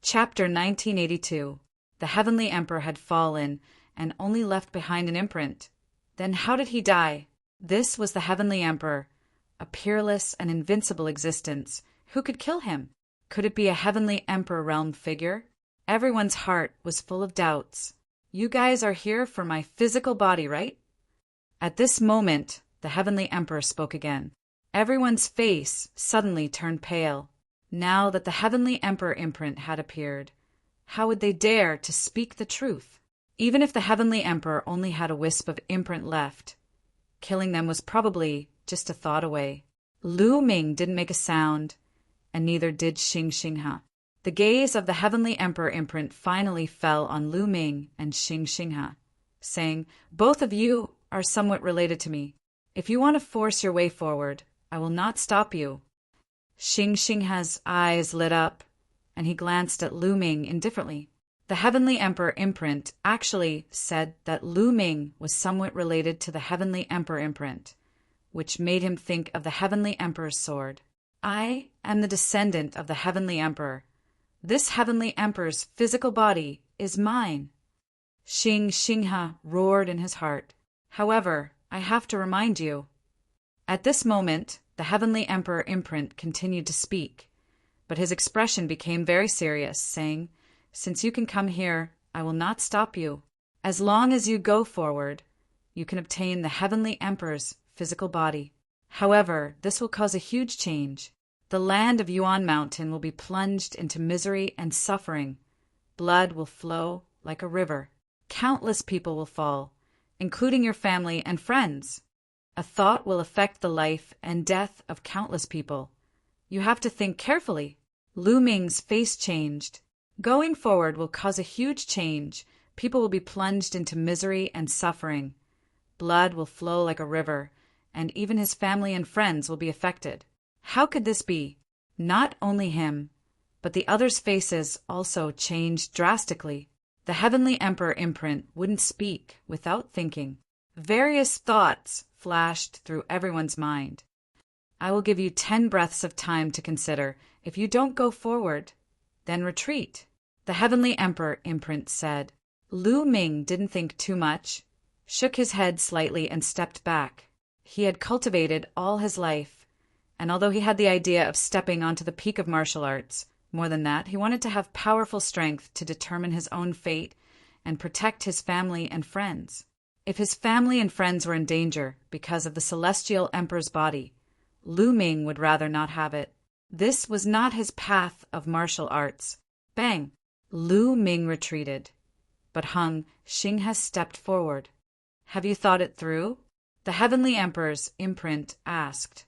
Chapter 1982. The Heavenly Emperor had fallen and only left behind an imprint. Then how did he die? This was the Heavenly Emperor, a peerless and invincible existence. Who could kill him? Could it be a Heavenly Emperor realm figure? Everyone's heart was full of doubts. You guys are here for my physical body, right? At this moment, the Heavenly Emperor spoke again. Everyone's face suddenly turned pale. Now that the Heavenly Emperor imprint had appeared, how would they dare to speak the truth? Even if the Heavenly Emperor only had a wisp of imprint left, killing them was probably just a thought away. Lu Ming didn't make a sound, and neither did Xing Xinghe. The gaze of the Heavenly Emperor imprint finally fell on Lu Ming and Xing Xinghe, saying, "Both of you are somewhat related to me. If you want to force your way forward, I will not stop you." Xing Xinghe's eyes lit up, and he glanced at Lu Ming indifferently. The Heavenly Emperor imprint actually said that Lu Ming was somewhat related to the Heavenly Emperor imprint, which made him think of the Heavenly Emperor's sword. I am the descendant of the Heavenly Emperor. This Heavenly Emperor's physical body is mine. Xing Xinghe roared in his heart. However, I have to remind you. At this moment, the Heavenly Emperor imprint continued to speak, but his expression became very serious, saying, "Since you can come here, I will not stop you. As long as you go forward, you can obtain the Heavenly Emperor's physical body. However, this will cause a huge change. The land of Yuan Mountain will be plunged into misery and suffering. Blood will flow like a river. Countless people will fall, including your family and friends. A thought will affect the life and death of countless people. You have to think carefully." Lu Ming's face changed. Going forward will cause a huge change. People will be plunged into misery and suffering. Blood will flow like a river, and even his family and friends will be affected. How could this be? Not only him, but the others' faces also changed drastically. The Heavenly Emperor imprint wouldn't speak without thinking. Various thoughts flashed through everyone's mind. I will give you 10 breaths of time to consider. If you don't go forward, then retreat, the Heavenly Emperor imprint said. Lu Ming didn't think too much, shook his head slightly and stepped back. He had cultivated all his life, and although he had the idea of stepping onto the peak of martial arts, more than that, he wanted to have powerful strength to determine his own fate and protect his family and friends. If his family and friends were in danger because of the Celestial Emperor's body, Lu Ming would rather not have it. This was not his path of martial arts. Bang! Lu Ming retreated, but Hung Xinghe stepped forward. "Have you thought it through?" The Heavenly Emperor's imprint asked.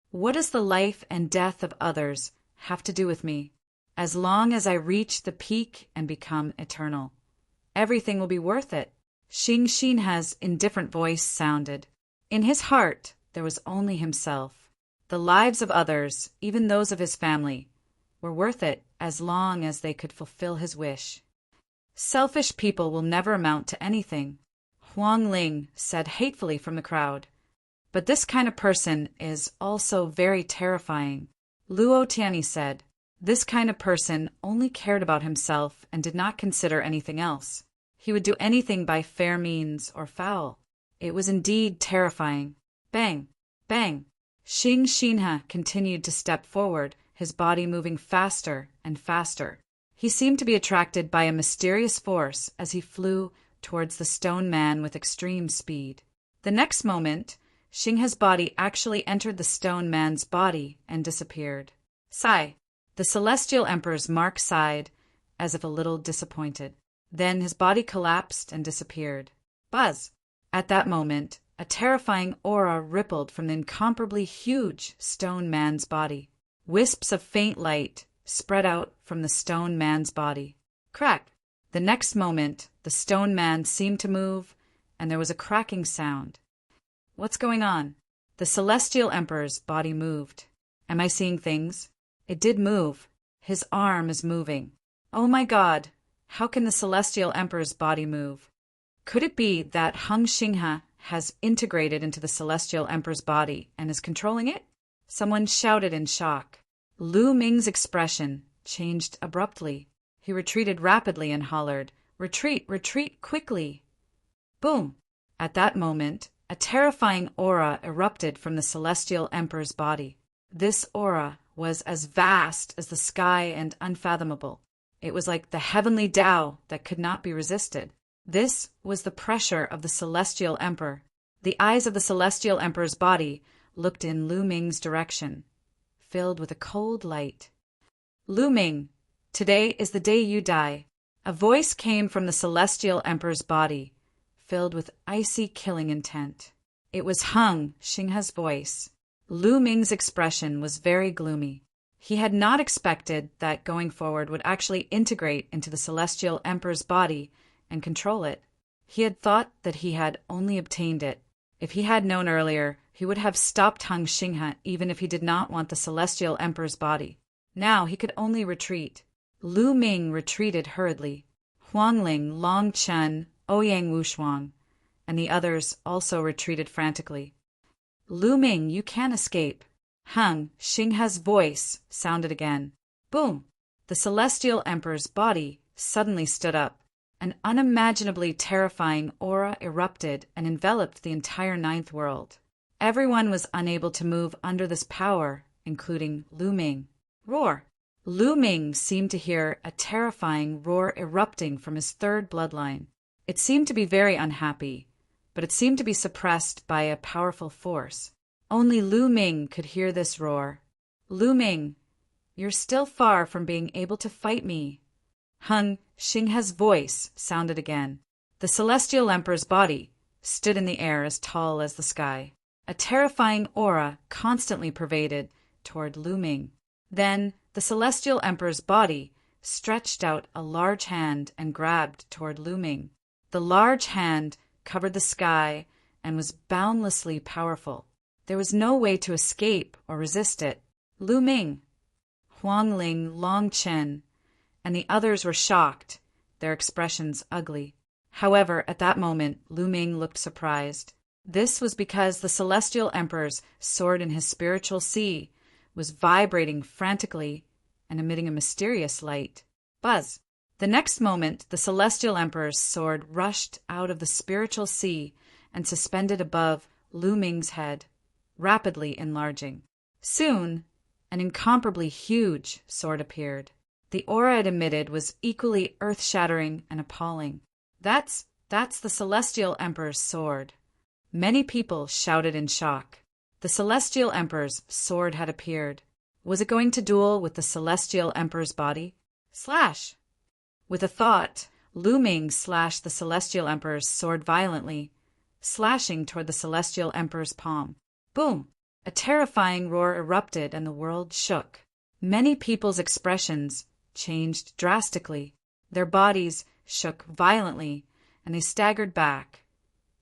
"What does the life and death of others have to do with me? As long as I reach the peak and become eternal, everything will be worth it." Xing Xinghe's indifferent voice sounded. In his heart, there was only himself. The lives of others, even those of his family, were worth it as long as they could fulfill his wish. Selfish people will never amount to anything, Huang Ling said hatefully from the crowd. But this kind of person is also very terrifying. Luo Tianyi said, this kind of person only cared about himself and did not consider anything else. He would do anything by fair means or foul. It was indeed terrifying. Bang! Bang! Xing Xinghe continued to step forward, his body moving faster and faster. He seemed to be attracted by a mysterious force as he flew towards the stone man with extreme speed. The next moment, Xinghe's body actually entered the stone man's body and disappeared. Sigh! The Celestial Emperor's mark sighed, as if a little disappointed. Then his body collapsed and disappeared. Buzz! At that moment, a terrifying aura rippled from the incomparably huge stone man's body. Wisps of faint light spread out from the stone man's body. Crack! The next moment, the stone man seemed to move, and there was a cracking sound. What's going on? The Celestial Emperor's body moved. Am I seeing things? It did move. His arm is moving. Oh my God! How can the Celestial Emperor's body move? Could it be that Hung Xinghe has integrated into the Celestial Emperor's body and is controlling it? Someone shouted in shock. Lu Ming's expression changed abruptly. He retreated rapidly and hollered, "Retreat, retreat quickly!" Boom! At that moment, a terrifying aura erupted from the Celestial Emperor's body. This aura was as vast as the sky and unfathomable. It was like the heavenly Tao that could not be resisted. This was the pressure of the Celestial Emperor. The eyes of the Celestial Emperor's body looked in Lu Ming's direction, filled with a cold light. "Lu Ming, today is the day you die." A voice came from the Celestial Emperor's body, filled with icy killing intent. It was Hung Xinghe's voice. Lu Ming's expression was very gloomy. He had not expected that going forward would actually integrate into the Celestial Emperor's body and control it. He had thought that he had only obtained it. If he had known earlier, he would have stopped Hung Xinghe even if he did not want the Celestial Emperor's body. Now he could only retreat. Lu Ming retreated hurriedly. Huangling, Long Chen, Ouyang Wushuang, and the others also retreated frantically. "Lu Ming, you can't escape." Hung Xinghe's voice sounded again. Boom! The Celestial Emperor's body suddenly stood up. An unimaginably terrifying aura erupted and enveloped the entire ninth world. Everyone was unable to move under this power, including Lu Ming. Roar! Lu Ming seemed to hear a terrifying roar erupting from his third bloodline. It seemed to be very unhappy, but it seemed to be suppressed by a powerful force. Only Lu Ming could hear this roar. "Lu Ming, you're still far from being able to fight me." Hung Xinghe's voice sounded again. The Celestial Emperor's body stood in the air as tall as the sky. A terrifying aura constantly pervaded toward Lu Ming. Then the Celestial Emperor's body stretched out a large hand and grabbed toward Lu Ming. The large hand covered the sky and was boundlessly powerful. There was no way to escape or resist it. Lu Ming, Huangling, Long Chen, and the others were shocked, their expressions ugly. However, at that moment, Lu Ming looked surprised. This was because the Celestial Emperor's sword in his spiritual sea was vibrating frantically and emitting a mysterious light. Buzz! The next moment, the Celestial Emperor's sword rushed out of the spiritual sea and suspended above Lu Ming's head, rapidly enlarging. Soon, an incomparably huge sword appeared. The aura it emitted was equally earth-shattering and appalling. That's the Celestial Emperor's sword." Many people shouted in shock. The Celestial Emperor's sword had appeared. Was it going to duel with the Celestial Emperor's body? Slash! With a thought, Lu Ming slashed the Celestial Emperor's sword violently, slashing toward the Celestial Emperor's palm. Boom! A terrifying roar erupted and the world shook. Many people's expressions changed drastically. Their bodies shook violently, and they staggered back,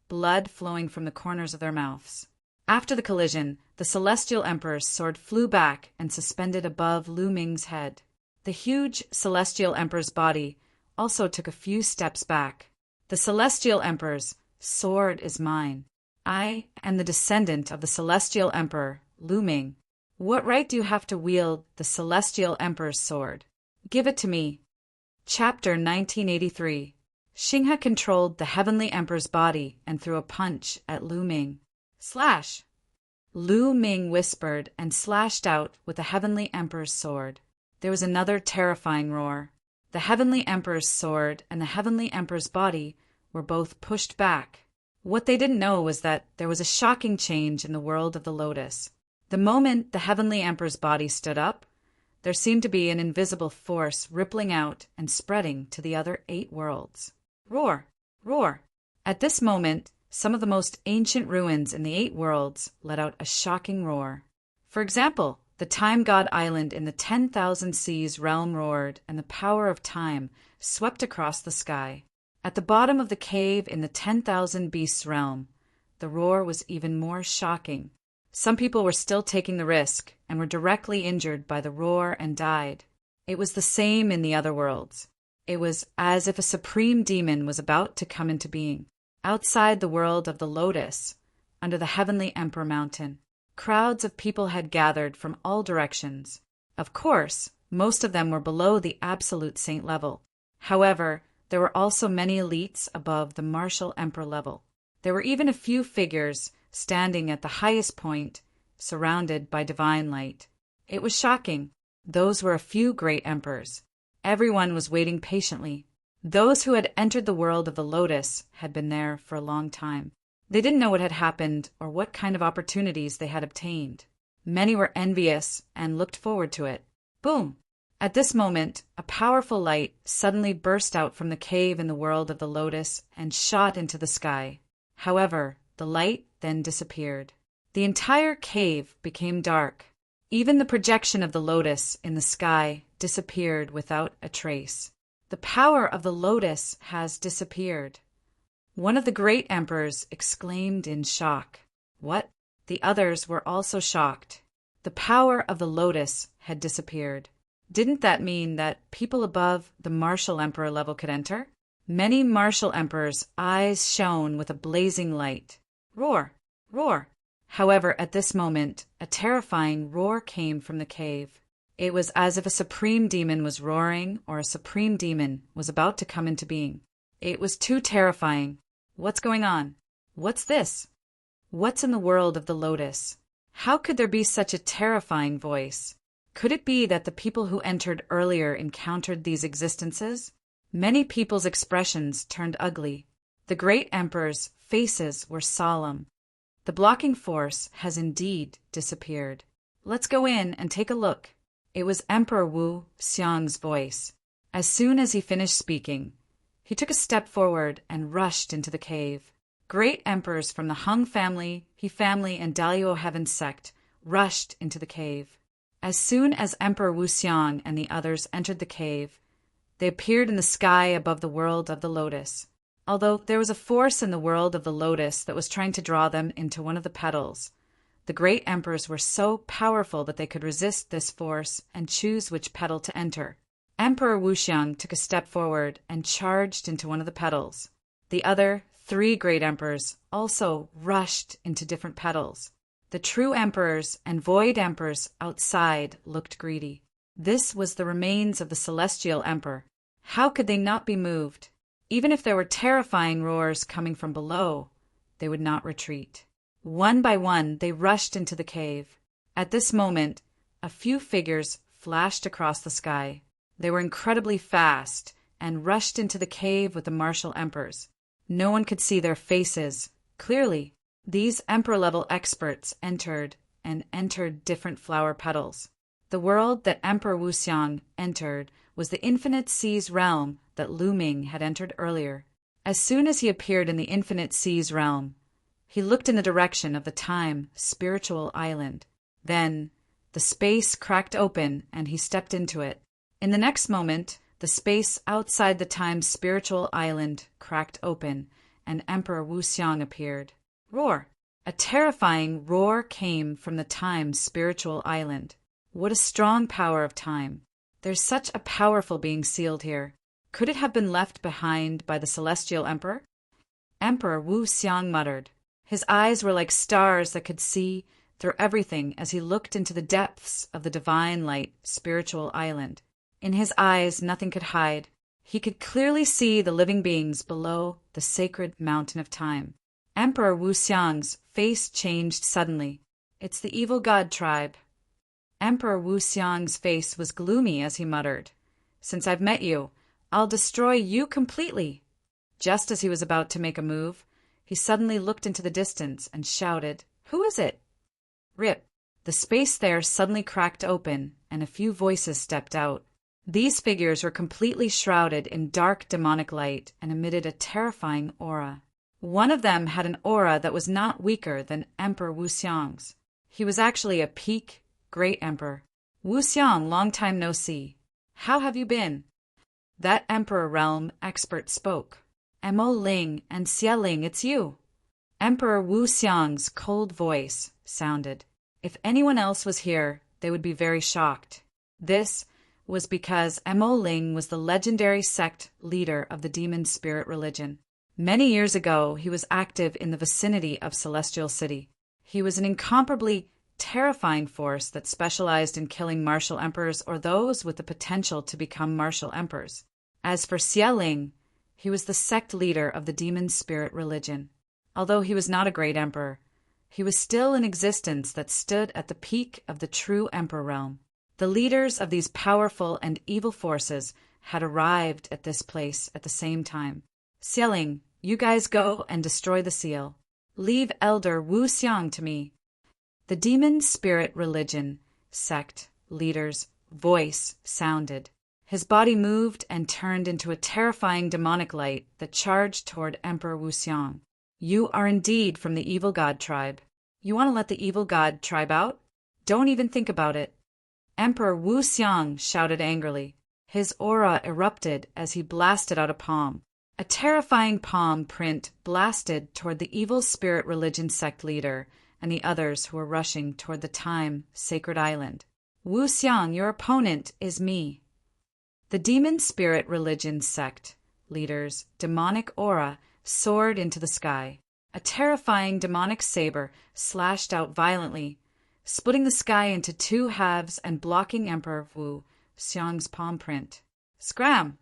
blood flowing from the corners of their mouths. After the collision, the Celestial Emperor's sword flew back and suspended above Lu Ming's head. The huge Celestial Emperor's body also took a few steps back. "The Celestial Emperor's sword is mine. I am the descendant of the Celestial Emperor, Lu Ming. What right do you have to wield the Celestial Emperor's sword? Give it to me." Chapter 1983. Xinghe controlled the Heavenly Emperor's body and threw a punch at Lu Ming. Slash! Lu Ming whispered and slashed out with the Heavenly Emperor's sword. There was another terrifying roar. The Heavenly Emperor's sword and the Heavenly Emperor's body were both pushed back. What they didn't know was that there was a shocking change in the world of the Lotus. The moment the Heavenly Emperor's body stood up, there seemed to be an invisible force rippling out and spreading to the other 8 worlds. Roar! Roar! At this moment, some of the most ancient ruins in the 8 worlds let out a shocking roar. For example, the Time God Island in the 10,000 Seas realm roared, and the power of time swept across the sky. At the bottom of the cave in the 10,000 Beasts realm, the roar was even more shocking. Some people were still taking the risk and were directly injured by the roar and died. It was the same in the other worlds. It was as if a supreme demon was about to come into being. Outside the world of the Lotus, under the Heavenly Emperor Mountain, crowds of people had gathered from all directions. Of course, Most of them were below the absolute saint level. However, there were also many elites above the martial emperor level. There were even a few figures standing at the highest point, surrounded by divine light. It was shocking. Those were a few great emperors. Everyone was waiting patiently. Those who had entered the world of the lotus had been there for a long time. They didn't know what had happened or what kind of opportunities they had obtained. Many were envious and looked forward to it. Boom! At this moment, a powerful light suddenly burst out from the cave in the world of the lotus and shot into the sky. However, the light then disappeared. The entire cave became dark. Even the projection of the lotus in the sky disappeared without a trace. The power of the lotus has disappeared. One of the great emperors exclaimed in shock. What? The others were also shocked. The power of the lotus had disappeared. Didn't that mean that people above the martial emperor level could enter? Many martial emperors' eyes shone with a blazing light. Roar! Roar! However, at this moment, a terrifying roar came from the cave. It was as if a supreme demon was roaring or a supreme demon was about to come into being. It was too terrifying. What's going on? What's this? What's in the world of the lotus? How could there be such a terrifying voice? Could it be that the people who entered earlier encountered these existences? Many people's expressions turned ugly. The great emperors' faces were solemn. The blocking force has indeed disappeared. Let's go in and take a look. It was Emperor Wu Xiang's voice. As soon as he finished speaking, he took a step forward and rushed into the cave. Great emperors from the Hung family, He family, and Daluo Heaven sect rushed into the cave. As soon as Emperor Wu Xiang and the others entered the cave, they appeared in the sky above the world of the lotus. Although there was a force in the world of the lotus that was trying to draw them into one of the petals, the great emperors were so powerful that they could resist this force and choose which petal to enter. Emperor Wu Xiang took a step forward and charged into one of the petals. The other 3 great emperors also rushed into different petals. The true emperors and void emperors outside looked greedy. This was the remains of the celestial emperor. How could they not be moved? Even if there were terrifying roars coming from below, they would not retreat. One by one, they rushed into the cave. At this moment, a few figures flashed across the sky. They were incredibly fast and rushed into the cave with the martial emperors. No one could see their faces clearly. These emperor-level experts entered different flower petals. The world that Emperor Wu Xiang entered was the infinite seas realm that Lu Ming had entered earlier. As soon as he appeared in the infinite seas realm, he looked in the direction of the time spiritual island. Then the space cracked open and he stepped into it. In the next moment, the space outside the time spiritual island cracked open and Emperor Wu Xiang appeared. Roar! A terrifying roar came from the time spiritual island. What a strong power of time. There's such a powerful being sealed here. Could it have been left behind by the celestial emperor? Emperor Wu Xiang muttered. His eyes were like stars that could see through everything as he looked into the depths of the divine light spiritual island. In his eyes nothing could hide. He could clearly see the living beings below the sacred mountain of time. Emperor Wu Xiang's face changed suddenly. It's the evil god tribe. Emperor Wu Xiang's face was gloomy as he muttered, "Since I've met you, I'll destroy you completely." Just as he was about to make a move, he suddenly looked into the distance and shouted, "Who is it?" Rip! The space there suddenly cracked open and a few voices stepped out. These figures were completely shrouded in dark demonic light and emitted a terrifying aura. One of them had an aura that was not weaker than Emperor Wu Xiang's. He was actually a peak great emperor. "Wu Xiang, long time no see. How have you been?" That emperor realm expert spoke. "Mo Ling and Xia Ling, it's you." Emperor Wu Xiang's cold voice sounded. If anyone else was here, they would be very shocked. This was because Mo Ling was the legendary sect leader of the demon spirit religion. Many years ago, he was active in the vicinity of Celestial City. He was an incomparably terrifying force that specialized in killing martial emperors or those with the potential to become martial emperors. As for Xieling, he was the sect leader of the demon spirit religion. Although he was not a great emperor, he was still an existence that stood at the peak of the true emperor realm. The leaders of these powerful and evil forces had arrived at this place at the same time. Xieling, you guys go and destroy the seal. Leave Elder Wu Xiang to me. The demon spirit religion sect leader's voice sounded. His body moved and turned into a terrifying demonic light that charged toward Emperor Wu Xiang. You are indeed from the evil god tribe. You want to let the evil god tribe out? Don't even think about it. Emperor Wu Xiang shouted angrily. His aura erupted as he blasted out a palm. A terrifying palm print blasted toward the evil spirit religion sect leader and the others who were rushing toward the time sacred island. Wu Xiang, your opponent is me. The demon spirit religion sect leader's demonic aura soared into the sky. A terrifying demonic saber slashed out violently, splitting the sky into two halves and blocking Emperor Wu Xiang's palm print. Scram!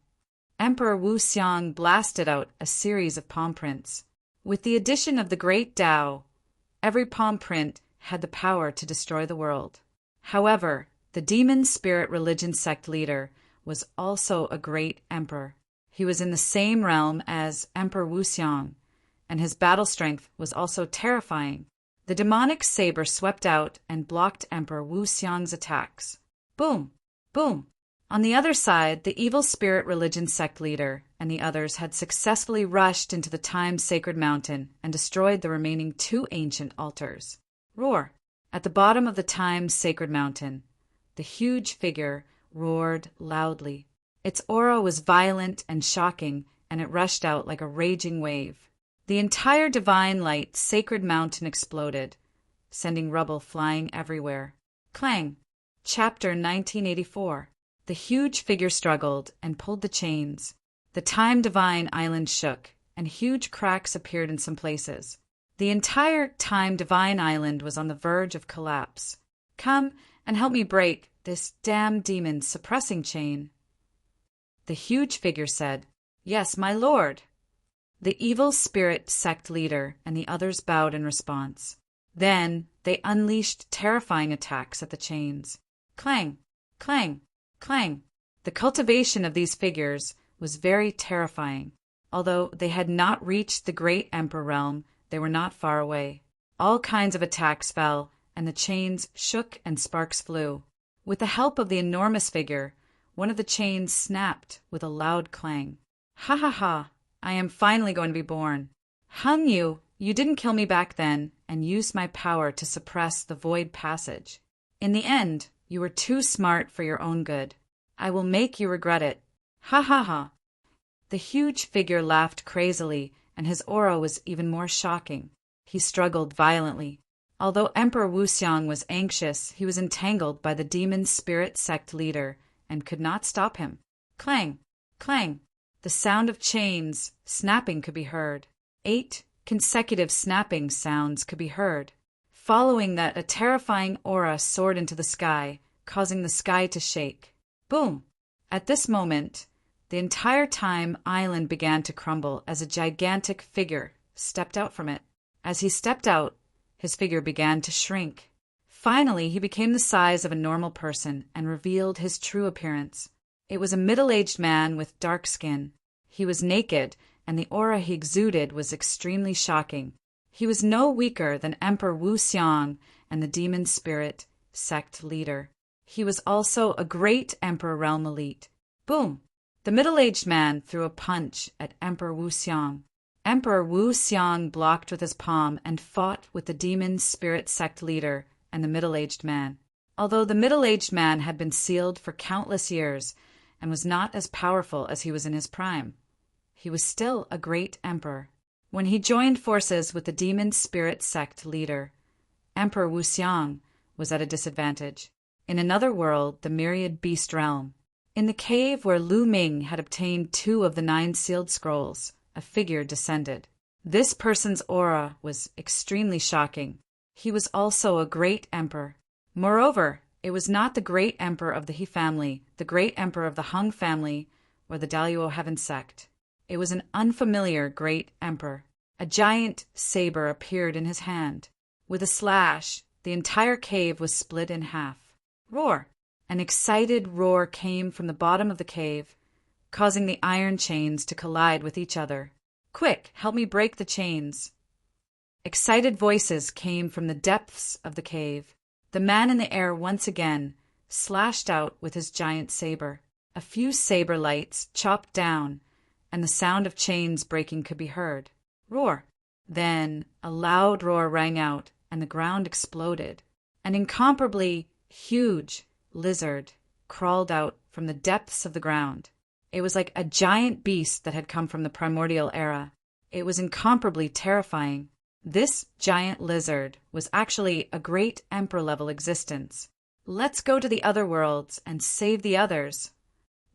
Emperor Wu Xiang blasted out a series of palm prints. With the addition of the Great Tao, every palm print had the power to destroy the world. However, the demon spirit religion sect leader was also a great emperor. He was in the same realm as Emperor Wu Xiang, and his battle strength was also terrifying. The demonic saber swept out and blocked Emperor Wu Xiang's attacks. Boom! Boom! On the other side, the evil spirit religion sect leader and the others had successfully rushed into the time-sacred mountain and destroyed the remaining two ancient altars. Roar! At the bottom of the time-sacred mountain, the huge figure roared loudly. Its aura was violent and shocking, and it rushed out like a raging wave. The entire divine light sacred mountain exploded, sending rubble flying everywhere. Clang! Chapter 1984. The huge figure struggled and pulled the chains. The time divine island shook, and huge cracks appeared in some places. The entire time divine island was on the verge of collapse. Come and help me break this damn demon suppressing chain. The huge figure said, Yes, my lord. The evil spirit sect leader and the others bowed in response. Then they unleashed terrifying attacks at the chains. Clang! Clang! Clang! The cultivation of these figures was very terrifying. Although they had not reached the great emperor realm, they were not far away. All kinds of attacks fell, and the chains shook and sparks flew. With the help of the enormous figure, one of the chains snapped with a loud clang. Ha ha ha! I am finally going to be born. Hung you didn't kill me back then and used my power to suppress the void passage. In the end, you were too smart for your own good. I will make you regret it. Ha ha ha! The huge figure laughed crazily, and his aura was even more shocking. He struggled violently. Although Emperor Wu Xiang was anxious, he was entangled by the demon spirit sect leader and could not stop him. Clang! Clang! The sound of chains snapping could be heard. 8 consecutive snapping sounds could be heard. Following that, a terrifying aura soared into the sky, causing the sky to shake. Boom! At this moment, the entire time island began to crumble as a gigantic figure stepped out from it. As he stepped out, his figure began to shrink. Finally, he became the size of a normal person and revealed his true appearance. It was a middle-aged man with dark skin. He was naked, and the aura he exuded was extremely shocking. He was no weaker than Emperor Wu Xiang and the demon spirit sect leader. He was also a great Emperor realm elite. Boom! The middle-aged man threw a punch at Emperor Wu Xiang. Emperor Wu Xiang blocked with his palm and fought with the demon spirit sect leader and the middle-aged man. Although the middle-aged man had been sealed for countless years and was not as powerful as he was in his prime, he was still a great emperor. When he joined forces with the demon spirit sect leader, Emperor Wu Xiang was at a disadvantage. In another world, the myriad beast realm, in the cave where Lu Ming had obtained 2 of the 9 sealed scrolls, a figure descended. This person's aura was extremely shocking. he was also a great emperor. Moreover, it was not the great emperor of the He family, the great emperor of the Hung family, or the Daluo Heaven sect. It was an unfamiliar great emperor. A giant saber appeared in his hand. With a slash, the entire cave was split in half. Roar! An excited roar came from the bottom of the cave, causing the iron chains to collide with each other. Quick, help me break the chains. Excited voices came from the depths of the cave. The man in the air once again slashed out with his giant saber. A few saber lights chopped down, and the sound of chains breaking could be heard. Roar! Then a loud roar rang out, and the ground exploded. An incomparably huge lizard crawled out from the depths of the ground. It was like a giant beast that had come from the primordial era. It was incomparably terrifying. This giant lizard was actually a great emperor-level existence. Let's go to the other worlds and save the others.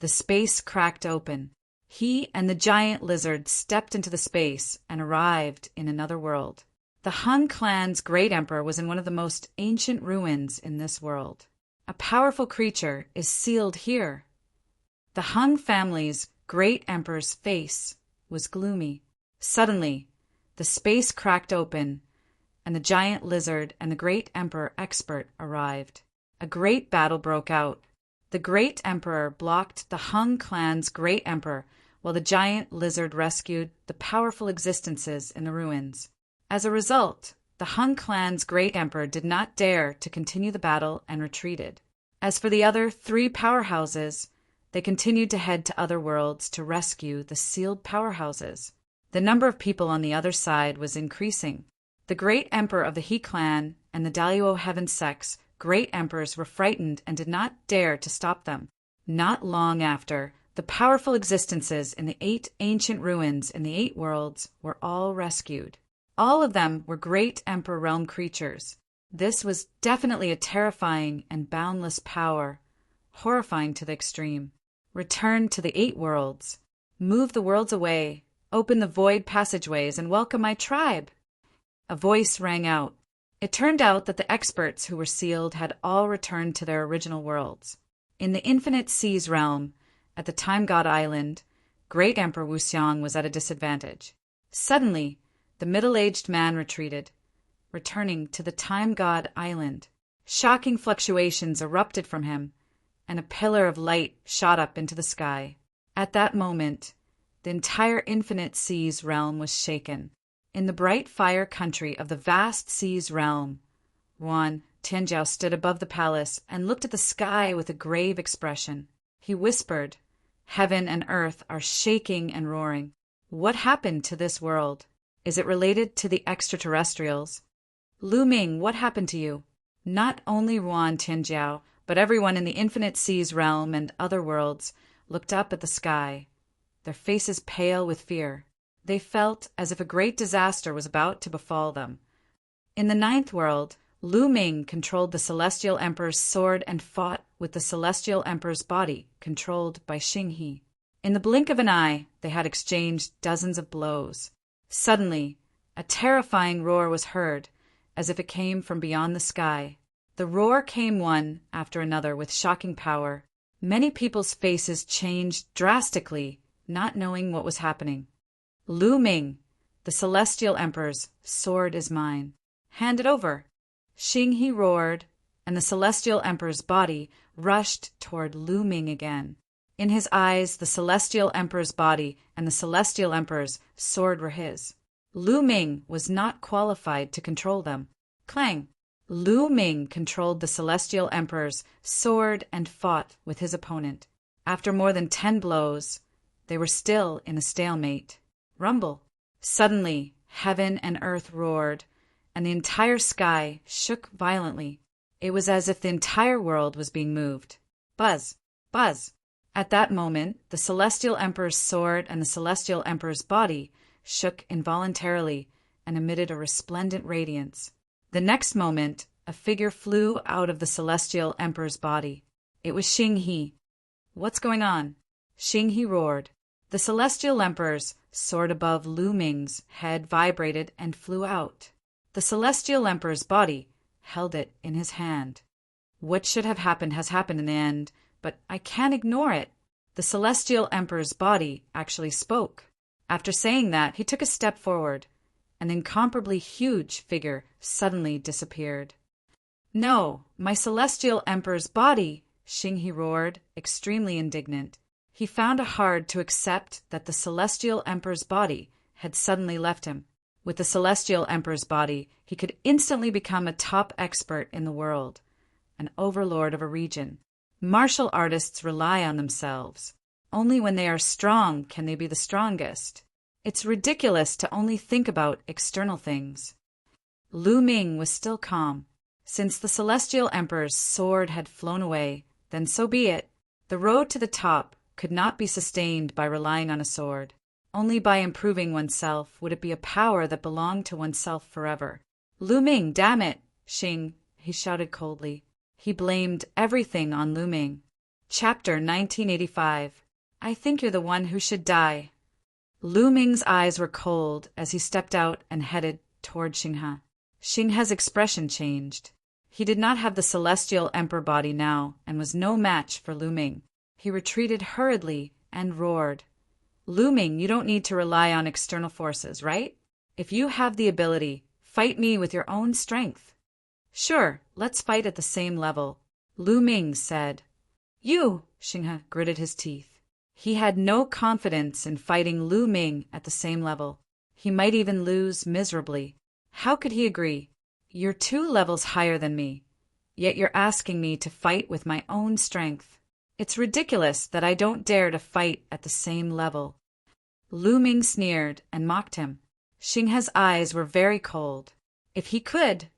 The space cracked open. He and the giant lizard stepped into the space and arrived in another world. The Hung clan's great emperor was in one of the most ancient ruins in this world. A powerful creature is sealed here. The Hung family's great emperor's face was gloomy. Suddenly, the space cracked open, and the giant lizard and the great emperor expert arrived. A great battle broke out. The great emperor blocked the Hung clan's great emperor, while the giant lizard rescued the powerful existences in the ruins. As a result, the Hung clan's great emperor did not dare to continue the battle and retreated. As for the other 3 powerhouses, they continued to head to other worlds to rescue the sealed powerhouses. The number of people on the other side was increasing. The great emperor of the He clan and the Daluo Heaven sect's great emperors were frightened and did not dare to stop them. Not long after, the powerful existences in the 8 ancient ruins in the 8 worlds were all rescued. All of them were great emperor realm creatures. This was definitely a terrifying and boundless power, horrifying to the extreme. Return to the 8 worlds. Move the worlds away. Open the void passageways and welcome my tribe. A voice rang out. It turned out that the experts who were sealed had all returned to their original worlds. In the Infinite Seas realm, at the Time God Island, Great Emperor Wuxiang was at a disadvantage. Suddenly, the middle-aged man retreated, returning to the Time God Island. Shocking fluctuations erupted from him, and a pillar of light shot up into the sky. At that moment, the entire Infinite Seas realm was shaken. In the bright fire country of the vast seas realm, Yuan Tianjiao stood above the palace and looked at the sky with a grave expression. He whispered, "Heaven and earth are shaking and roaring. What happened to this world? Is it related to the extraterrestrials? Lu Ming, what happened to you?" Not only Yuan Tianjiao, but everyone in the Infinite Seas realm and other worlds looked up at the sky, their faces pale with fear. They felt as if a great disaster was about to befall them. In the 9th world, Lu Ming controlled the Celestial Emperor's sword and fought with the Celestial Emperor's body, controlled by Xinghe. In the blink of an eye, they had exchanged dozens of blows. Suddenly, a terrifying roar was heard, as if it came from beyond the sky. The roar came one after another with shocking power. Many people's faces changed drastically, not knowing what was happening. "Lu Ming, the Celestial Emperor's sword is mine. Hand it over." Xinghe roared, and the Celestial Emperor's body rushed toward Lu Ming again. In his eyes, the Celestial Emperor's body and the Celestial Emperor's sword were his. Lu Ming was not qualified to control them. Clang! Lu Ming controlled the Celestial Emperor's sword and fought with his opponent. After more than 10 blows, they were still in a stalemate. Rumble! Suddenly, heaven and earth roared, and the entire sky shook violently. It was as if the entire world was being moved. Buzz! Buzz! At that moment, the Celestial Emperor's sword and the Celestial Emperor's body shook involuntarily and emitted a resplendent radiance. The next moment, a figure flew out of the Celestial Emperor's body. It was Xinghe. "What's going on?" Xinghe roared. The Celestial Emperor's sword above Lu Ming's head vibrated and flew out. The Celestial Emperor's body held it in his hand. What should have happened has happened in the end, but I can't ignore it. The Celestial Emperor's body actually spoke. After saying that, he took a step forward. An incomparably huge figure suddenly disappeared. "No, my Celestial Emperor's body!" Xinghe roared, extremely indignant. He found it hard to accept that the Celestial Emperor's body had suddenly left him. With the Celestial Emperor's body, he could instantly become a top expert in the world, an overlord of a region. Martial artists rely on themselves. Only when they are strong can they be the strongest. It's ridiculous to only think about external things. Lu Ming was still calm. Since the Celestial Emperor's sword had flown away, then so be it. The road to the top could not be sustained by relying on a sword. Only by improving oneself would it be a power that belonged to oneself forever. "Lu Ming, damn it!" he shouted coldly. He blamed everything on Lu Ming. Chapter 1985. I think you're the one who should die. Lu Ming's eyes were cold as he stepped out and headed toward Xinghe. Xinghe's expression changed. He did not have the Celestial Emperor body now and was no match for Lu Ming. He retreated hurriedly and roared. "Lu Ming, you don't need to rely on external forces, right? If you have the ability, fight me with your own strength." "Sure, let's fight at the same level," Lu Ming said. "You!" Xinghe gritted his teeth. He had no confidence in fighting Lu Ming at the same level. He might even lose miserably. How could he agree? "You're 2 levels higher than me, yet you're asking me to fight with my own strength. It's ridiculous that I don't dare to fight at the same level." Lu Ming sneered and mocked him. Xinghe's eyes were very cold. If he could,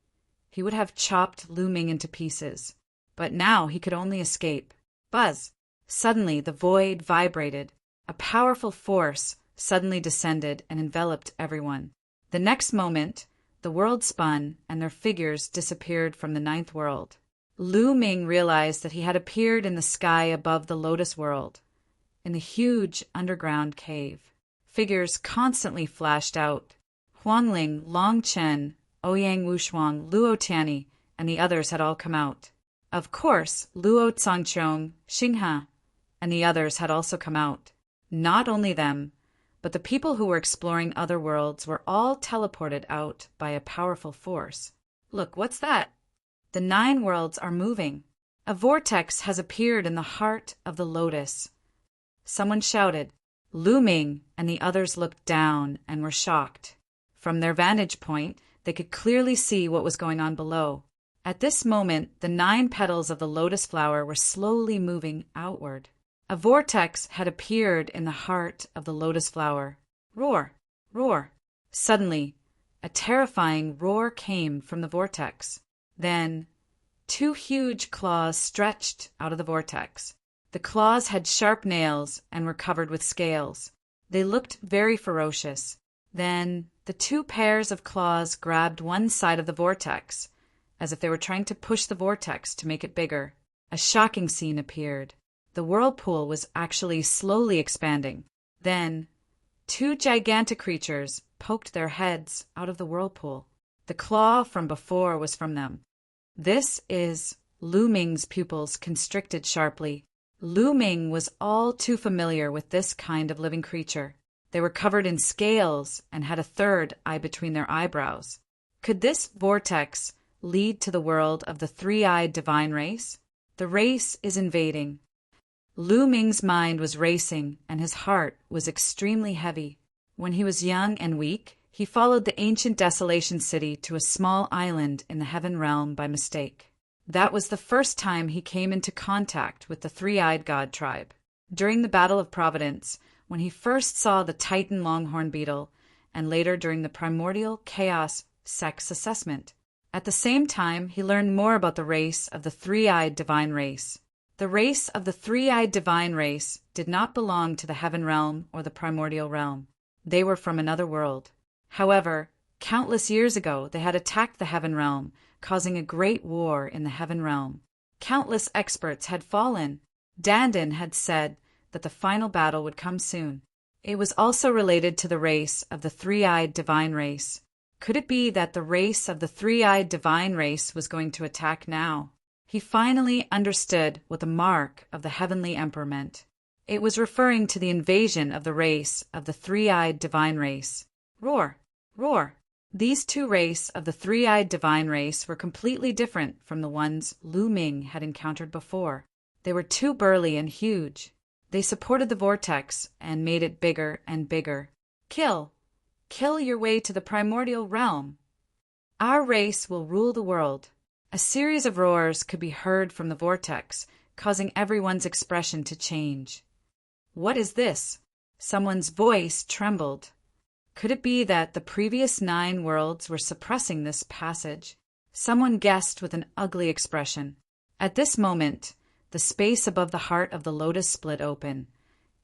he would have chopped Lu Ming into pieces. But now he could only escape. Buzz! Suddenly the void vibrated. A powerful force suddenly descended and enveloped everyone. The next moment, the world spun and their figures disappeared from the 9th world. Lu Ming realized that he had appeared in the sky above the Lotus World, in the huge underground cave. Figures constantly flashed out. Huangling, Long Chen, Ouyang Wushuang, Luo Tianyi, and the others had all come out. Of course, Luo Cangqiong, Xinghe, and the others had also come out. Not only them, but the people who were exploring other worlds were all teleported out by a powerful force. Look, what's that? The 9 worlds are moving. A vortex has appeared in the heart of the lotus. Someone shouted. Lu Ming and the others looked down and were shocked. From their vantage point, they could clearly see what was going on below. At this moment, the 9 petals of the lotus flower were slowly moving outward. A vortex had appeared in the heart of the lotus flower. Roar! Roar! Suddenly, a terrifying roar came from the vortex. Then, 2 huge claws stretched out of the vortex. The claws had sharp nails and were covered with scales. They looked very ferocious. Then, the 2 pairs of claws grabbed one side of the vortex, as if they were trying to push the vortex to make it bigger. A shocking scene appeared. The whirlpool was actually slowly expanding. Then, 2 gigantic creatures poked their heads out of the whirlpool. The claw from before was from them. This is... Lu Ming's pupils constricted sharply. Lu Ming was all too familiar with this kind of living creature. They were covered in scales and had a 3rd eye between their eyebrows. Could this vortex lead to the world of the 3-eyed divine race? The race is invading. Lu Ming's mind was racing and his heart was extremely heavy. When he was young and weak, he followed the ancient Desolation City to a small island in the Heaven Realm by mistake. That was the first time he came into contact with the 3-eyed god tribe. During the Battle of Providence, when he first saw the Titan longhorn beetle, and later during the Primordial Chaos Sex Assessment. At the same time, he learned more about the race of the 3-eyed divine race. The race of the 3-eyed divine race did not belong to the Heaven Realm or the Primordial Realm. They were from another world. However, countless years ago, they had attacked the Heaven Realm, causing a great war in the Heaven Realm. Countless experts had fallen. Dandan had said that the final battle would come soon. It was also related to the race of the 3-eyed divine race. Could it be that the race of the three-eyed divine race was going to attack now? He finally understood what the mark of the heavenly emperor meant. It was referring to the invasion of the race of the three-eyed divine race. Roar! Roar! These two races of the three-eyed divine race were completely different from the ones Lu Ming had encountered before. They were too burly and huge. They supported the vortex and made it bigger and bigger. Kill! Kill your way to the primordial realm. Our race will rule the world. A series of roars could be heard from the vortex, causing everyone's expression to change. What is this? Someone's voice trembled. Could it be that the previous 9 worlds were suppressing this passage? Someone guessed with an ugly expression. At this moment, the space above the heart of the lotus split open,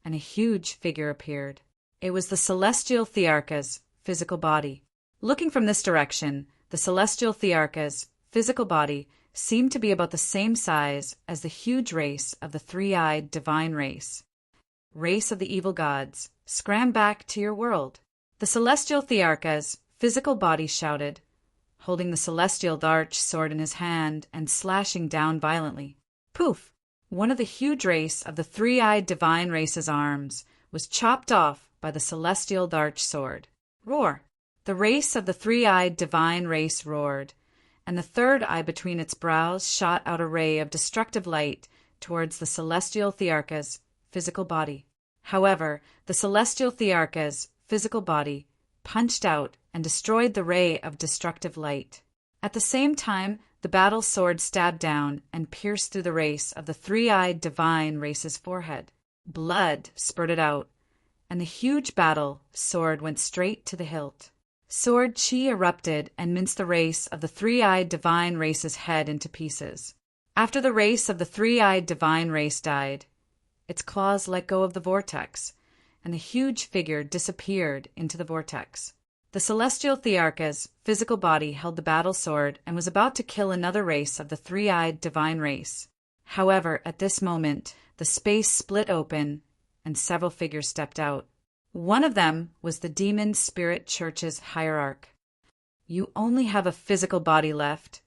and a huge figure appeared. It was the celestial Thearcha's physical body. Looking from this direction, the celestial Thearcha's physical body seemed to be about the same size as the huge race of the three-eyed divine race. Race of the evil gods, scram back to your world. The celestial Thearcha's physical body shouted, holding the celestial Darch sword in his hand and slashing down violently. Poof! One of the huge race of the three-eyed divine race's arms was chopped off by the celestial Darch sword. Roar! The race of the three-eyed divine race roared, and the third eye between its brows shot out a ray of destructive light towards the celestial Thearcha's physical body. However, the celestial Thearcha's physical body punched out and destroyed the ray of destructive light. At the same time, the battle sword stabbed down and pierced through the race of the three-eyed divine race's forehead. Blood spurted out, and the huge battle sword went straight to the hilt. Sword chi erupted and minced the race of the three-eyed divine race's head into pieces. After the race of the three-eyed divine race died, its claws let go of the vortex, and the huge figure disappeared into the vortex. The celestial Thearcha's physical body held the battle sword and was about to kill another race of the three-eyed divine race. However, at this moment, the space split open and several figures stepped out. One of them was the Demon Spirit Church's hierarch. You only have a physical body left,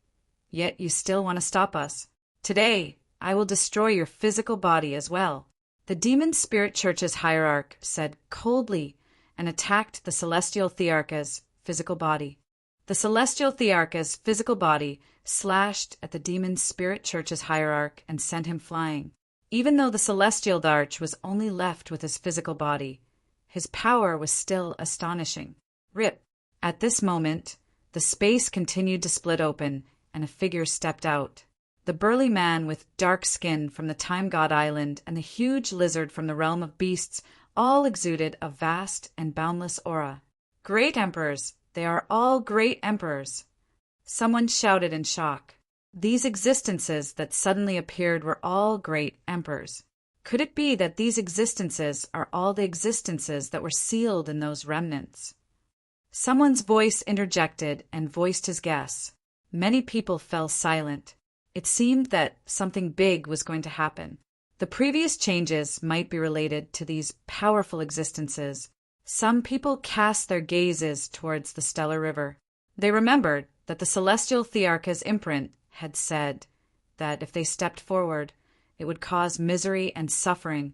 yet you still want to stop us. Today, I will destroy your physical body as well. The Demon Spirit Church's hierarch said coldly and attacked the celestial Thearcha's physical body. The celestial Thearcha's physical body slashed at the Demon Spirit Church's hierarch and sent him flying. Even though the celestial Darch was only left with his physical body, his power was still astonishing. Rip! At this moment, the space continued to split open, and a figure stepped out. The burly man with dark skin from the Time God Island and the huge lizard from the realm of beasts all exuded a vast and boundless aura. Great emperors! They are all great emperors! Someone shouted in shock. These existences that suddenly appeared were all great emperors. Could it be that these existences are all the existences that were sealed in those remnants? Someone's voice interjected and voiced his guess. Many people fell silent. It seemed that something big was going to happen. The previous changes might be related to these powerful existences. Some people cast their gazes towards the stellar river. They remembered that the celestial Thearcha's imprint had said that if they stepped forward, it would cause misery and suffering,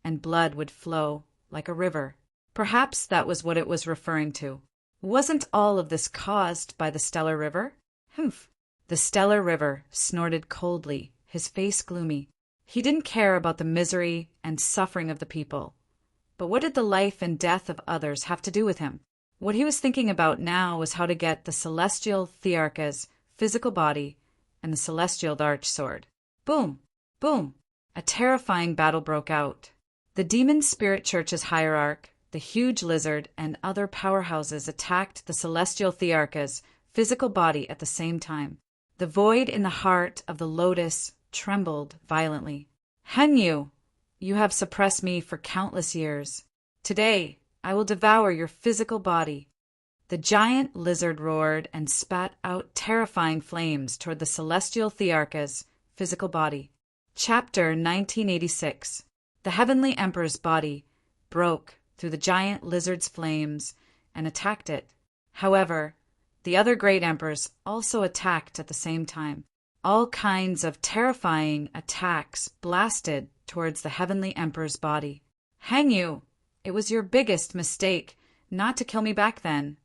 and blood would flow like a river. Perhaps that was what it was referring to. Wasn't all of this caused by the stellar river? Humph! The stellar river snorted coldly, his face gloomy. He didn't care about the misery and suffering of the people. But what did the life and death of others have to do with him? What he was thinking about now was how to get the celestial Thearcha's physical body and the celestial Darch sword. Boom! Boom! A terrifying battle broke out. The Demon Spirit Church's hierarch, the huge lizard, and other powerhouses attacked the celestial Thearcha's physical body at the same time. The void in the heart of the lotus trembled violently. Henyu, you have suppressed me for countless years. Today, I will devour your physical body. The giant lizard roared and spat out terrifying flames toward the celestial Thearcha's physical body. Chapter 1986. The Heavenly Emperor's body broke through the giant lizard's flames and attacked it. However, The other great emperors also attacked at the same time. All kinds of terrifying attacks blasted towards the heavenly emperor's body. Hang you! It was your biggest mistake not to kill me back then.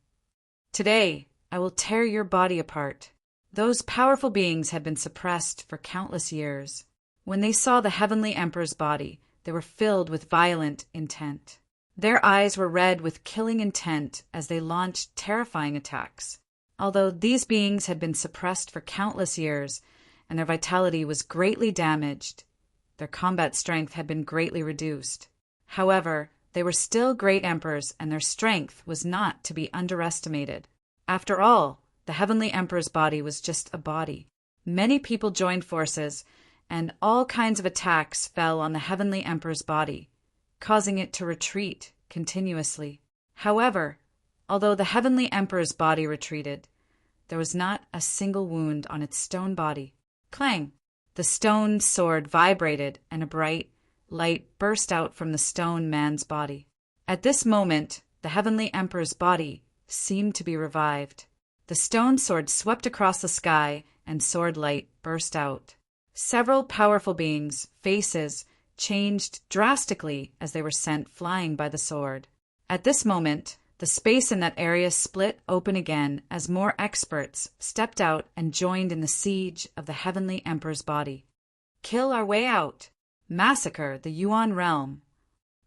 Today, I will tear your body apart. Those powerful beings had been suppressed for countless years. When they saw the heavenly emperor's body, they were filled with violent intent. Their eyes were red with killing intent as they launched terrifying attacks. Although these beings had been suppressed for countless years and their vitality was greatly damaged, their combat strength had been greatly reduced. However, they were still great emperors and their strength was not to be underestimated. After all, the heavenly emperor's body was just a body. Many people joined forces, and all kinds of attacks fell on the heavenly emperor's body, causing it to retreat continuously. However, although the heavenly emperor's body retreated, there was not a single wound on its stone body. Clang! The stone sword vibrated, and a bright light burst out from the stone man's body. At this moment, the heavenly emperor's body seemed to be revived. The stone sword swept across the sky, and sword light burst out. Several powerful beings' faces changed drastically as they were sent flying by the sword. At this moment, the space in that area split open again as more experts stepped out and joined in the siege of the heavenly emperor's body. Kill our way out! Massacre the Yuan realm!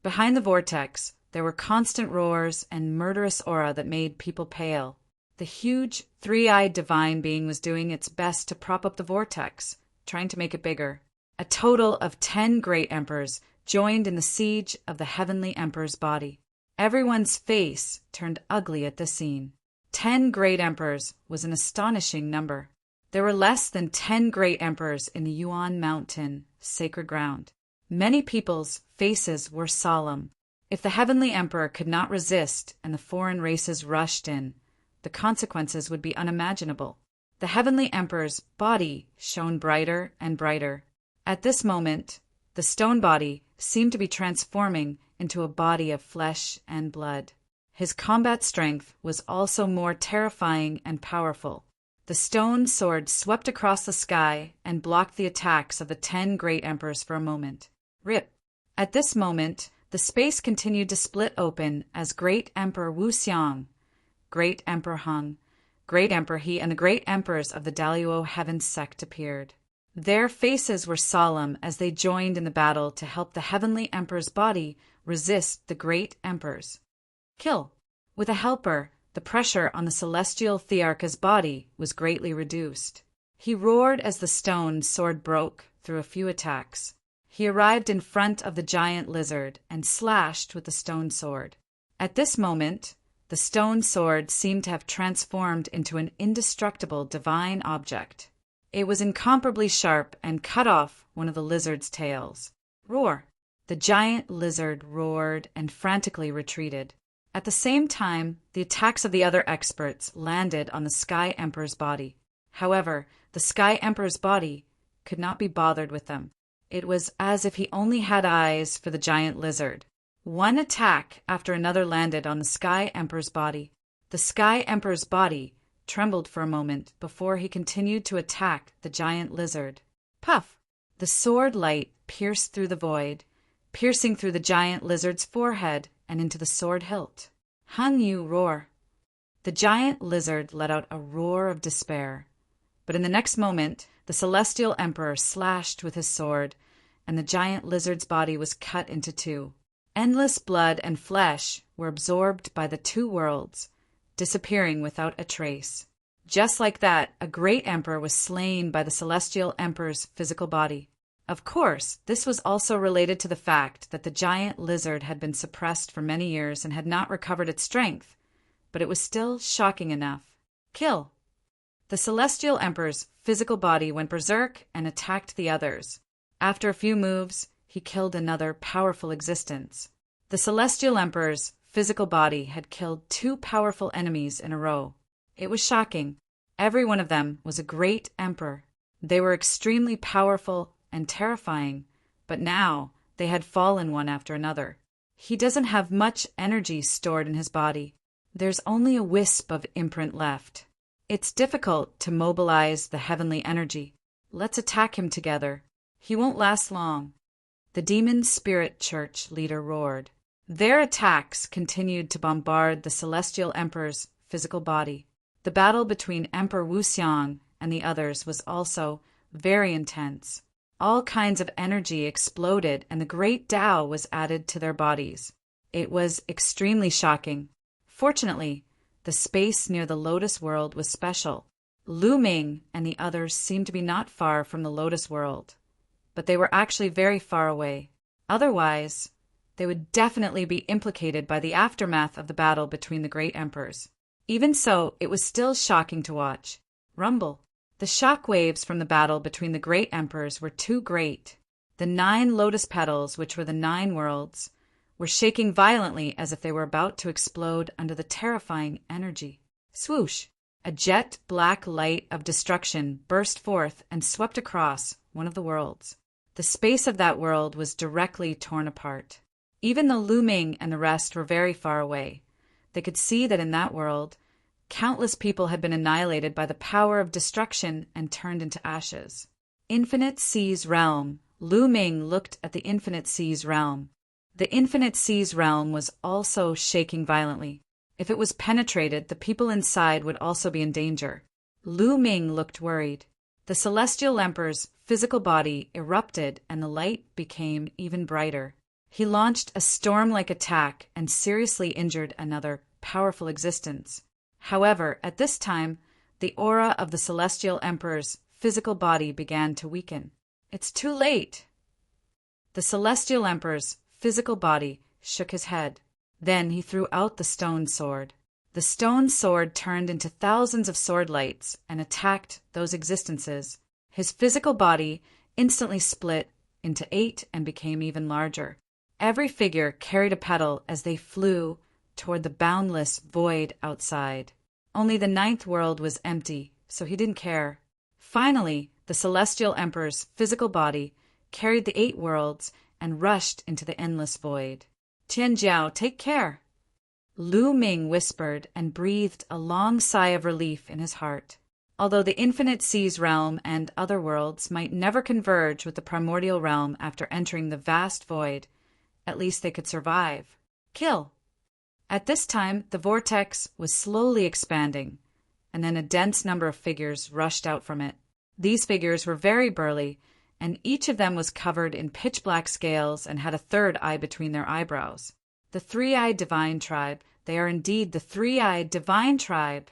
Behind the vortex, there were constant roars and murderous aura that made people pale. The huge, three-eyed divine being was doing its best to prop up the vortex, trying to make it bigger. A total of 10 great emperors joined in the siege of the heavenly emperor's body. Everyone's face turned ugly at this scene. 10 great emperors was an astonishing number. There were less than 10 great emperors in the Yuan Mountain, sacred ground. Many people's faces were solemn. If the heavenly emperor could not resist and the foreign races rushed in, the consequences would be unimaginable. The heavenly emperor's body shone brighter and brighter. At this moment, the stone body seemed to be transforming into a body of flesh and blood. His combat strength was also more terrifying and powerful. The stone sword swept across the sky and blocked the attacks of the 10 great emperors for a moment. Rip! At this moment, the space continued to split open as Great Emperor Wuxiang, Great Emperor Hung, Great Emperor He, and the great emperors of the Daluo Heaven sect appeared. Their faces were solemn as they joined in the battle to help the heavenly emperor's body resist the great emperors. Kill! With a helper, the pressure on the celestial Thearcha's body was greatly reduced. He roared as the stone sword broke through a few attacks. He arrived in front of the giant lizard and slashed with the stone sword. At this moment, the stone sword seemed to have transformed into an indestructible divine object. It was incomparably sharp and cut off one of the lizard's tails. Roar! The giant lizard roared and frantically retreated. At the same time, the attacks of the other experts landed on the Sky Emperor's body. However, the Sky Emperor's body could not be bothered with them. It was as if he only had eyes for the giant lizard. One attack after another landed on the Sky Emperor's body. The Sky Emperor's body trembled for a moment before he continued to attack the giant lizard. Puff! The sword light pierced through the void, piercing through the giant lizard's forehead and into the sword hilt. Hung you roar! The giant lizard let out a roar of despair. But in the next moment, the celestial emperor slashed with his sword, and the giant lizard's body was cut into two. Endless blood and flesh were absorbed by the two worlds, disappearing without a trace. Just like that, a great emperor was slain by the celestial emperor's physical body. Of course, this was also related to the fact that the giant lizard had been suppressed for many years and had not recovered its strength, but it was still shocking enough. Kill! The celestial emperor's physical body went berserk and attacked the others. After a few moves, he killed another powerful existence. The celestial emperor's physical body had killed 2 powerful enemies in a row. It was shocking. Every one of them was a great emperor. They were extremely powerful and terrifying, but now they had fallen one after another. He doesn't have much energy stored in his body. There's only a wisp of imprint left. It's difficult to mobilize the heavenly energy. Let's attack him together. He won't last long. The demon spirit church leader roared. Their attacks continued to bombard the celestial emperor's physical body. The battle between Emperor Wuxiang and the others was also very intense. All kinds of energy exploded and the great Tao was added to their bodies. It was extremely shocking. Fortunately, the space near the Lotus World was special. Lu Ming and the others seemed to be not far from the Lotus World, but they were actually very far away. Otherwise, they would definitely be implicated by the aftermath of the battle between the great emperors. Even so, it was still shocking to watch. Rumble. The shock waves from the battle between the great emperors were too great. The 9 lotus petals, which were the 9 worlds, were shaking violently as if they were about to explode under the terrifying energy. Swoosh! A jet black light of destruction burst forth and swept across one of the worlds. The space of that world was directly torn apart. Even the Lu Ming and the rest were very far away. They could see that in that world, countless people had been annihilated by the power of destruction and turned into ashes. Infinite Sea's realm. Lu Ming looked at the Infinite Sea's realm. The Infinite Sea's realm was also shaking violently. If it was penetrated, the people inside would also be in danger. Lu Ming looked worried. The Celestial Emperor's physical body erupted and the light became even brighter. He launched a storm-like attack and seriously injured another powerful existence. However, at this time, the aura of the Celestial Emperor's physical body began to weaken. It's too late. The Celestial Emperor's physical body shook his head. Then he threw out the stone sword. The stone sword turned into thousands of sword lights and attacked those existences. His physical body instantly split into 8 and became even larger. Every figure carried a petal as they flew toward the boundless void outside. Only the 9th world was empty, so he didn't care. Finally, the Celestial Emperor's physical body carried the 8 worlds and rushed into the endless void. Tianjiao, take care! Lu Ming whispered and breathed a long sigh of relief in his heart. Although the Infinite Sea's realm and other worlds might never converge with the primordial realm after entering the vast void, at least they could survive. Kill! At this time, the vortex was slowly expanding, and then a dense number of figures rushed out from it. These figures were very burly, and each of them was covered in pitch-black scales and had a 3rd eye between their eyebrows. The 3-eyed divine tribe. They are indeed the 3-eyed divine tribe.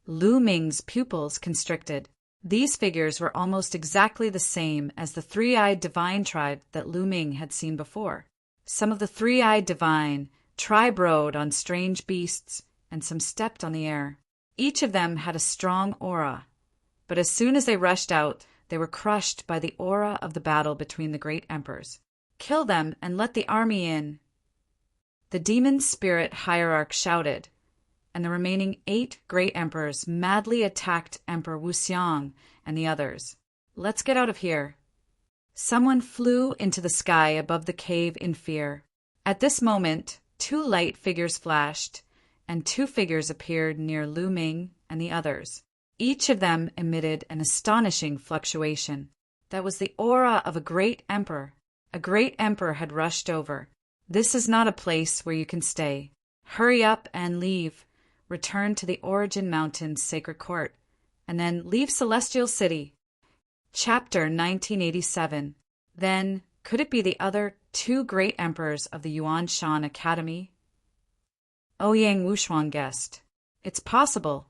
Lu Ming's pupils constricted. These figures were almost exactly the same as the 3-eyed divine tribe that Lu Ming had seen before. Some of the 3-eyed divine tribe rode on strange beasts, and some stepped on the air. Each of them had a strong aura, but as soon as they rushed out, they were crushed by the aura of the battle between the great emperors. Kill them and let the army in. The demon spirit hierarch shouted, and the remaining 8 great emperors madly attacked Emperor Wuxiang and the others. Let's get out of here. Someone flew into the sky above the cave in fear. At this moment, 2 light figures flashed, and 2 figures appeared near Lu Ming and the others. Each of them emitted an astonishing fluctuation. That was the aura of a great emperor. A great emperor had rushed over. This is not a place where you can stay. Hurry up and leave. Return to the Origin Mountain's sacred court, and then leave Celestial City. Chapter 1987. Then, could it be the other 2 great emperors of the Yuan Shan Academy? Ouyang Wushuang guessed. It's possible.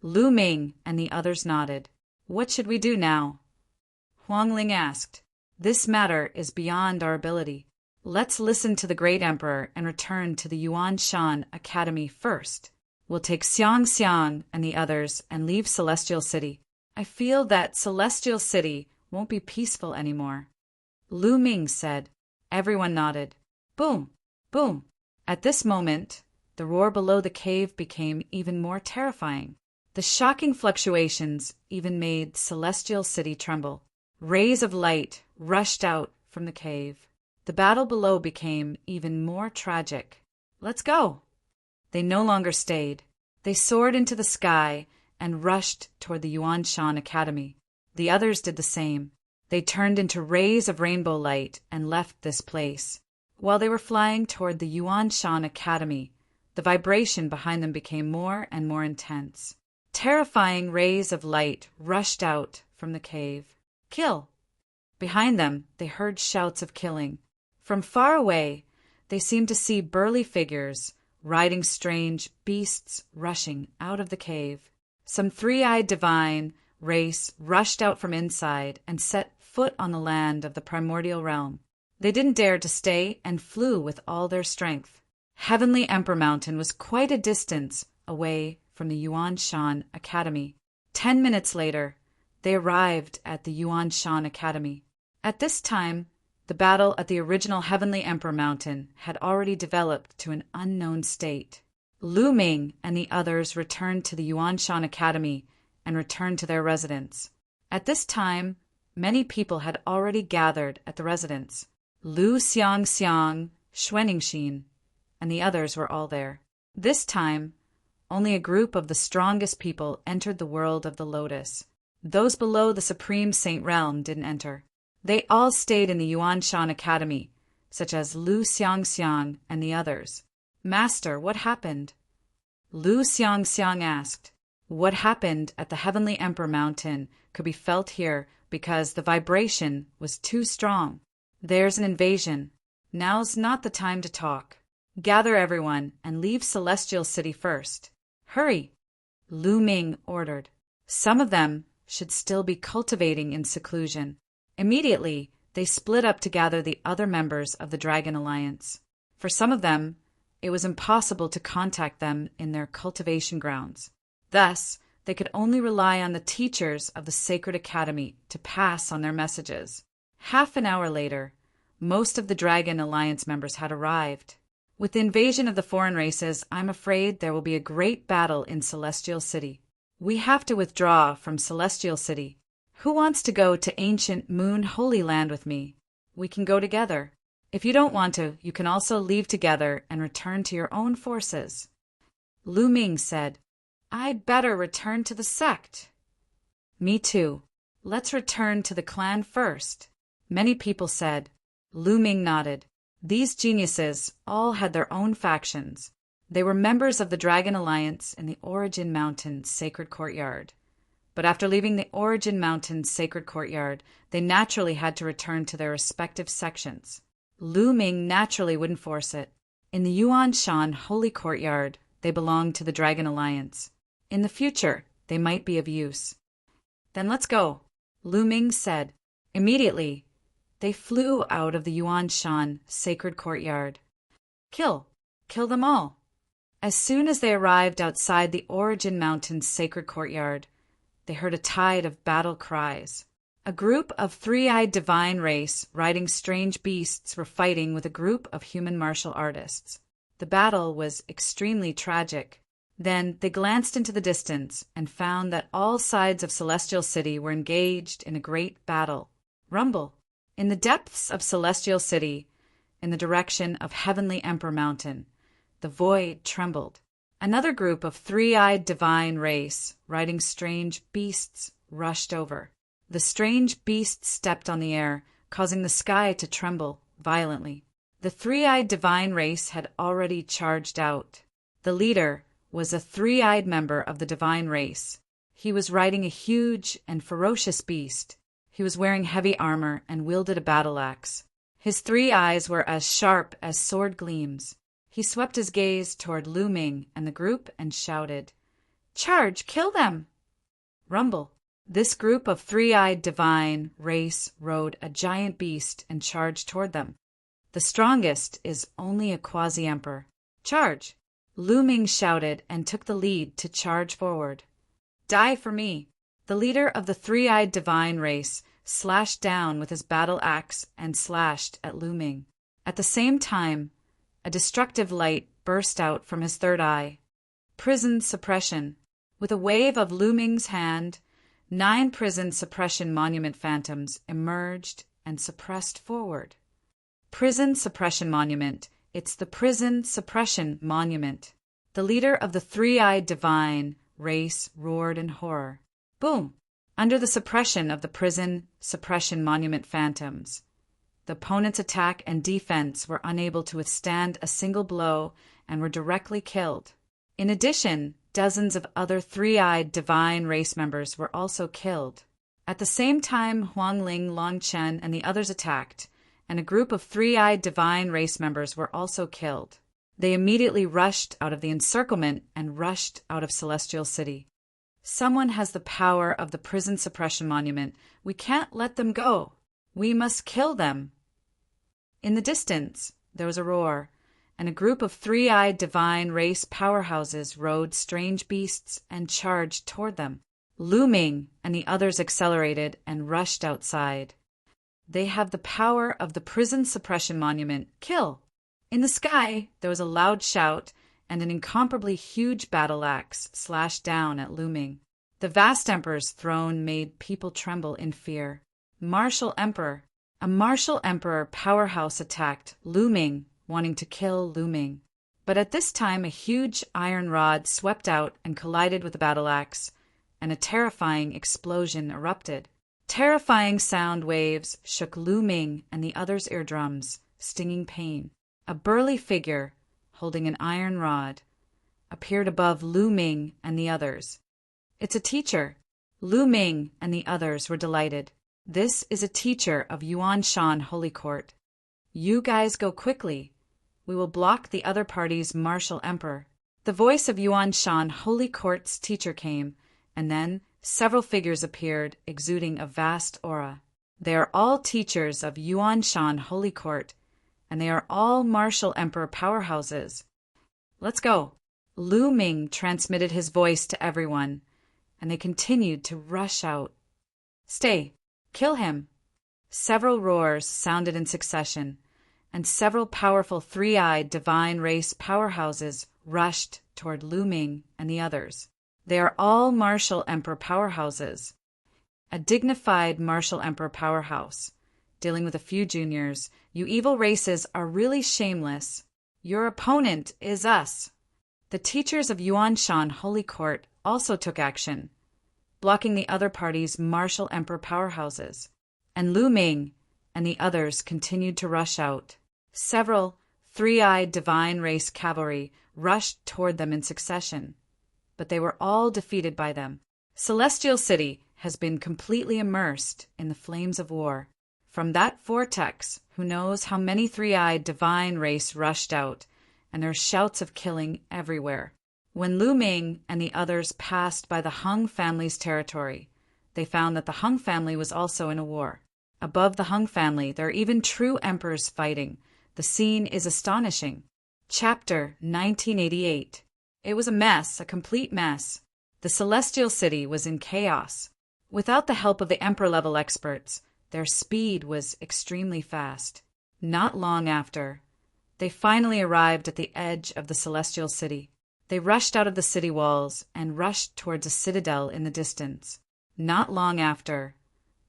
Lu Ming and the others nodded. What should we do now? Huang Ling asked. This matter is beyond our ability. Let's listen to the great emperor and return to the Yuan Shan Academy first. We'll take Xiang Xiang and the others and leave Celestial City. I feel that Celestial City won't be peaceful anymore. Lu Ming said. Everyone nodded. Boom! Boom! At this moment, the roar below the cave became even more terrifying. The shocking fluctuations even made Celestial City tremble. Rays of light rushed out from the cave. The battle below became even more tragic. Let's go! They no longer stayed. They soared into the sky and rushed toward the Yuan Shan Academy. The others did the same. They turned into rays of rainbow light and left this place. While they were flying toward the Yuan Shan Academy, the vibration behind them became more and more intense. Terrifying rays of light rushed out from the cave. Kill! Behind them, they heard shouts of killing. From far away, they seemed to see burly figures riding strange beasts rushing out of the cave. Some three-eyed divine race rushed out from inside and set foot on the land of the primordial realm. They didn't dare to stay and flew with all their strength. Heavenly Emperor Mountain was quite a distance away from the Yuan Shan Academy. 10 minutes later, they arrived at the Yuan Shan Academy. At this time, the battle at the original Heavenly Emperor Mountain had already developed to an unknown state. Lu Ming and the others returned to the Yuan Shan Academy and returned to their residence. At this time, many people had already gathered at the residence. Lu Xiang, Xuaningxin, and the others were all there. This time, only a group of the strongest people entered the world of the Lotus. Those below the Supreme Saint Realm didn't enter. They all stayed in the Yuan Shan Academy, such as Lu Xiang and the others. Master, what happened? Lu Xiang asked. What happened at the Heavenly Emperor Mountain could be felt here because the vibration was too strong. There's an invasion. Now's not the time to talk. Gather everyone and leave Celestial City first. Hurry, Lu Ming ordered. Some of them should still be cultivating in seclusion. Immediately, they split up to gather the other members of the Dragon Alliance. For some of them, it was impossible to contact them in their cultivation grounds. Thus, they could only rely on the teachers of the Sacred Academy to pass on their messages. Half an hour later, most of the Dragon Alliance members had arrived. With the invasion of the foreign races, I'm afraid there will be a great battle in Celestial City. We have to withdraw from Celestial City. Who wants to go to ancient Moon Holy Land with me? We can go together. If you don't want to, you can also leave together and return to your own forces. Lu Ming said, I'd better return to the sect. Me too. Let's return to the clan first. Many people said. Lu Ming nodded. These geniuses all had their own factions. They were members of the Dragon Alliance in the Origin Mountain Sacred Courtyard. But after leaving the Origin Mountain Sacred Courtyard, they naturally had to return to their respective sections. Lu Ming naturally wouldn't force it. In the Yuan Shan Holy Courtyard, they belonged to the Dragon Alliance. In the future, they might be of use. Then let's go, Lu Ming said. Immediately, they flew out of the Yuan Shan Sacred Courtyard. Kill them all. As soon as they arrived outside the Origin Mountain Sacred Courtyard, they heard a tide of battle cries. A group of three-eyed divine race riding strange beasts were fighting with a group of human martial artists. The battle was extremely tragic. Then they glanced into the distance and found that all sides of Celestial City were engaged in a great battle. Rumble. In the depths of Celestial City, in the direction of Heavenly Emperor Mountain, the void trembled. Another group of three-eyed divine race, riding strange beasts, rushed over. The strange beasts stepped on the air, causing the sky to tremble violently. The three-eyed divine race had already charged out. The leader was a three-eyed member of the divine race. He was riding a huge and ferocious beast. He was wearing heavy armor and wielded a battle axe. His 3 eyes were as sharp as sword gleams. He swept his gaze toward Lu Ming and the group and shouted, "Charge! Kill them!" Rumble. This group of three-eyed divine race rode a giant beast and charged toward them. The strongest is only a quasi-emperor. Charge! Lu Ming shouted and took the lead to charge forward. Die for me! The leader of the three-eyed divine race slashed down with his battle axe and slashed at Lu Ming. At the same time, a destructive light burst out from his third eye. Prison suppression. With a wave of Lu Ming's hand, 9 prison suppression monument phantoms emerged and suppressed forward. Prison suppression monument. It's the prison suppression monument. The leader of the three-eyed divine race roared in horror. Boom! Under the suppression of the prison suppression monument phantoms, the opponent's attack and defense were unable to withstand a single blow and were directly killed. In addition, dozens of other three-eyed divine race members were also killed. At the same time, Huang Ling, Long Chen, and the others attacked, and a group of three-eyed divine race members were also killed. They immediately rushed out of the encirclement and rushed out of Celestial City. Someone has the power of the prison suppression monument. We can't let them go. We must kill them. In the distance, there was a roar, and a group of three-eyed divine race powerhouses rode strange beasts and charged toward them. Lu Ming and the others accelerated and rushed outside. They have the power of the prison suppression monument. Kill! In the sky, there was a loud shout, and an incomparably huge battle axe slashed down at Lu Ming. The vast emperor's throne made people tremble in fear. Martial Emperor. A martial emperor powerhouse attacked Lu Ming, wanting to kill Lu Ming. But at this time, a huge iron rod swept out and collided with the battle axe, and a terrifying explosion erupted. Terrifying sound waves shook Lu Ming and the others' eardrums, stinging pain. A burly figure, holding an iron rod, appeared above Lu Ming and the others. It's a teacher. Lu Ming and the others were delighted. This is a teacher of Yuan Shan Holy Court. You guys go quickly. We will block the other party's martial emperor. The voice of Yuan Shan Holy Court's teacher came, and then several figures appeared, exuding a vast aura. They are all teachers of Yuan Shan Holy Court, and they are all martial emperor powerhouses. Let's go. Lu Ming transmitted his voice to everyone, and they continued to rush out. Stay. Kill him. Several roars sounded in succession, and several powerful three-eyed divine race powerhouses rushed toward Lu Ming and the others. They are all martial emperor powerhouses. A dignified martial emperor powerhouse, dealing with a few juniors. You evil races are really shameless. Your opponent is us. The teachers of Yuan Shan Holy Court also took action, blocking the other party's martial emperor powerhouses, and Lu Ming and the others continued to rush out. Several three-eyed divine race cavalry rushed toward them in succession, but they were all defeated by them. Celestial City has been completely immersed in the flames of war. From that vortex, who knows how many three-eyed divine race rushed out, and there are shouts of killing everywhere. When Lu Ming and the others passed by the Hung family's territory, they found that the Hung family was also in a war. Above the Hung family, there are even true emperors fighting. The scene is astonishing. Chapter 1988. It was a mess, a complete mess. The Celestial City was in chaos. Without the help of the emperor-level experts, their speed was extremely fast. Not long after, they finally arrived at the edge of the Celestial City. They rushed out of the city walls and rushed towards a citadel in the distance. Not long after,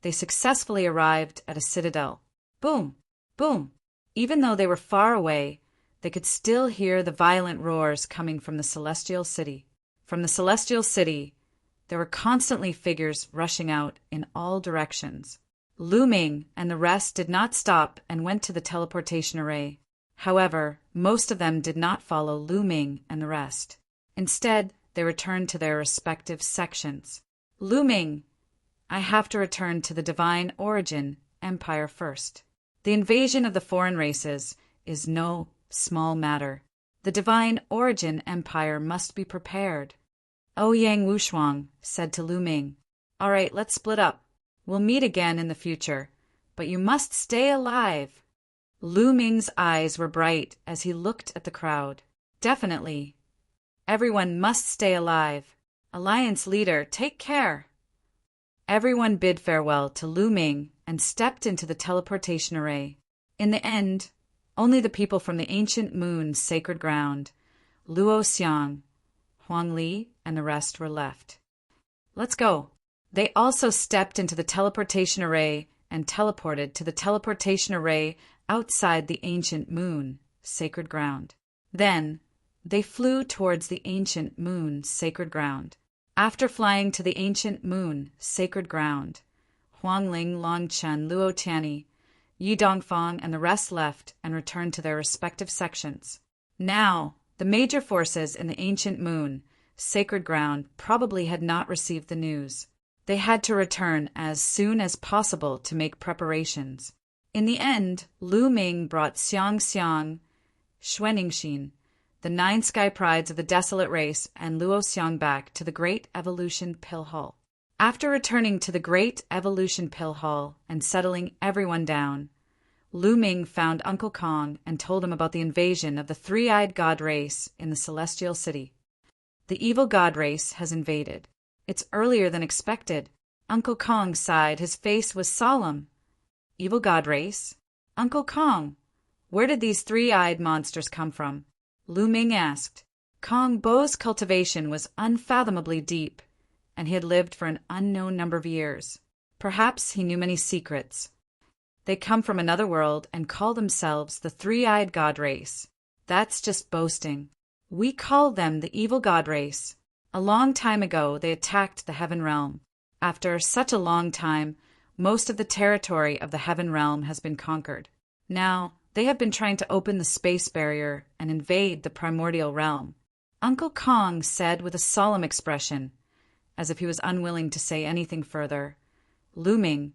they successfully arrived at a citadel. Boom! Boom! Even though they were far away, they could still hear the violent roars coming from the Celestial City. From the Celestial City, there were constantly figures rushing out in all directions. Lu Ming and the rest did not stop and went to the teleportation array. However, most of them did not follow Lu Ming and the rest. Instead, they returned to their respective sections. Lu Ming, I have to return to the Divine Origin Empire first. The invasion of the foreign races is no small matter. The Divine Origin Empire must be prepared. Ouyang Wushuang said to Lu Ming, All right, let's split up. We'll meet again in the future, but you must stay alive. Lu Ming's eyes were bright as he looked at the crowd. Definitely. Everyone must stay alive. Alliance leader, take care. Everyone bid farewell to Lu Ming and stepped into the teleportation array. In the end, only the people from the ancient moon's sacred ground, Luo Xiang, Huang Li, and the rest were left. Let's go. They also stepped into the teleportation array and teleported to the teleportation array outside the ancient moon, sacred ground. Then, they flew towards the ancient moon's sacred ground. After flying to the ancient moon, sacred ground, Huangling, Longchen, Luo Tianyi, Yi Dongfang, and the rest left and returned to their respective sections. Now, the major forces in the ancient moon, sacred ground, probably had not received the news. They had to return as soon as possible to make preparations. In the end, Lu Ming brought Xiang Xiang, Xuaningxin, the 9 sky prides of the desolate race, and Luo Xiang back to the Great Evolution Pill Hall. After returning to the Great Evolution Pill Hall and settling everyone down, Lu Ming found Uncle Kong and told him about the invasion of the three-eyed god race in the Celestial City. The evil god race has invaded. It's earlier than expected. Uncle Kong sighed. His face was solemn. Evil god race? Uncle Kong, where did these three-eyed monsters come from? Lu Ming asked. Kong Bo's cultivation was unfathomably deep, and he had lived for an unknown number of years. Perhaps he knew many secrets. They come from another world and call themselves the three-eyed god race. That's just boasting. We call them the evil god race. A long time ago, they attacked the Heaven Realm. After such a long time, most of the territory of the Heaven Realm has been conquered. Now, they have been trying to open the space barrier and invade the primordial realm. Uncle Kong said with a solemn expression, as if he was unwilling to say anything further, Lu Ming,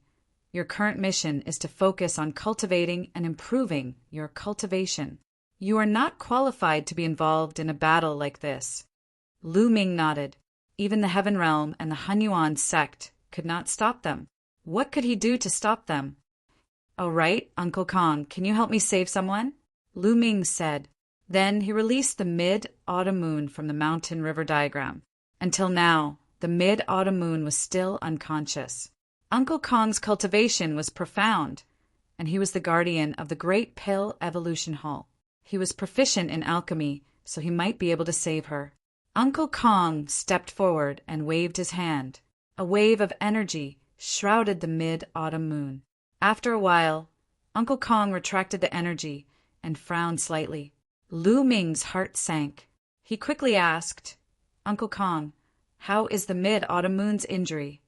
your current mission is to focus on cultivating and improving your cultivation. You are not qualified to be involved in a battle like this. Lu Ming nodded. Even the Heaven Realm and the Hunyuan sect could not stop them. What could he do to stop them? "Oh, right, Uncle Kong, can you help me save someone?" Lu Ming said. Then he released the mid-autumn moon from the mountain river diagram. Until now, the mid-autumn moon was still unconscious. Uncle Kong's cultivation was profound, and he was the guardian of the Great Pill Evolution Hall. He was proficient in alchemy, so he might be able to save her. Uncle Kong stepped forward and waved his hand. A wave of energy shrouded the mid-autumn moon. After a while, Uncle Kong retracted the energy and frowned slightly. Lu Ming's heart sank. He quickly asked, "Uncle Kong, how is the mid-autumn moon's injury?"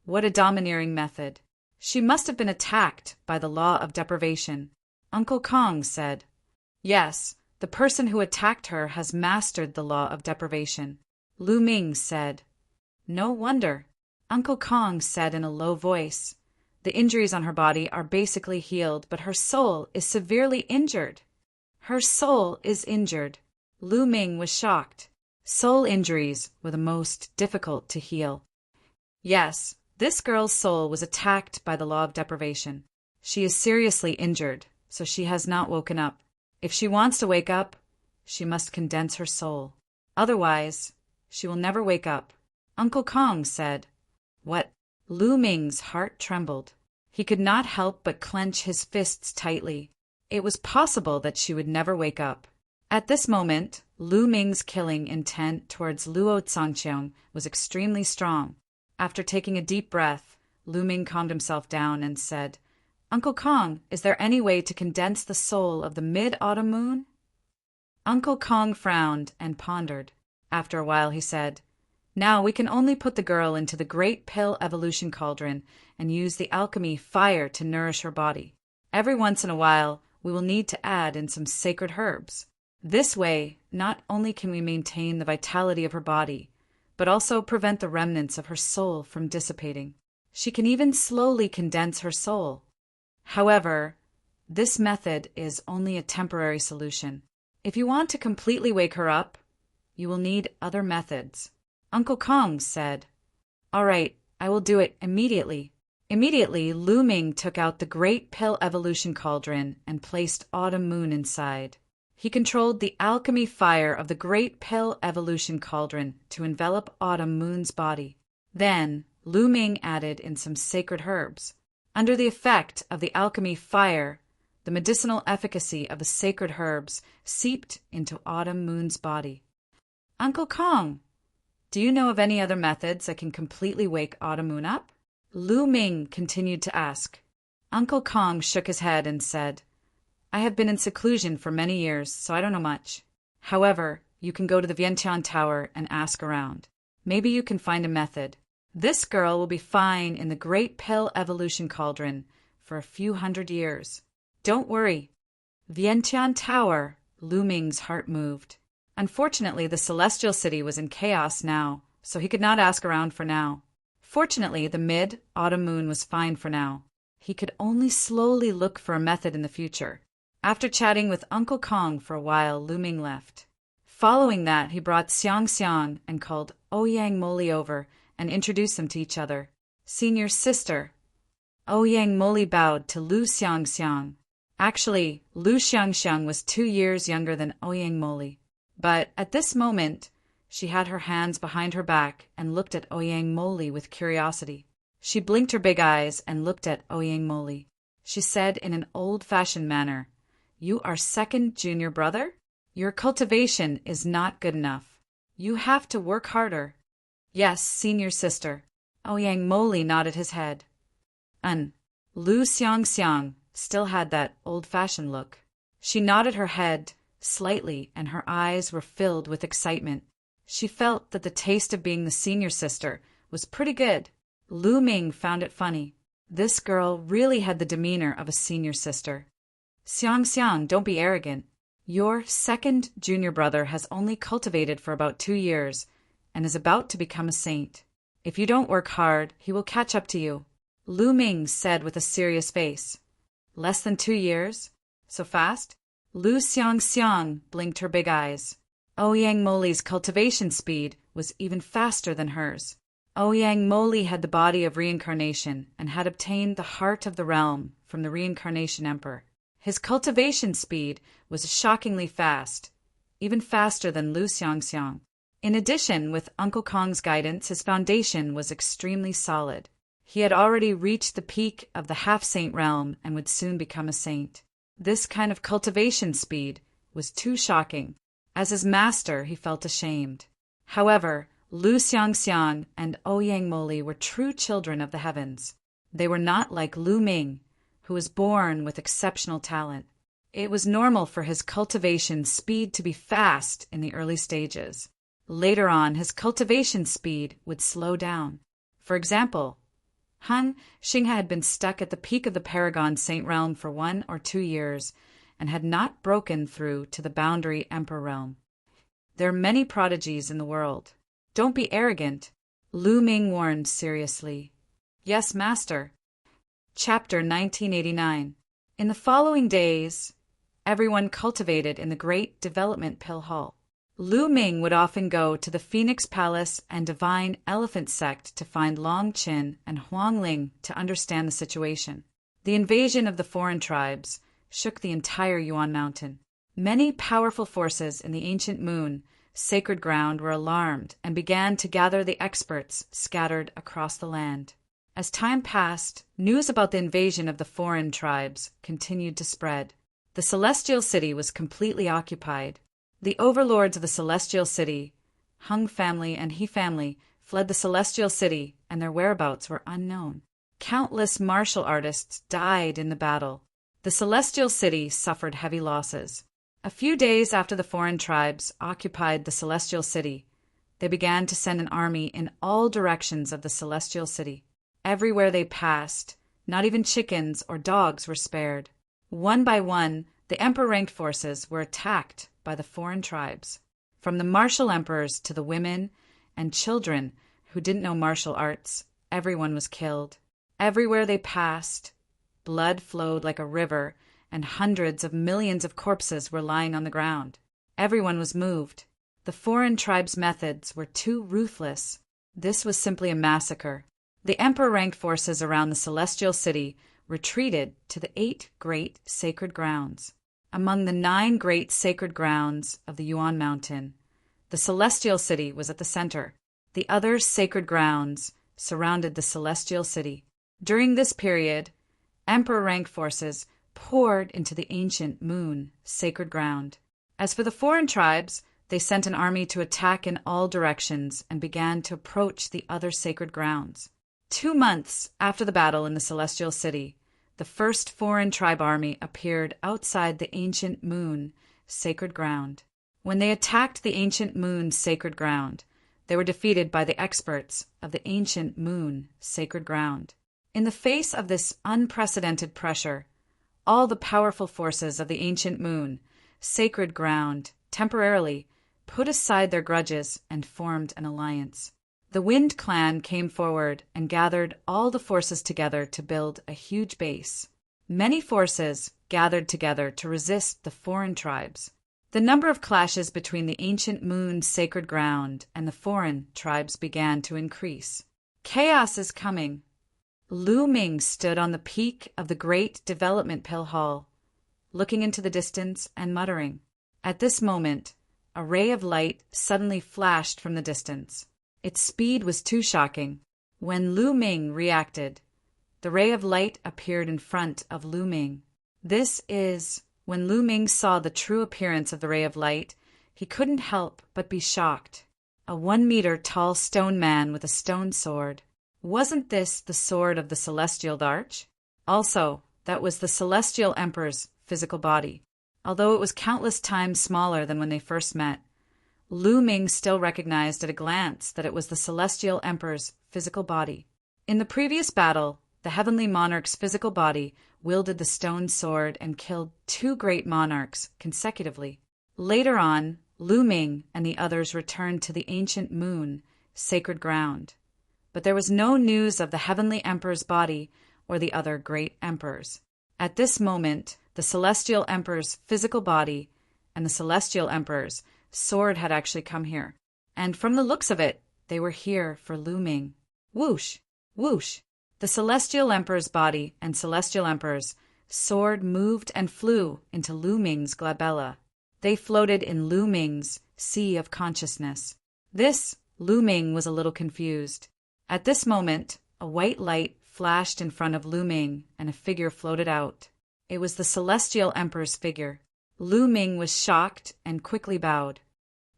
What a domineering method. She must have been attacked by the law of deprivation. Uncle Kong said, "Yes, the person who attacked her has mastered the law of deprivation." Lu Ming said, "No wonder." Uncle Kong said in a low voice, "The injuries on her body are basically healed, but her soul is severely injured." Her soul is injured. Lu Ming was shocked. Soul injuries were the most difficult to heal. Yes, this girl's soul was attacked by the law of deprivation. She is seriously injured, so she has not woken up. If she wants to wake up, she must condense her soul. Otherwise, she will never wake up. Uncle Kong said, "What?" Lu Ming's heart trembled. He could not help but clench his fists tightly. It was possible that she would never wake up. At this moment, Lu Ming's killing intent towards Luo Zhangqiang was extremely strong. After taking a deep breath, Lu Ming calmed himself down and said, "Uncle Kong, is there any way to condense the soul of the mid-autumn moon?" Uncle Kong frowned and pondered. After a while he said, "Now we can only put the girl into the Great Pill Evolution Cauldron and use the alchemy fire to nourish her body. Every once in a while, we will need to add in some sacred herbs. This way, not only can we maintain the vitality of her body, but also prevent the remnants of her soul from dissipating. She can even slowly condense her soul. However, this method is only a temporary solution. If you want to completely wake her up, you will need other methods." Uncle Kong said, "All right, I will do it immediately." Immediately, Lu Ming took out the Great Pill Evolution Cauldron and placed Autumn Moon inside. He controlled the alchemy fire of the Great Pill Evolution Cauldron to envelop Autumn Moon's body. Then, Lu Ming added in some sacred herbs. Under the effect of the alchemy fire, the medicinal efficacy of the sacred herbs seeped into Autumn Moon's body. "Uncle Kong, do you know of any other methods that can completely wake Autumn Moon up?" Lu Ming continued to ask. Uncle Kong shook his head and said, "I have been in seclusion for many years, so I don't know much. However, you can go to the Vientiane Tower and ask around. Maybe you can find a method. This girl will be fine in the Great Pill Evolution Cauldron for a few hundred years. Don't worry. Vientiane Tower, Lu Ming's heart moved. Unfortunately, the Celestial City was in chaos now, so he could not ask around for now. Fortunately, the mid-autumn moon was fine for now. He could only slowly look for a method in the future. After chatting with Uncle Kong for a while, Lu Ming left. Following that, he brought Xiang Xiang and called Ouyang Moli over and introduced them to each other. Senior sister. Ouyang Moli bowed to Lu Xiang Xiang. Actually, Lu Xiang Xiang was 2 years younger than Ouyang Moli. But at this moment, she had her hands behind her back and looked at Ouyang Moli with curiosity. She blinked her big eyes and looked at Ouyang Moli. She said in an old-fashioned manner, "You are second junior brother? Your cultivation is not good enough. You have to work harder." "Yes, senior sister." Ouyang Moli nodded his head. Lu Xiang Xiang still had that old-fashioned look. She nodded her head slightly and her eyes were filled with excitement. She felt that the taste of being the senior sister was pretty good. Lu Ming found it funny. This girl really had the demeanor of a senior sister. "Xiang Xiang, don't be arrogant. Your second junior brother has only cultivated for about 2 years and is about to become a saint. If you don't work hard, he will catch up to you," Lu Ming said with a serious face. "Less than 2 years? So fast?" Lu Xiang Xiang blinked her big eyes. Ouyang Moli's cultivation speed was even faster than hers. Ouyang Moli had the body of reincarnation and had obtained the heart of the realm from the reincarnation emperor. His cultivation speed was shockingly fast, even faster than Lu Xiang Xiang. In addition, with Uncle Kong's guidance, his foundation was extremely solid. He had already reached the peak of the half-saint realm and would soon become a saint. This kind of cultivation speed was too shocking. As his master, he felt ashamed. However, Lu Xiang Xiang and Ouyang Moli were true children of the heavens. They were not like Lu Ming, who was born with exceptional talent. It was normal for his cultivation speed to be fast in the early stages. Later on, his cultivation speed would slow down. For example, Han Xinghe had been stuck at the peak of the Paragon Saint realm for 1 or 2 years and had not broken through to the boundary Emperor realm. There are many prodigies in the world. Don't be arrogant, Lu Ming warned seriously. Yes, master. Chapter 1989. In the following days, everyone cultivated in the Great Development Pill Hall. Lu Ming would often go to the Phoenix Palace and Divine Elephant Sect to find Long Qin and Huang Ling to understand the situation. The invasion of the foreign tribes shook the entire Yuan Mountain. Many powerful forces in the ancient moon, sacred ground, were alarmed and began to gather the experts scattered across the land. As time passed, news about the invasion of the foreign tribes continued to spread. The Celestial City was completely occupied. The overlords of the Celestial City, Hung family and He family, fled the Celestial City, and their whereabouts were unknown. Countless martial artists died in the battle. The Celestial City suffered heavy losses. A few days after the foreign tribes occupied the Celestial City, they began to send an army in all directions of the Celestial City. Everywhere they passed, not even chickens or dogs were spared. One by one, the emperor-ranked forces were attacked by the foreign tribes. From the martial emperors to the women and children who didn't know martial arts, everyone was killed. Everywhere they passed, blood flowed like a river, and hundreds of millions of corpses were lying on the ground. Everyone was moved. The foreign tribes' methods were too ruthless. This was simply a massacre. The emperor-ranked forces around the Celestial City retreated to the 8 great sacred grounds. Among the 9 great sacred grounds of the Yuan Mountain, the Celestial City was at the center. The other sacred grounds surrounded the Celestial City. During this period, emperor-ranked forces poured into the ancient moon sacred ground. As for the foreign tribes, they sent an army to attack in all directions and began to approach the other sacred grounds. 2 months after the battle in the Celestial City, the first foreign tribe army appeared outside the ancient moon sacred ground. When they attacked the ancient moon sacred ground, They were defeated by the experts of the ancient moon, sacred ground. In the face of this unprecedented pressure, all the powerful forces of the ancient moon, sacred ground, temporarily put aside their grudges and formed an alliance. The Wind Clan came forward and gathered all the forces together to build a huge base. Many forces gathered together to resist the foreign tribes. The number of clashes between the ancient moon sacred ground and the foreign tribes began to increase. Chaos is coming. Lu Ming stood on the peak of the great development pill hall, looking into the distance and muttering. At this moment, a ray of light suddenly flashed from the distance. Its speed was too shocking. When Lu Ming reacted, the ray of light appeared in front of Lu Ming. When Lu Ming saw the true appearance of the ray of light, he couldn't help but be shocked. A 1-meter tall stone man with a stone sword. Wasn't this the sword of the Celestial Arch? Also, that was the Celestial Emperor's physical body. Although it was countless times smaller than when they first met, Lu Ming still recognized at a glance that it was the Celestial Emperor's physical body. In the previous battle, the Heavenly Monarch's physical body wielded the stone sword and killed 2 great monarchs consecutively. Later on, Lu Ming and the others returned to the ancient moon, sacred ground. But there was no news of the Heavenly Emperor's body or the other great emperors. At this moment, the Celestial Emperor's physical body and the Celestial Emperor's sword had actually come here. And from the looks of it, they were here for Lu Ming. Whoosh! Whoosh! The Celestial Emperor's body and Celestial Emperor's sword moved and flew into Lu Ming's glabella. They floated in Lu Ming's sea of consciousness. Lu Ming was a little confused. At this moment, a white light flashed in front of Lu Ming and a figure floated out. It was the Celestial Emperor's figure. Lu Ming was shocked and quickly bowed.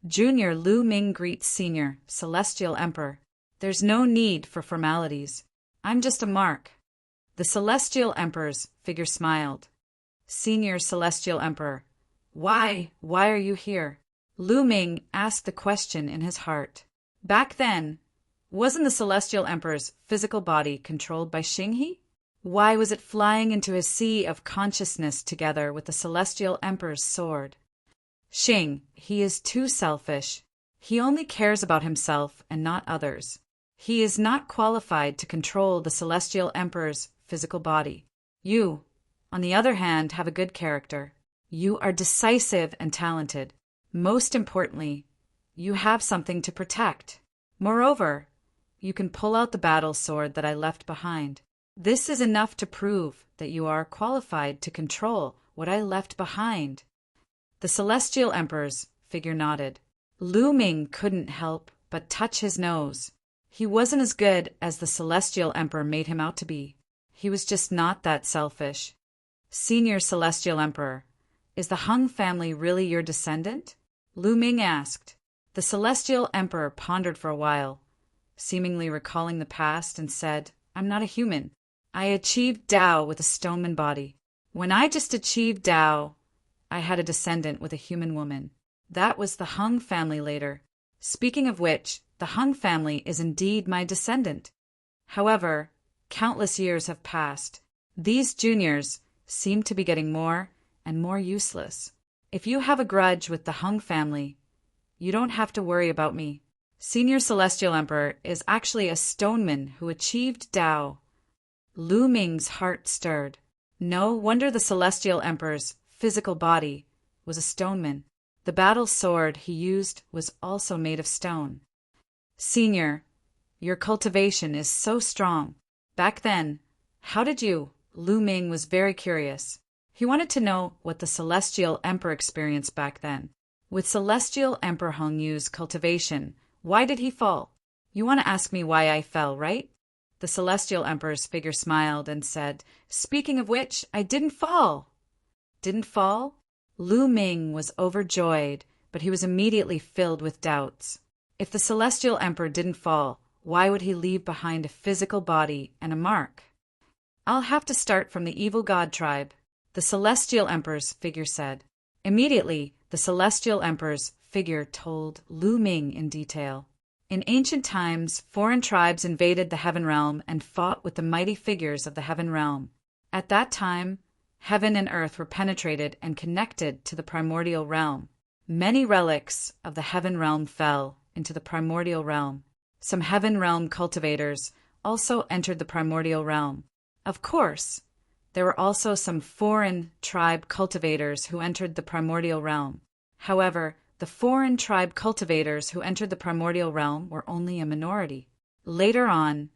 Junior Lu Ming greets Senior Celestial Emperor. There's no need for formalities. I'm just a mark. The Celestial Emperor's figure smiled. Senior Celestial Emperor. Why are you here? Lu Ming asked the question in his heart. Back then, wasn't the Celestial Emperor's physical body controlled by Xinghe? Why was it flying into his sea of consciousness together with the Celestial Emperor's sword? He is too selfish. He only cares about himself and not others. He is not qualified to control the Celestial Emperor's physical body. You, on the other hand, have a good character. You are decisive and talented. Most importantly, you have something to protect. Moreover, you can pull out the battle sword that I left behind. This is enough to prove that you are qualified to control what I left behind. The Celestial Emperor's figure nodded. Lu Ming couldn't help but touch his nose. He wasn't as good as the Celestial Emperor made him out to be. He was just not that selfish. Senior Celestial Emperor, is the Hung family really your descendant? Lu Ming asked. The Celestial Emperor pondered for a while, seemingly recalling the past, and said, I'm not a human. I achieved Tao with a stoneman body. When I just achieved Tao, I had a descendant with a human woman. That was the Hung family later. Speaking of which, the Hung family is indeed my descendant. However, countless years have passed. These juniors seem to be getting more and more useless. If you have a grudge with the Hung family, you don't have to worry about me. Senior Celestial Emperor is actually a stoneman who achieved Tao. Lu Ming's heart stirred. No wonder the Celestial Emperor's physical body was a stoneman. The battle sword he used was also made of stone. Senior, your cultivation is so strong. Back then, how did you? Lu Ming was very curious. He wanted to know what the Celestial Emperor experienced back then. With Celestial Emperor Hung Yu's cultivation, why did he fall? You want to ask me why I fell, right? The Celestial Emperor's figure smiled and said, Speaking of which, I didn't fall. Didn't fall? Lu Ming was overjoyed, but he was immediately filled with doubts. If the Celestial Emperor didn't fall, why would he leave behind a physical body and a mark? I'll have to start from the evil god tribe, the Celestial Emperor's figure said. Immediately, the Celestial Emperor's figure told Lu Ming in detail. In ancient times, foreign tribes invaded the heaven realm and fought with the mighty figures of the heaven realm. At that time, heaven and earth were penetrated and connected to the primordial realm. Many relics of the heaven realm fell into the primordial realm. Some heaven realm cultivators also entered the primordial realm. Of course, there were also some foreign tribe cultivators who entered the primordial realm. However, the foreign tribe cultivators who entered the primordial realm were only a minority. Later on,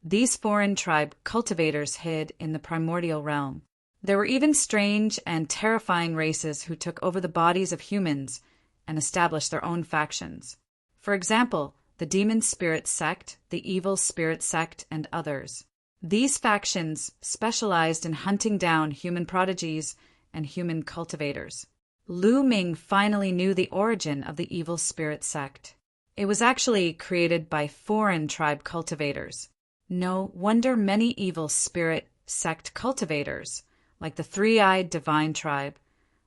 these foreign tribe cultivators hid in the primordial realm. There were even strange and terrifying races who took over the bodies of humans and established their own factions. For example, the demon spirit sect, the evil spirit sect, and others. These factions specialized in hunting down human prodigies and human cultivators. Lu Ming finally knew the origin of the evil spirit sect. It was actually created by foreign tribe cultivators. No wonder many evil spirit sect cultivators, like the three-eyed divine tribe,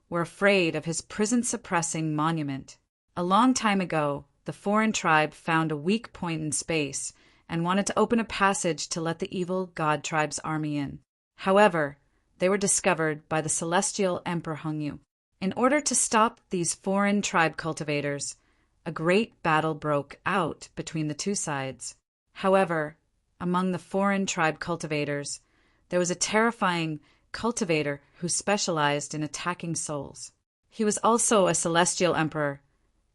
were afraid of his prison-suppressing monument. A long time ago, the foreign tribe found a weak point in space and wanted to open a passage to let the evil god tribe's army in. However, they were discovered by the celestial Emperor Hongyu. In order to stop these foreign tribe cultivators, a great battle broke out between the two sides. However, among the foreign tribe cultivators, there was a terrifying cultivator who specialized in attacking souls. He was also a celestial emperor,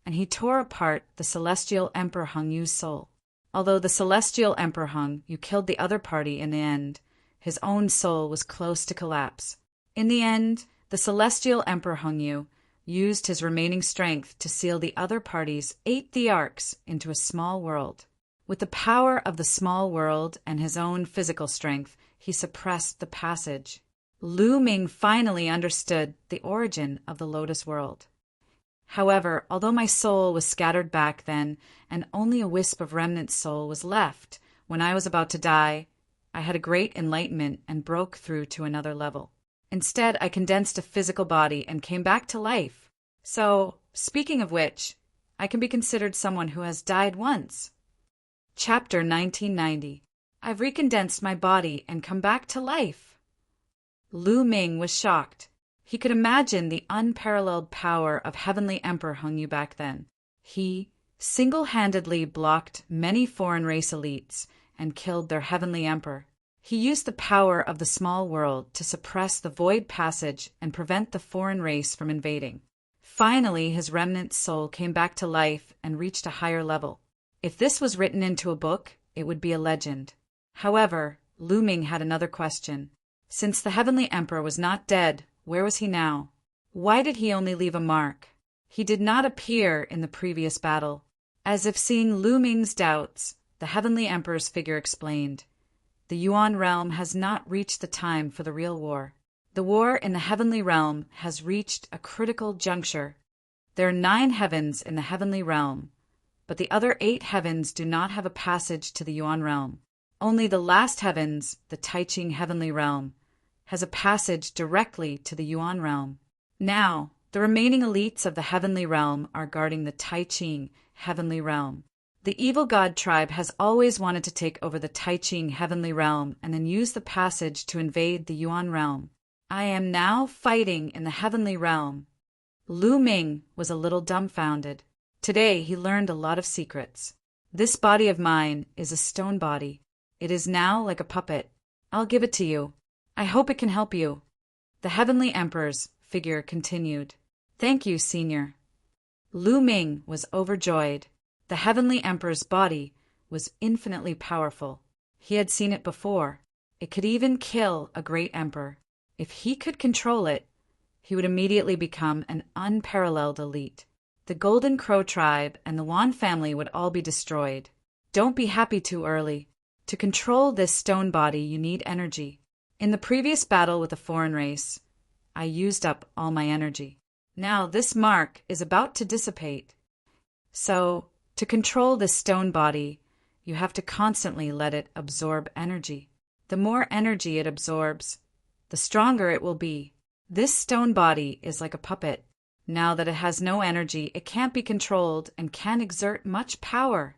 and he tore apart the celestial Emperor Hongyu's soul. Although the celestial Emperor Hongyu killed the other party in the end, his own soul was close to collapse. In the end, the celestial Emperor Hongyu used his remaining strength to seal the other party's 8 thearchs into a small world. With the power of the small world and his own physical strength, he suppressed the passage. Lu Ming finally understood the origin of the Lotus World. However, although my soul was scattered back then, and only a wisp of remnant soul was left when I was about to die, I had a great enlightenment and broke through to another level. Instead, I condensed a physical body and came back to life. So, speaking of which, I can be considered someone who has died once. Chapter 1990. I've recondensed my body and come back to life. Lu Ming was shocked. He could imagine the unparalleled power of Heavenly Emperor Hongyu back then. He single-handedly blocked many foreign race elites and killed their Heavenly Emperor. He used the power of the small world to suppress the void passage and prevent the foreign race from invading. Finally, his remnant soul came back to life and reached a higher level. If this was written into a book, it would be a legend. However, Lu Ming had another question. Since the Heavenly Emperor was not dead, where was he now? Why did he only leave a mark? He did not appear in the previous battle. As if seeing Lu Ming's doubts, the Heavenly Emperor's figure explained. The Yuan realm has not reached the time for the real war. The war in the heavenly realm has reached a critical juncture. There are 9 heavens in the heavenly realm, but the other 8 heavens do not have a passage to the Yuan realm. Only the last heavens, the Taiching heavenly realm, has a passage directly to the Yuan realm. Now, the remaining elites of the heavenly realm are guarding the Taiching heavenly realm. The evil god tribe has always wanted to take over the Taiching heavenly realm and then use the passage to invade the Yuan realm. I am now fighting in the heavenly realm. Lu Ming was a little dumbfounded. Today he learned a lot of secrets. This body of mine is a stone body. It is now like a puppet. I'll give it to you. I hope it can help you. The Heavenly Emperor's figure continued. Thank you, Senior. Lu Ming was overjoyed. The Heavenly Emperor's body was infinitely powerful. He had seen it before. It could even kill a great emperor. If he could control it, he would immediately become an unparalleled elite. The Golden Crow tribe and the Wan family would all be destroyed. Don't be happy too early. To control this stone body, you need energy. In the previous battle with the foreign race, I used up all my energy. Now this mark is about to dissipate. So, to control this stone body, you have to constantly let it absorb energy. The more energy it absorbs, the stronger it will be. This stone body is like a puppet. Now that it has no energy, it can't be controlled and can't exert much power.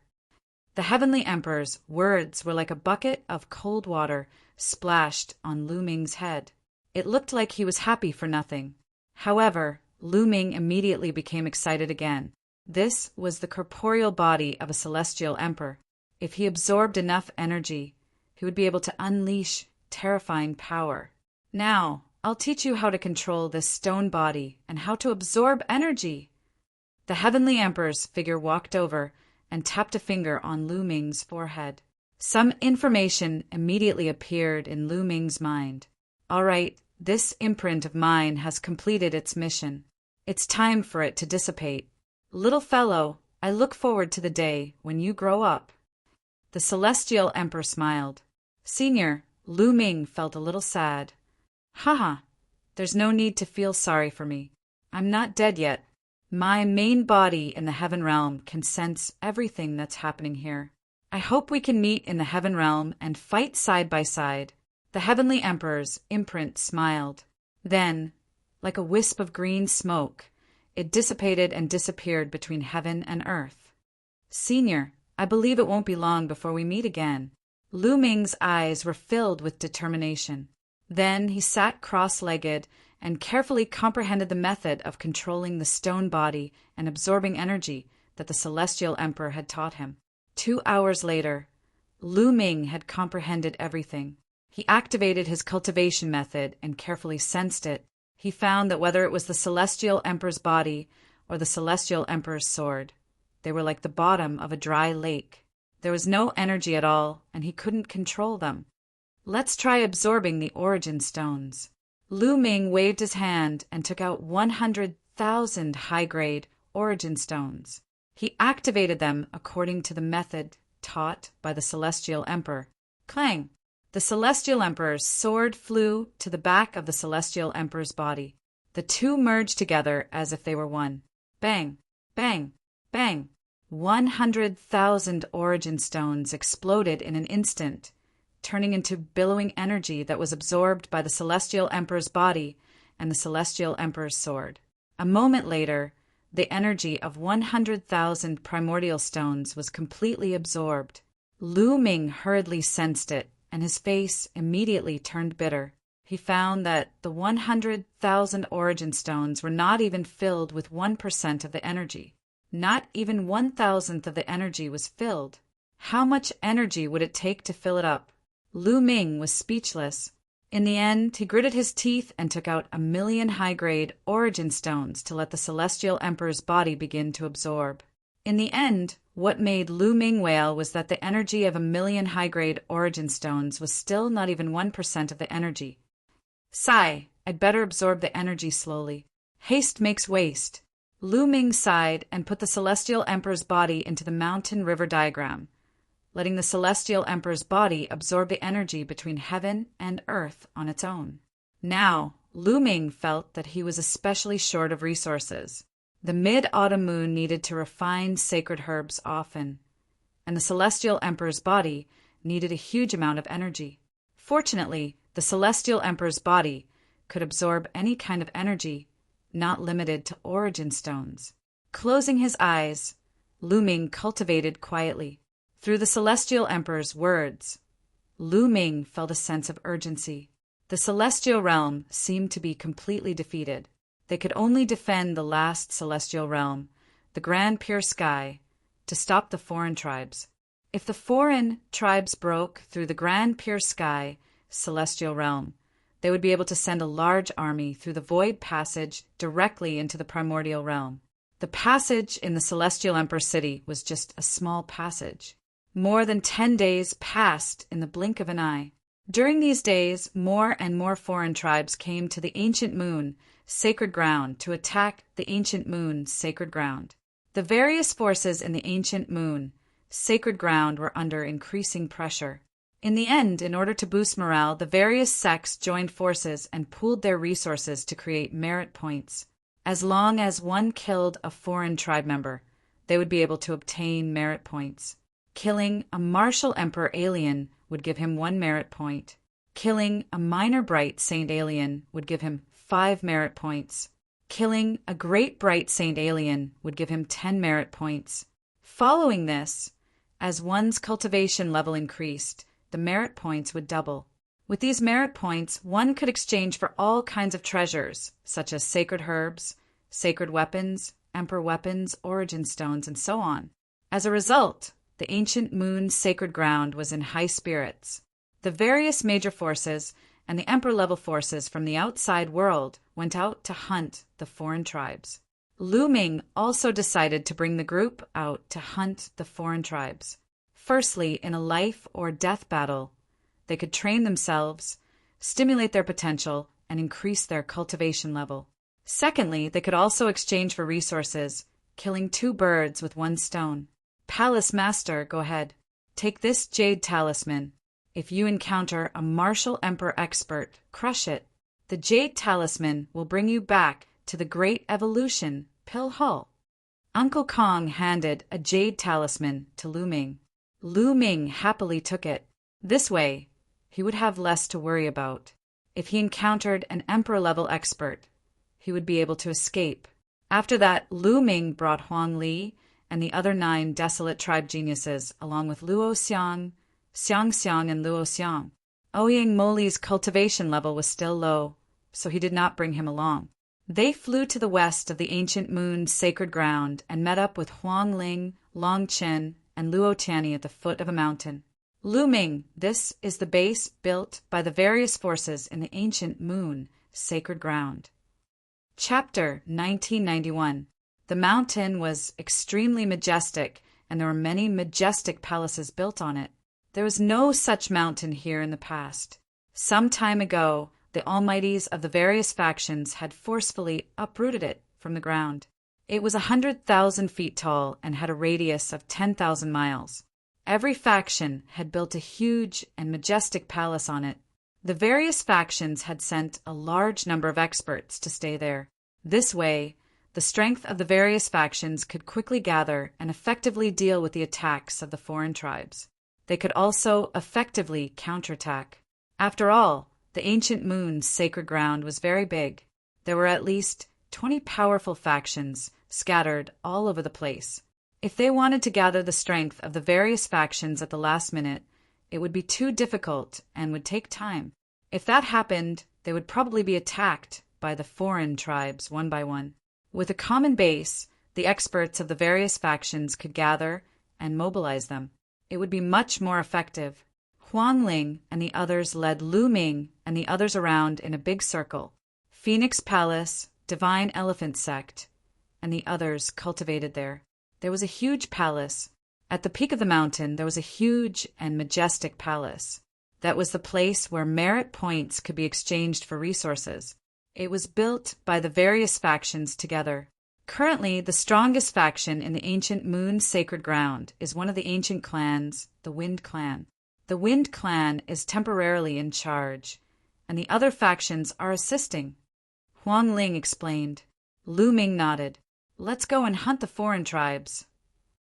The Heavenly Emperor's words were like a bucket of cold water splashed on Lu Ming's head. It looked like he was happy for nothing. However, Lu Ming immediately became excited again. This was the corporeal body of a celestial emperor. If he absorbed enough energy, he would be able to unleash terrifying power. Now, I'll teach you how to control this stone body and how to absorb energy. The Heavenly Emperor's figure walked over and tapped a finger on Lu Ming's forehead. Some information immediately appeared in Lu Ming's mind. All right, this imprint of mine has completed its mission. It's time for it to dissipate. Little fellow, I look forward to the day when you grow up. The Celestial Emperor smiled. Senior, Lu Ming felt a little sad. Haha, there's no need to feel sorry for me. I'm not dead yet. My main body in the Heaven Realm can sense everything that's happening here. I hope we can meet in the Heaven Realm and fight side by side. The Heavenly Emperor's imprint smiled. Then, like a wisp of green smoke, it dissipated and disappeared between heaven and earth. Senior, I believe it won't be long before we meet again. Lu Ming's eyes were filled with determination. Then he sat cross-legged and carefully comprehended the method of controlling the stone body and absorbing energy that the Celestial Emperor had taught him. 2 hours later, Lu Ming had comprehended everything. He activated his cultivation method and carefully sensed it. He found that whether it was the Celestial Emperor's body or the Celestial Emperor's sword, they were like the bottom of a dry lake. There was no energy at all, and he couldn't control them. Let's try absorbing the origin stones. Lu Ming waved his hand and took out 100,000 high-grade origin stones. He activated them according to the method taught by the Celestial Emperor. Clang! The Celestial Emperor's sword flew to the back of the Celestial Emperor's body. The two merged together as if they were one. Bang! Bang! Bang! 100,000 origin stones exploded in an instant, turning into billowing energy that was absorbed by the Celestial Emperor's body and the Celestial Emperor's sword. A moment later, the energy of 100,000 primordial stones was completely absorbed. Lu Ming hurriedly sensed it, and his face immediately turned bitter. He found that the 100,000 origin stones were not even filled with 1% of the energy. Not even 1,000th of the energy was filled. How much energy would it take to fill it up? Lu Ming was speechless. In the end, he gritted his teeth and took out 1,000,000 high-grade origin stones to let the Celestial Emperor's body begin to absorb. In the end, what made Lu Ming wail was that the energy of 1,000,000 high-grade origin stones was still not even 1% of the energy. Sigh, I'd better absorb the energy slowly. Haste makes waste. Lu Ming sighed and put the Celestial Emperor's body into the mountain river diagram, letting the Celestial Emperor's body absorb the energy between heaven and earth on its own. Now, Lu Ming felt that he was especially short of resources. The mid-autumn moon needed to refine sacred herbs often, and the Celestial Emperor's body needed a huge amount of energy. Fortunately, the Celestial Emperor's body could absorb any kind of energy, not limited to origin stones. Closing his eyes, Lu Ming cultivated quietly. Through the Celestial Emperor's words, Lu Ming felt a sense of urgency. The celestial realm seemed to be completely defeated. They could only defend the last celestial realm, the grand pure sky, to stop the foreign tribes. If the foreign tribes broke through the grand pure sky celestial realm, they would be able to send a large army through the void passage directly into the primordial realm. The passage in the Celestial Emperor city was just a small passage. More than 10 days passed in the blink of an eye. During these days, more and more foreign tribes came to the ancient moon, sacred ground, to attack the ancient moon, sacred ground. The various forces in the ancient moon, sacred ground, were under increasing pressure. In the end, in order to boost morale, the various sects joined forces and pooled their resources to create merit points. As long as one killed a foreign tribe member, they would be able to obtain merit points. Killing a martial emperor alien would give him 1 merit point. Killing a minor bright saint alien would give him 5 merit points. Killing a great bright saint alien would give him 10 merit points. Following this, As one's cultivation level increased, the merit points would double. With these merit points, one could exchange for all kinds of treasures, such as sacred herbs, sacred weapons, emperor weapons, origin stones, and so on. As a result, the ancient moon's sacred ground was in high spirits. The various major forces and the emperor-level forces from the outside world went out to hunt the foreign tribes. Lu Ming also decided to bring the group out to hunt the foreign tribes. Firstly, in a life or death battle, they could train themselves, stimulate their potential, and increase their cultivation level. Secondly, they could also exchange for resources, killing 2 birds with 1 stone. Palace Master, go ahead. Take this jade talisman. If you encounter a martial emperor expert, crush it. The jade talisman will bring you back to the Great Evolution, Pill Hull. Uncle Kong handed a jade talisman to Lu Ming. Lu Ming happily took it. This way, he would have less to worry about. If he encountered an emperor-level expert, he would be able to escape. After that, Lu Ming brought Huang Li and the other 9 desolate tribe geniuses, along with Luo Xiang, Xiang Xiang, and Luo Xiang. Ouyang Moli's cultivation level was still low, so he did not bring him along. They flew to the west of the ancient moon's sacred ground and met up with Huang Ling, Long Chen, and Luo Tianyi at the foot of a mountain. Lu Ming, this is the base built by the various forces in the ancient moon sacred ground. Chapter 1991. The mountain was extremely majestic, and there were many majestic palaces built on it. There was no such mountain here in the past. Some time ago, the almighties of the various factions had forcefully uprooted it from the ground. It was 100,000 feet tall and had a radius of 10,000 miles. Every faction had built a huge and majestic palace on it. The various factions had sent a large number of experts to stay there. This way, the strength of the various factions could quickly gather and effectively deal with the attacks of the foreign tribes. They could also effectively counterattack. After all, the ancient moon's sacred ground was very big. There were at least 20 powerful factions scattered all over the place. If they wanted to gather the strength of the various factions at the last minute, it would be too difficult and would take time. If that happened, they would probably be attacked by the foreign tribes one by one. With a common base, the experts of the various factions could gather and mobilize them. It would be much more effective. Huang Ling and the others led Lu Ming and the others around in a big circle. Phoenix Palace, Divine Elephant Sect, and the others cultivated there. There was a huge palace. At the peak of the mountain, there was a huge and majestic palace. That was the place where merit points could be exchanged for resources. It was built by the various factions together. Currently, the strongest faction in the ancient moon sacred ground is one of the ancient clans, the Wind Clan. The Wind Clan is temporarily in charge, and the other factions are assisting. Huang Ling explained. Lu Ming nodded. Let's go and hunt the foreign tribes.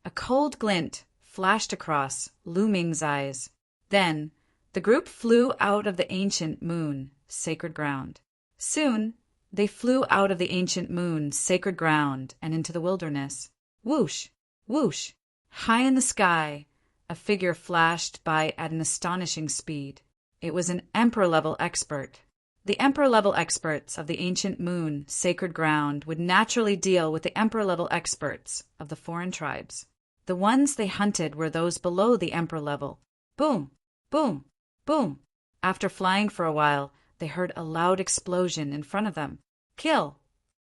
A cold glint flashed across Lu Ming's eyes. Then, the group flew out of the ancient moon sacred ground. Soon, they flew out of the ancient moon sacred ground and into the wilderness. Whoosh! Whoosh! High in the sky, a figure flashed by at an astonishing speed. It was an emperor-level expert. The emperor-level experts of the ancient moon sacred ground would naturally deal with the emperor-level experts of the foreign tribes. The ones they hunted were those below the emperor level. Boom! Boom! Boom! After flying for a while, they heard a loud explosion in front of them. Kill!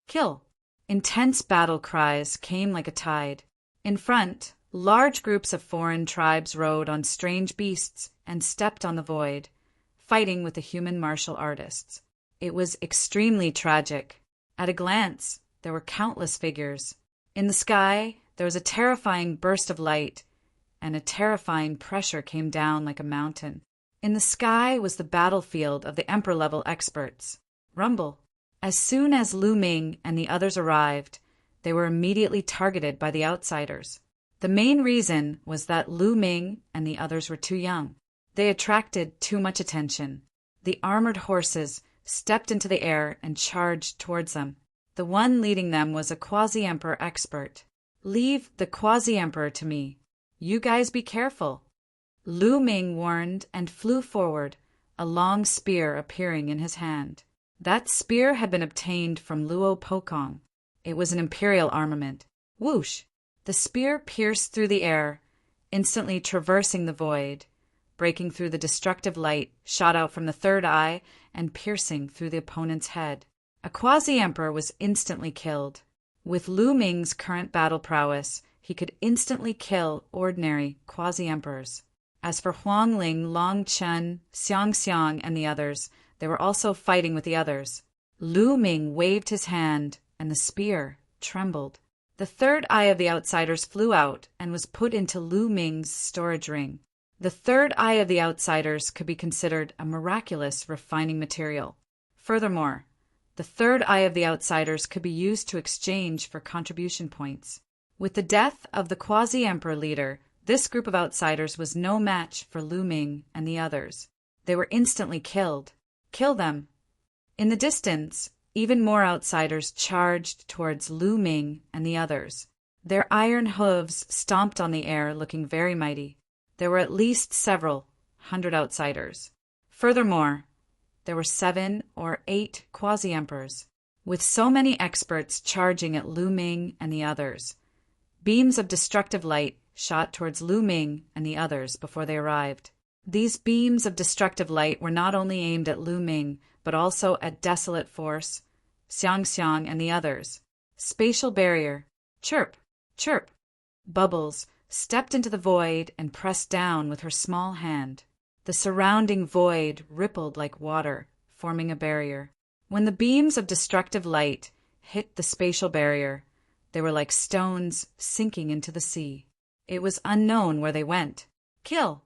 Kill! Intense battle cries came like a tide. In front, large groups of foreign tribes rode on strange beasts and stepped on the void, fighting with the human martial artists. It was extremely tragic. At a glance, there were countless figures. In the sky, there was a terrifying burst of light, and a terrifying pressure came down like a mountain. In the sky was the battlefield of the emperor-level experts. Rumble. As soon as Lu Ming and the others arrived, they were immediately targeted by the outsiders. The main reason was that Lu Ming and the others were too young. They attracted too much attention. The armored horses stepped into the air and charged towards them. The one leading them was a quasi-emperor expert. Leave the quasi-emperor to me. You guys be careful. Lu Ming warned and flew forward, a long spear appearing in his hand. That spear had been obtained from Luo Pokong. It was an imperial armament. Whoosh! The spear pierced through the air, instantly traversing the void, breaking through the destructive light, shot out from the third eye, and piercing through the opponent's head. A quasi-emperor was instantly killed. With Lu Ming's current battle prowess, he could instantly kill ordinary quasi-emperors. As for Huang Ling, Long Chen, Xiang Xiang, and the others, they were also fighting with the others. Lu Ming waved his hand, and the spear trembled. The third eye of the outsiders flew out and was put into Lu Ming's storage ring. The third eye of the outsiders could be considered a miraculous refining material. Furthermore, the third eye of the outsiders could be used to exchange for contribution points. With the death of the quasi-emperor leader, this group of outsiders was no match for Lu Ming and the others. They were instantly killed. Kill them. In the distance, even more outsiders charged towards Lu Ming and the others. Their iron hooves stomped on the air, looking very mighty. There were at least several hundred outsiders. Furthermore, there were 7 or 8 quasi-emperors, with so many experts charging at Lu Ming and the others. Beams of destructive light shot towards Lu Ming and the others before they arrived. These beams of destructive light were not only aimed at Lu Ming, but also at Desolate Force, Xiang Xiang, and the others. Spatial barrier. Chirp, chirp. Bubbles stepped into the void and pressed down with her small hand. The surrounding void rippled like water, forming a barrier. When the beams of destructive light hit the spatial barrier, they were like stones sinking into the sea. It was unknown where they went. Kill!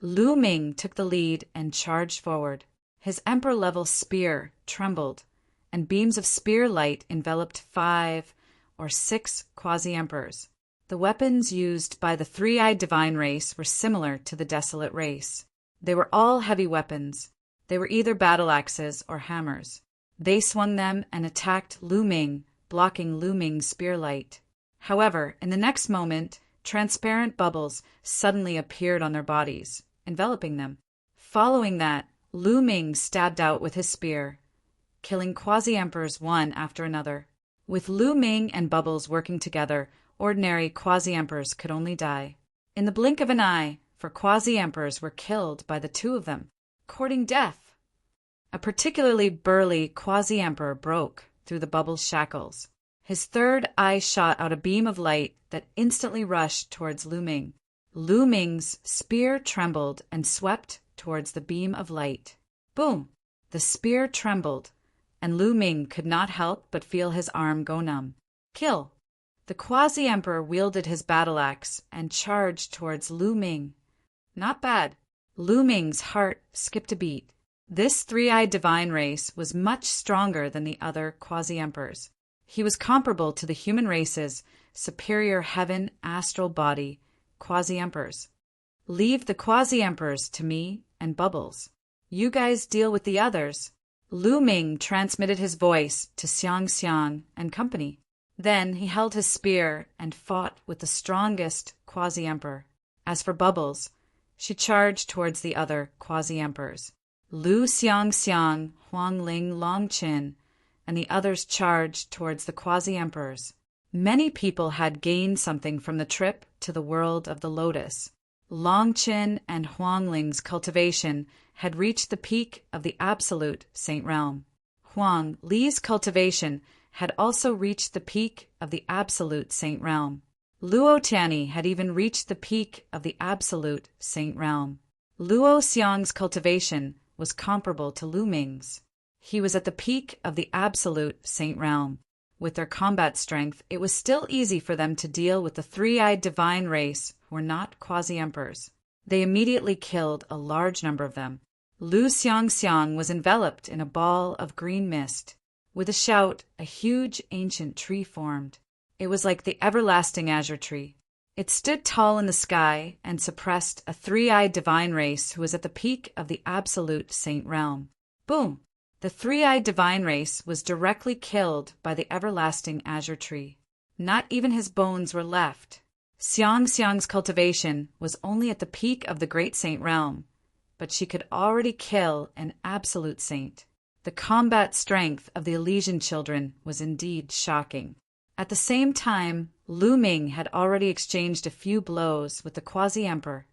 Lu Ming took the lead and charged forward. His emperor-level spear trembled, and beams of spear light enveloped 5 or 6 quasi-emperors. The weapons used by the three-eyed divine race were similar to the desolate race. They were all heavy weapons. They were either battle axes or hammers. They swung them and attacked Lu Ming, blocking Lu Ming's spear light. However, in the next moment, transparent bubbles suddenly appeared on their bodies, enveloping them. Following that, Lu Ming stabbed out with his spear, killing quasi-emperors one after another. With Lu Ming and Bubbles working together, ordinary quasi-emperors could only die. In the blink of an eye, for quasi-emperors were killed by the two of them, courting death. A particularly burly quasi-emperor broke through the Bubbles' shackles. His third eye shot out a beam of light that instantly rushed towards Lu Ming. Lu Ming's spear trembled and swept towards the beam of light. Boom! The spear trembled, and Lu Ming could not help but feel his arm go numb. Kill! The quasi-emperor wielded his battle axe and charged towards Lu Ming. Not bad. Lu Ming's heart skipped a beat. This three-eyed divine race was much stronger than the other quasi-emperors. He was comparable to the human race's superior heaven astral body quasi-emperors. Leave the quasi-emperors to me and Bubbles. You guys deal with the others. Lu Ming transmitted his voice to Xiang Xiang and company. Then he held his spear and fought with the strongest quasi-emperor. As for Bubbles, she charged towards the other quasi-emperors. Lu Xiang Xiang, Huang Ling, Long Qin, and the others charged towards the quasi-emperors. Many people had gained something from the trip to the world of the Lotus. Long Qin and Huang Ling's cultivation had reached the peak of the absolute Saint Realm. Huang Li's cultivation had also reached the peak of the absolute Saint Realm. Luo Tianyi had even reached the peak of the absolute Saint Realm. Luo Xiang's cultivation was comparable to Lu Ming's. He was at the peak of the absolute Saint Realm. With their combat strength, it was still easy for them to deal with the three-eyed divine race who were not quasi-emperors. They immediately killed a large number of them. Lu Xiang Xiang was enveloped in a ball of green mist. With a shout, a huge ancient tree formed. It was like the everlasting azure tree. It stood tall in the sky and suppressed a three-eyed divine race who was at the peak of the absolute Saint Realm. Boom! The three-eyed divine race was directly killed by the everlasting azure tree. Not even his bones were left. Xiang's cultivation was only at the peak of the great saint realm, but she could already kill an absolute saint. The combat strength of the Elysian children was indeed shocking. At the same time, Lu Ming had already exchanged a few blows with the quasi-emperor.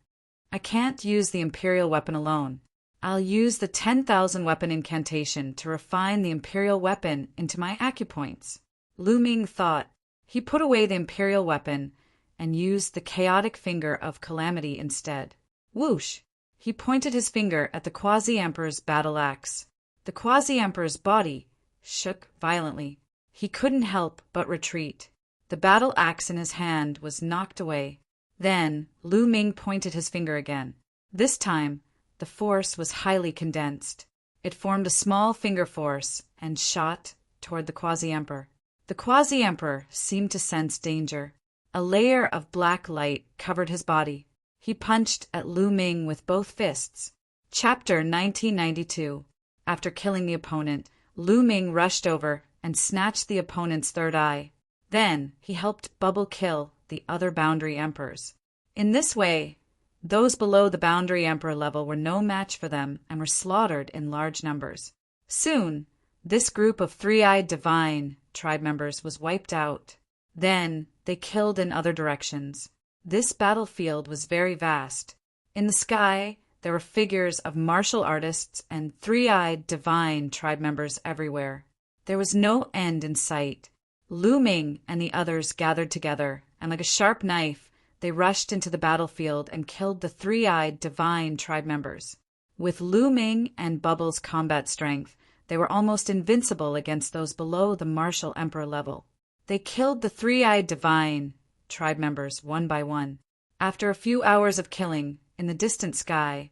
I can't use the imperial weapon alone. I'll use the 10,000 weapon incantation to refine the imperial weapon into my acupoints. Lu Ming thought. He put away the imperial weapon and used the chaotic finger of calamity instead. Whoosh! He pointed his finger at the quasi-emperor's battle axe. The quasi-emperor's body shook violently. He couldn't help but retreat. The battle axe in his hand was knocked away. Then Lu Ming pointed his finger again. This time, the force was highly condensed. It formed a small finger force and shot toward the quasi-emperor. The quasi-emperor seemed to sense danger. A layer of black light covered his body. He punched at Lu Ming with both fists. Chapter 1992. After killing the opponent, Lu Ming rushed over and snatched the opponent's third eye. Then he helped Bubble kill the other boundary emperors. In this way, those below the boundary emperor level were no match for them and were slaughtered in large numbers. Soon, this group of three-eyed divine tribe members was wiped out. Then they killed in other directions. This battlefield was very vast. In the sky, there were figures of martial artists and three-eyed divine tribe members everywhere. There was no end in sight. Lu Ming and the others gathered together, and like a sharp knife, they rushed into the battlefield and killed the three-eyed divine tribe members. With Lu Ming and Bubble's combat strength, they were almost invincible against those below the martial emperor level. They killed the three-eyed divine tribe members one by one. After a few hours of killing, in the distant sky,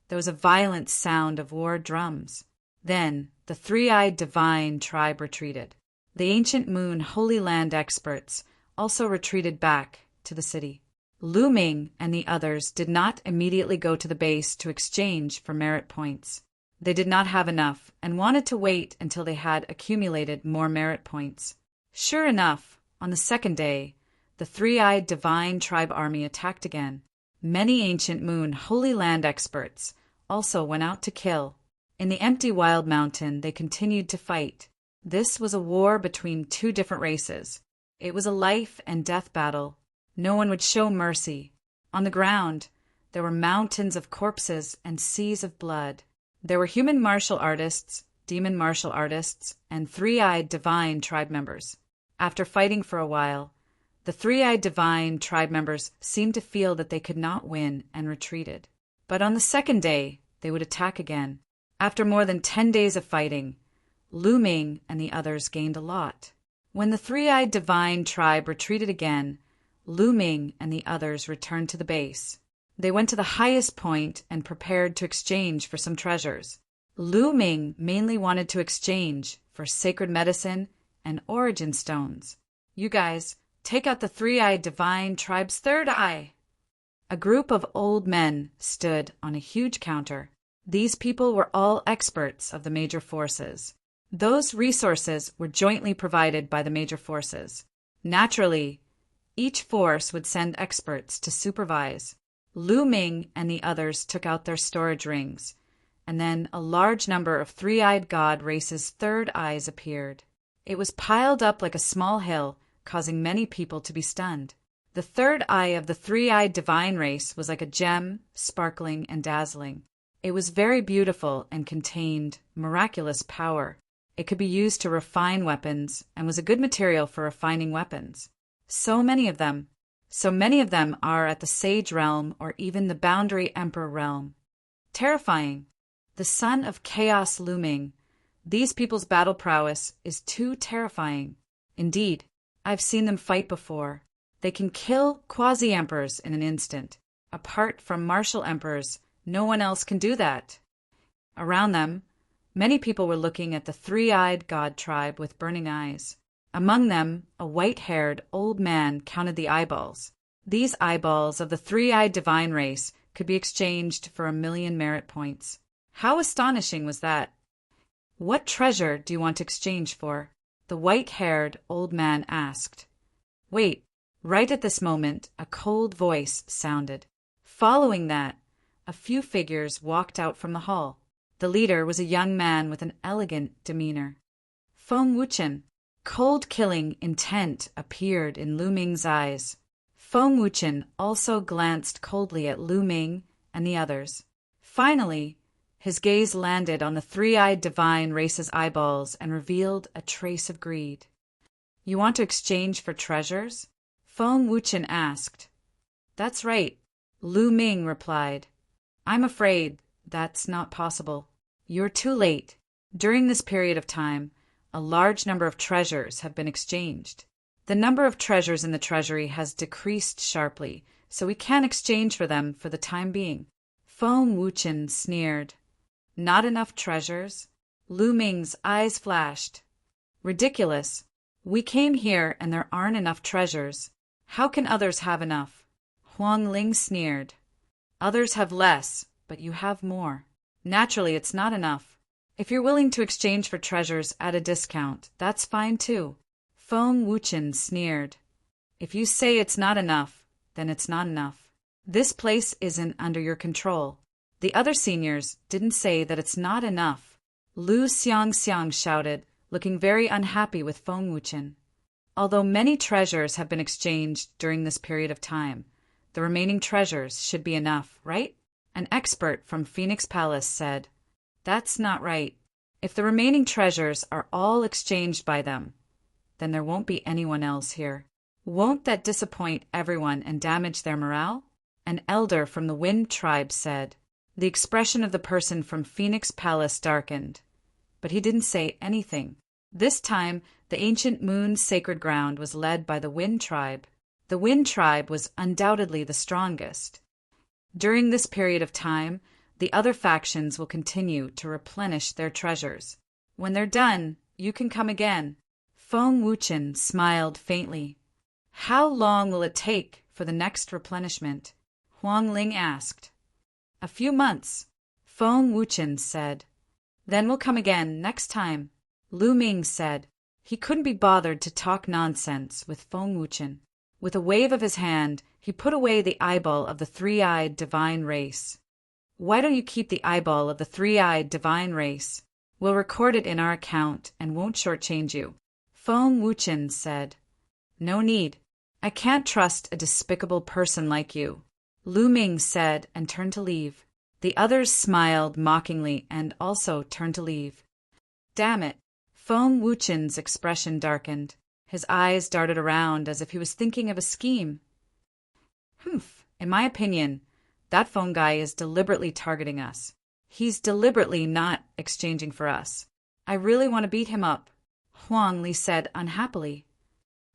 there was a violent sound of war drums. Then the three-eyed divine tribe retreated. The ancient moon Holy Land experts also retreated back to the city. Lu Ming and the others did not immediately go to the base to exchange for merit points. They did not have enough and wanted to wait until they had accumulated more merit points. Sure enough, on the second day, the three-eyed divine tribe army attacked again. Many ancient moon Holy Land experts also went out to kill. In the empty wild mountain, they continued to fight. This was a war between two different races. It was a life and death battle. No one would show mercy. On the ground, there were mountains of corpses and seas of blood. There were human martial artists, demon martial artists, and three-eyed divine tribe members. After fighting for a while, the three-eyed divine tribe members seemed to feel that they could not win and retreated. But on the second day, they would attack again. After more than 10 days of fighting, Lu Ming and the others gained a lot. When the three-eyed divine tribe retreated again, Lu Ming and the others returned to the base. They went to the highest point and prepared to exchange for some treasures. Lu Ming mainly wanted to exchange for sacred medicine and origin stones. You guys, take out the three-eyed divine tribe's third eye. A group of old men stood on a huge counter. These people were all experts of the major forces. Those resources were jointly provided by the major forces. Naturally, each force would send experts to supervise. Lu Ming and the others took out their storage rings, and then a large number of three-eyed god races' third eyes appeared. It was piled up like a small hill, causing many people to be stunned. The third eye of the three-eyed divine race was like a gem, sparkling and dazzling. It was very beautiful and contained miraculous power. It could be used to refine weapons and was a good material for refining weapons. So many of them are at the Sage Realm or even the Boundary Emperor Realm. Terrifying. The son of chaos looming. These people's battle prowess is too terrifying. Indeed, I've seen them fight before. They can kill quasi-emperors in an instant. Apart from martial emperors, no one else can do that. Around them, many people were looking at the three-eyed god tribe with burning eyes. Among them, a white-haired old man counted the eyeballs. These eyeballs of the three-eyed divine race could be exchanged for 1,000,000 merit points. How astonishing was that? What treasure do you want to exchange for? The white-haired old man asked. Wait, Right at this moment, a cold voice sounded. Following that, a few figures walked out from the hall. The leader was a young man with an elegant demeanor. Feng Wuchen. Cold-killing intent appeared in Lu Ming's eyes. Feng Wuchen also glanced coldly at Lu Ming and the others. Finally, his gaze landed on the three-eyed divine race's eyeballs and revealed a trace of greed. "You want to exchange for treasures?" Feng Wuchen asked. "That's right," Lu Ming replied. "I'm afraid that's not possible. You're too late. During this period of time, a large number of treasures have been exchanged. The number of treasures in the treasury has decreased sharply, so we can't exchange for them for the time being." Feng Wuchen sneered. "Not enough treasures?" Lu Ming's eyes flashed. "Ridiculous. We came here and there aren't enough treasures. How can others have enough?" Huang Ling sneered. "Others have less, but you have more. Naturally, it's not enough. If you're willing to exchange for treasures at a discount, that's fine too." Feng Wuchen sneered. "If you say it's not enough, then it's not enough. This place isn't under your control. The other seniors didn't say that it's not enough." Lu Xiangxiang shouted, looking very unhappy with Feng Wuchen. "Although many treasures have been exchanged during this period of time, the remaining treasures should be enough, right?" An expert from Phoenix Palace said. "That's not right. If the remaining treasures are all exchanged by them, then there won't be anyone else here. Won't that disappoint everyone and damage their morale?" An elder from the Wind tribe said. The expression of the person from Phoenix Palace darkened, but he didn't say anything. This time, the ancient moon's sacred ground was led by the Wind tribe. The Wind tribe was undoubtedly the strongest. During this period of time, the other factions will continue to replenish their treasures. When they're done, you can come again. Feng Wuchen smiled faintly. "How long will it take for the next replenishment?" Huang Ling asked. "A few months," Feng Wuchen said. "Then we'll come again next time," Lu Ming said. He couldn't be bothered to talk nonsense with Feng Wuchen. With a wave of his hand, he put away the eyeball of the three-eyed divine race. "Why don't you keep the eyeball of the three-eyed divine race? We'll record it in our account and won't shortchange you," Feng Wuchen said. "No need. I can't trust a despicable person like you," Lu Ming said and turned to leave. The others smiled mockingly and also turned to leave. "Damn it." Feng Wuchen's expression darkened. His eyes darted around as if he was thinking of a scheme. In my opinion, that phone guy is deliberately targeting us. He's deliberately not exchanging for us. I really want to beat him up," Huang Li said unhappily.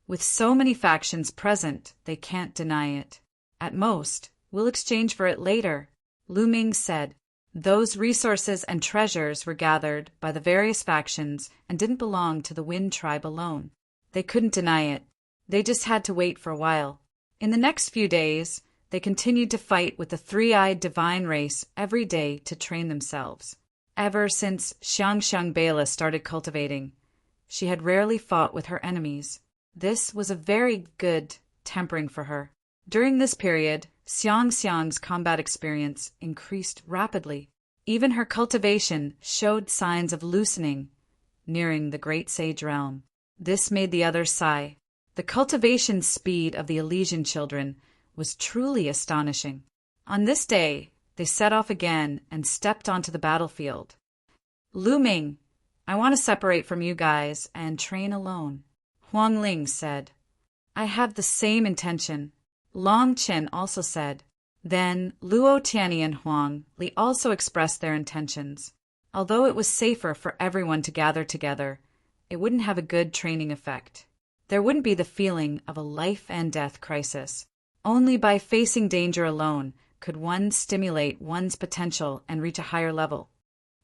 "With so many factions present, they can't deny it. At most, we'll exchange for it later," Lu Ming said. Those resources and treasures were gathered by the various factions and didn't belong to the Wind tribe alone. They couldn't deny it. They just had to wait for a while. In the next few days, they continued to fight with the three-eyed divine race every day to train themselves. Ever since Xiangxiang Bela started cultivating, she had rarely fought with her enemies. This was a very good tempering for her. During this period, Xiangxiang's combat experience increased rapidly. Even her cultivation showed signs of loosening, nearing the Great Sage Realm. This made the others sigh. The cultivation speed of the Elysian children was truly astonishing. On this day, they set off again and stepped onto the battlefield. "Lu Ming, I want to separate from you guys and train alone," Huang Ling said. "I have the same intention," Long Chen also said. Then Luo Tianyi and Huang Li also expressed their intentions. Although it was safer for everyone to gather together, it wouldn't have a good training effect. There wouldn't be the feeling of a life-and-death crisis. Only by facing danger alone could one stimulate one's potential and reach a higher level.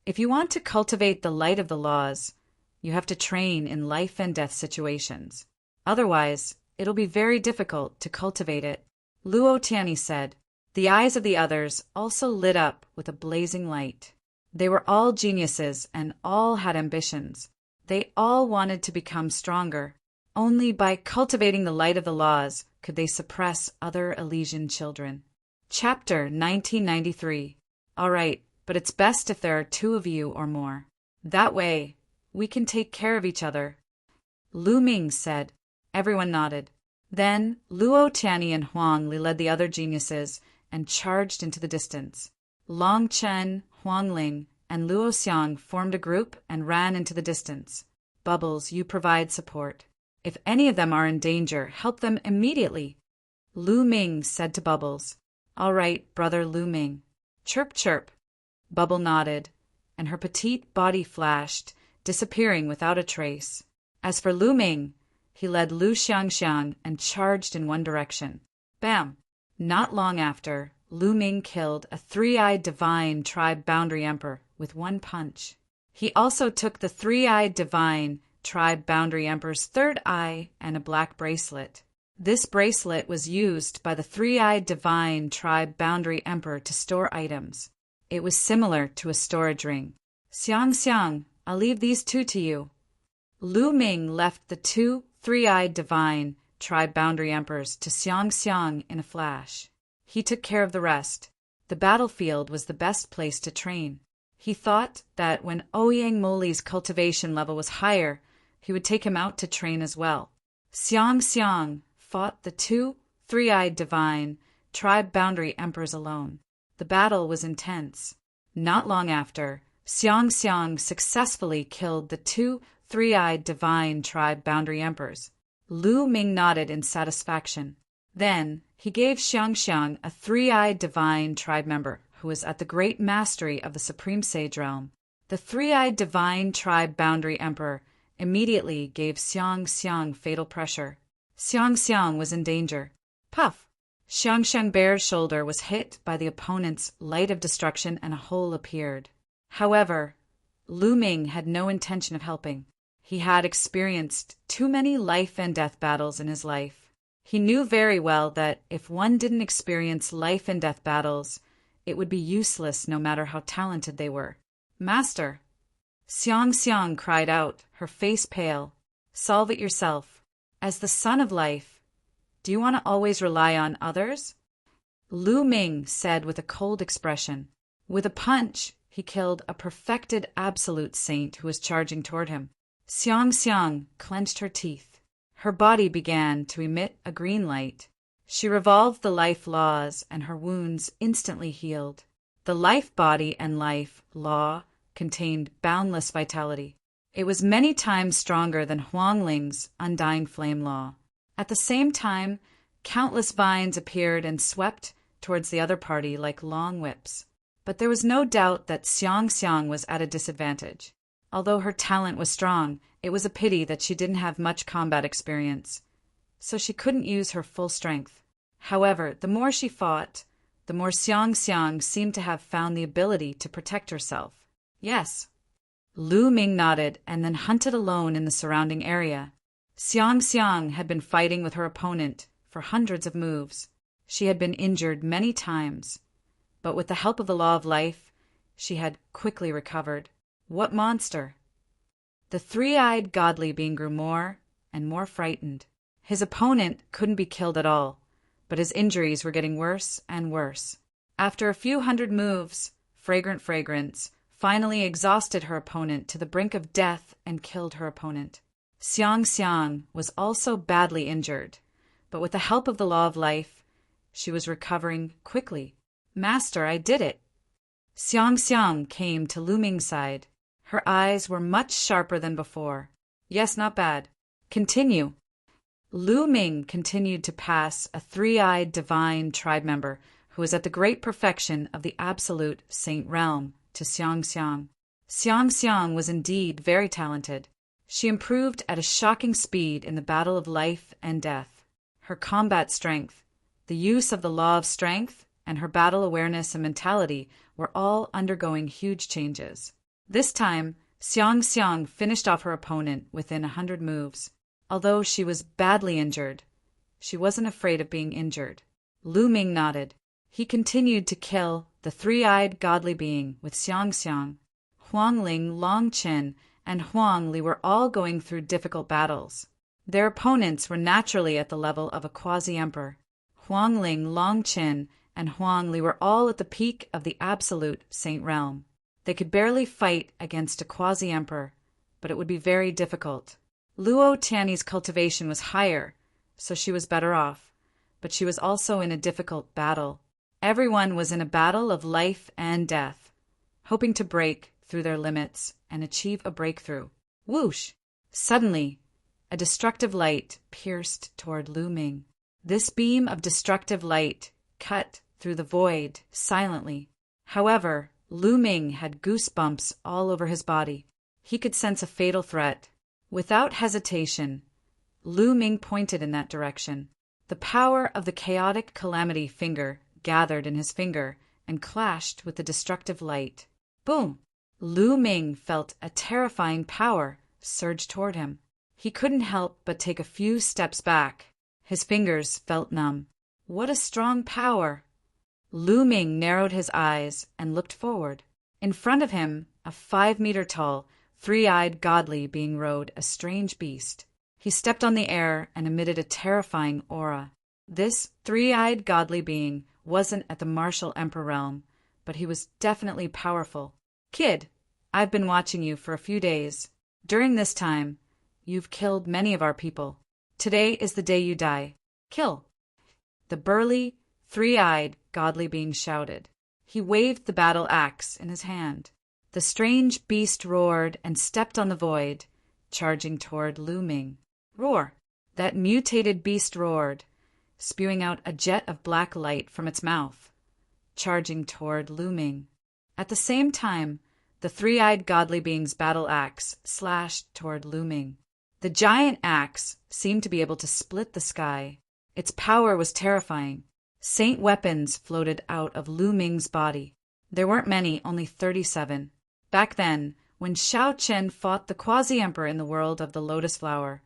If you want to cultivate the light of the laws, you have to train in life-and-death situations. Otherwise, it'll be very difficult to cultivate it, Luo Tianyi said. The eyes of the others also lit up with a blazing light. They were all geniuses and all had ambitions. They all wanted to become stronger. Only by cultivating the light of the laws could they suppress other Elysian children. Chapter 1993. All right, but it's best if there are 2 of you or more. That way, we can take care of each other. Lu Ming said. Everyone nodded. Then Luo Tianyi and Huang Li led the other geniuses and charged into the distance. Long Chen, Huang Ling, and Luo Xiang formed a group and ran into the distance. Bubbles, you provide support. If any of them are in danger, help them immediately. Lu Ming said to Bubbles. All right, brother Lu Ming. Chirp, chirp. Bubble nodded, and her petite body flashed, disappearing without a trace. As for Lu Ming, he led Lu Xiangxiang and charged in one direction. Bam! Not long after, Lu Ming killed a 3-eyed divine tribe boundary emperor with one punch. He also took the 3-eyed divine tribe boundary emperor's 3rd eye and a black bracelet. This bracelet was used by the 3-eyed divine tribe boundary emperor to store items. It was similar to a storage ring. Xiang, I'll leave these 2 to you. Lu Ming left the 2 3-eyed divine tribe boundary emperors to Xiang in a flash. He took care of the rest. The battlefield was the best place to train. He thought that when Ouyang Moli's cultivation level was higher, he would take him out to train as well. Xiang fought the 2 3-eyed divine tribe boundary emperors alone. The battle was intense. Not long after, Xiang successfully killed the 2 3-eyed divine tribe boundary emperors. Lu Ming nodded in satisfaction. Then he gave Xiang a 3-eyed divine tribe member who was at the great mastery of the Supreme Sage realm. The 3-eyed divine tribe boundary emperor immediately gave Xiang fatal pressure. Xiang was in danger. Puff! Xiang Bear's shoulder was hit by the opponent's light of destruction and a hole appeared. However, Lu Ming had no intention of helping. He had experienced too many life and death battles in his life. He knew very well that if one didn't experience life and death battles, it would be useless no matter how talented they were. Master! Xiang cried out, her face pale. Solve it yourself. As the son of life, do you want to always rely on others? Lu Ming said with a cold expression. With a punch, he killed a perfected absolute saint who was charging toward him. Xiang clenched her teeth. Her body began to emit a green light. She revolved the life laws, and her wounds instantly healed. The life body and life law contained boundless vitality. It was many times stronger than Huang Ling's undying flame law. At the same time, countless vines appeared and swept towards the other party like long whips. But there was no doubt that Xiang was at a disadvantage. Although her talent was strong, it was a pity that she didn't have much combat experience, so she couldn't use her full strength. However, the more she fought, the more Xiang seemed to have found the ability to protect herself. Yes. Lu Ming nodded and then hunted alone in the surrounding area. Xiang had been fighting with her opponent for hundreds of moves. She had been injured many times, but with the help of the law of life, she had quickly recovered. What monster! The 3-eyed godly being grew more and more frightened. His opponent couldn't be killed at all, but his injuries were getting worse and worse. After a few hundred moves, Fragrant Fragrance finally exhausted her opponent to the brink of death and killed her opponent. Xiang was also badly injured, but with the help of the law of life, she was recovering quickly. Master, I did it! Xiang came to Lu Ming's side. Her eyes were much sharper than before. Yes, not bad. Continue. Lu Ming continued to pass a 3-eyed divine tribe member who was at the great perfection of the absolute saint realm to Xiang. Xiang was indeed very talented. She improved at a shocking speed in the battle of life and death. Her combat strength, the use of the law of strength, and her battle awareness and mentality were all undergoing huge changes. This time, Xiang finished off her opponent within 100 moves. Although she was badly injured, she wasn't afraid of being injured. Lu Ming nodded. He continued to kill the 3-eyed godly being with Xiang. Huang Ling, Long Chen, and Huang Li were all going through difficult battles. Their opponents were naturally at the level of a quasi-emperor. Huang Ling, Long Qin, and Huang Li were all at the peak of the absolute Saint realm. They could barely fight against a quasi-emperor, but it would be very difficult. Luo Tiany's cultivation was higher, so she was better off, but she was also in a difficult battle. Everyone was in a battle of life and death, hoping to break through their limits and achieve a breakthrough. Whoosh! Suddenly, a destructive light pierced toward Lu Ming. This beam of destructive light cut through the void silently. However, Lu Ming had goosebumps all over his body. He could sense a fatal threat. Without hesitation, Lu Ming pointed in that direction. The power of the chaotic calamity finger gathered in his finger and clashed with the destructive light. Boom! Lu Ming felt a terrifying power surge toward him. He couldn't help but take a few steps back. His fingers felt numb. What a strong power! Lu Ming narrowed his eyes and looked forward. In front of him, a 5-meter-tall, three-eyed godly being rode a strange beast. He stepped on the air and emitted a terrifying aura. This three-eyed godly being wasn't at the martial emperor realm, but he was definitely powerful. Kid, I've been watching you for a few days. During this time, you've killed many of our people. Today is the day you die. Kill! The burly, three-eyed, godly being shouted. He waved the battle axe in his hand. The strange beast roared and stepped on the void, charging toward Lu Ming. Roar! That mutated beast roared, spewing out a jet of black light from its mouth, charging toward Lu Ming. At the same time, the three-eyed godly being's battle axe slashed toward Lu Ming. The giant axe seemed to be able to split the sky. Its power was terrifying. Saint weapons floated out of Lu Ming's body. There weren't many, only 37. Back then, when Shao Chen fought the quasi-emperor in the world of the lotus flower,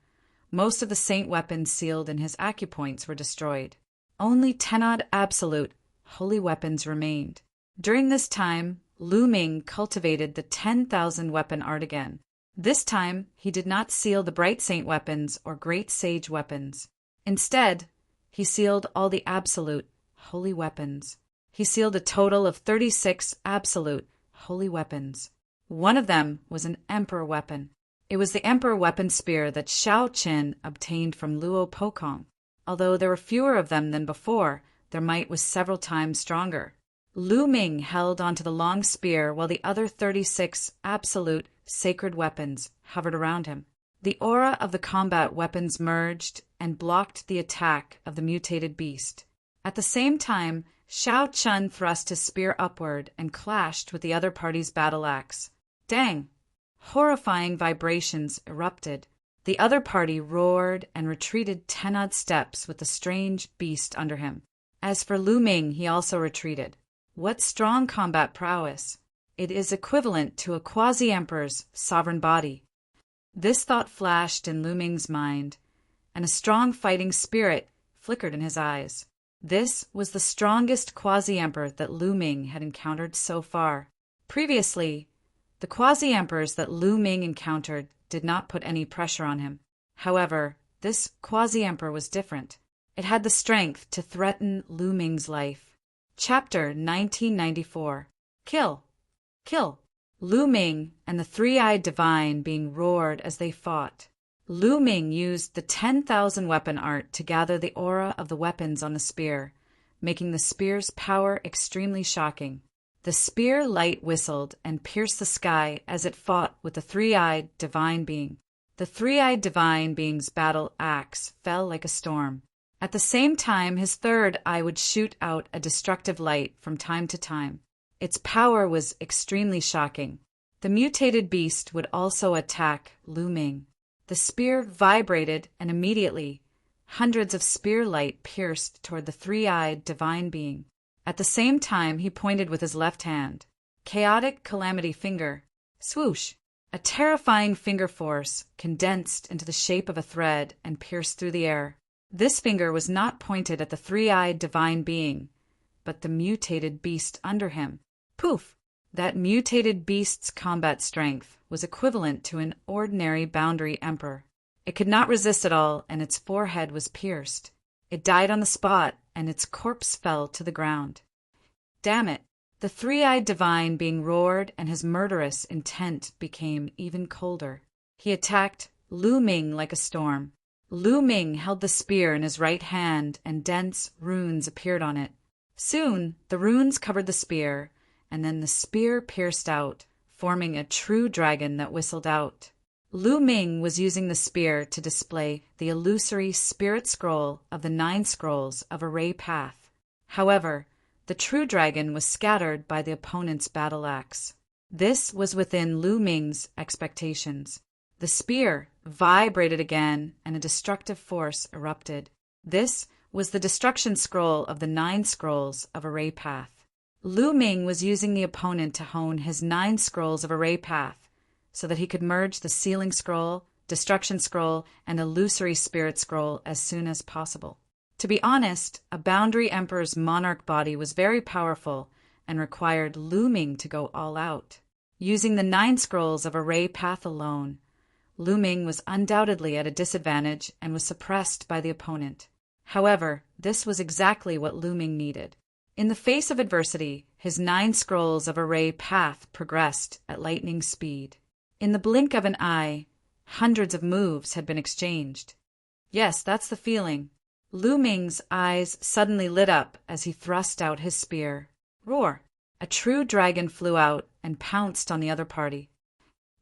most of the saint weapons sealed in his acupoints were destroyed. Only 10-odd absolute, holy weapons remained. During this time, Lu Ming cultivated the 10,000 weapon art again. This time, he did not seal the bright saint weapons or great sage weapons. Instead, he sealed all the absolute, holy weapons. He sealed a total of 36 absolute, holy weapons. One of them was an emperor weapon. It was the emperor weapon spear that Shao Chen obtained from Luo Pokong. Although there were fewer of them than before, their might was several times stronger. Lu Ming held onto the long spear while the other 36 absolute, sacred weapons hovered around him. The aura of the combat weapons merged and blocked the attack of the mutated beast. At the same time, Shao Chun thrust his spear upward and clashed with the other party's battle axe. Dang! Horrifying vibrations erupted. The other party roared and retreated 10-odd steps with the strange beast under him. As for Lu Ming, he also retreated. What strong combat prowess! It is equivalent to a quasi-emperor's sovereign body. This thought flashed in Lu Ming's mind, and a strong fighting spirit flickered in his eyes. This was the strongest quasi-emperor that Lu Ming had encountered so far. Previously, the quasi-emperors that Lu Ming encountered did not put any pressure on him. However, this quasi-emperor was different. It had the strength to threaten Lu Ming's life. Chapter 1994. Kill! Kill! Lu Ming and the three-eyed divine being roared as they fought. Lu Ming used the 10,000 weapon art to gather the aura of the weapons on the spear, making the spear's power extremely shocking. The spear light whistled and pierced the sky as it fought with the three-eyed divine being. The three-eyed divine being's battle axe fell like a storm. At the same time, his third eye would shoot out a destructive light from time to time. Its power was extremely shocking. The mutated beast would also attack Lu Ming. The spear vibrated, and immediately, hundreds of spear light pierced toward the three-eyed divine being. At the same time, he pointed with his left hand. Chaotic calamity finger. Swoosh! A terrifying finger force condensed into the shape of a thread and pierced through the air. This finger was not pointed at the three-eyed divine being, but the mutated beast under him. Poof! That mutated beast's combat strength was equivalent to an ordinary boundary emperor. It could not resist at all, and its forehead was pierced. It died on the spot, and its corpse fell to the ground. Damn it! The three-eyed divine being roared, and his murderous intent became even colder. He attacked Lu Ming like a storm. Lu Ming held the spear in his right hand, and dense runes appeared on it. Soon the runes covered the spear, and then the spear pierced out, forming a true dragon that whistled out. Lu Ming was using the spear to display the illusory spirit scroll of the 9 scrolls of Array Path. However, the true dragon was scattered by the opponent's battle axe. This was within Lu Ming's expectations. The spear vibrated again, and a destructive force erupted. This was the destruction scroll of the 9 scrolls of Array Path. Lu Ming was using the opponent to hone his 9 scrolls of Array Path so that he could merge the sealing scroll, destruction scroll, and illusory spirit scroll as soon as possible. To be honest, a Boundary Emperor's monarch body was very powerful and required Lu Ming to go all out. Using the 9 scrolls of Array Path alone, Lu Ming was undoubtedly at a disadvantage and was suppressed by the opponent. However, this was exactly what Lu Ming needed. In the face of adversity, his 9 scrolls of Array Path progressed at lightning speed. In the blink of an eye, hundreds of moves had been exchanged. Yes, that's the feeling. Lu Ming's eyes suddenly lit up as he thrust out his spear. Roar! A true dragon flew out and pounced on the other party.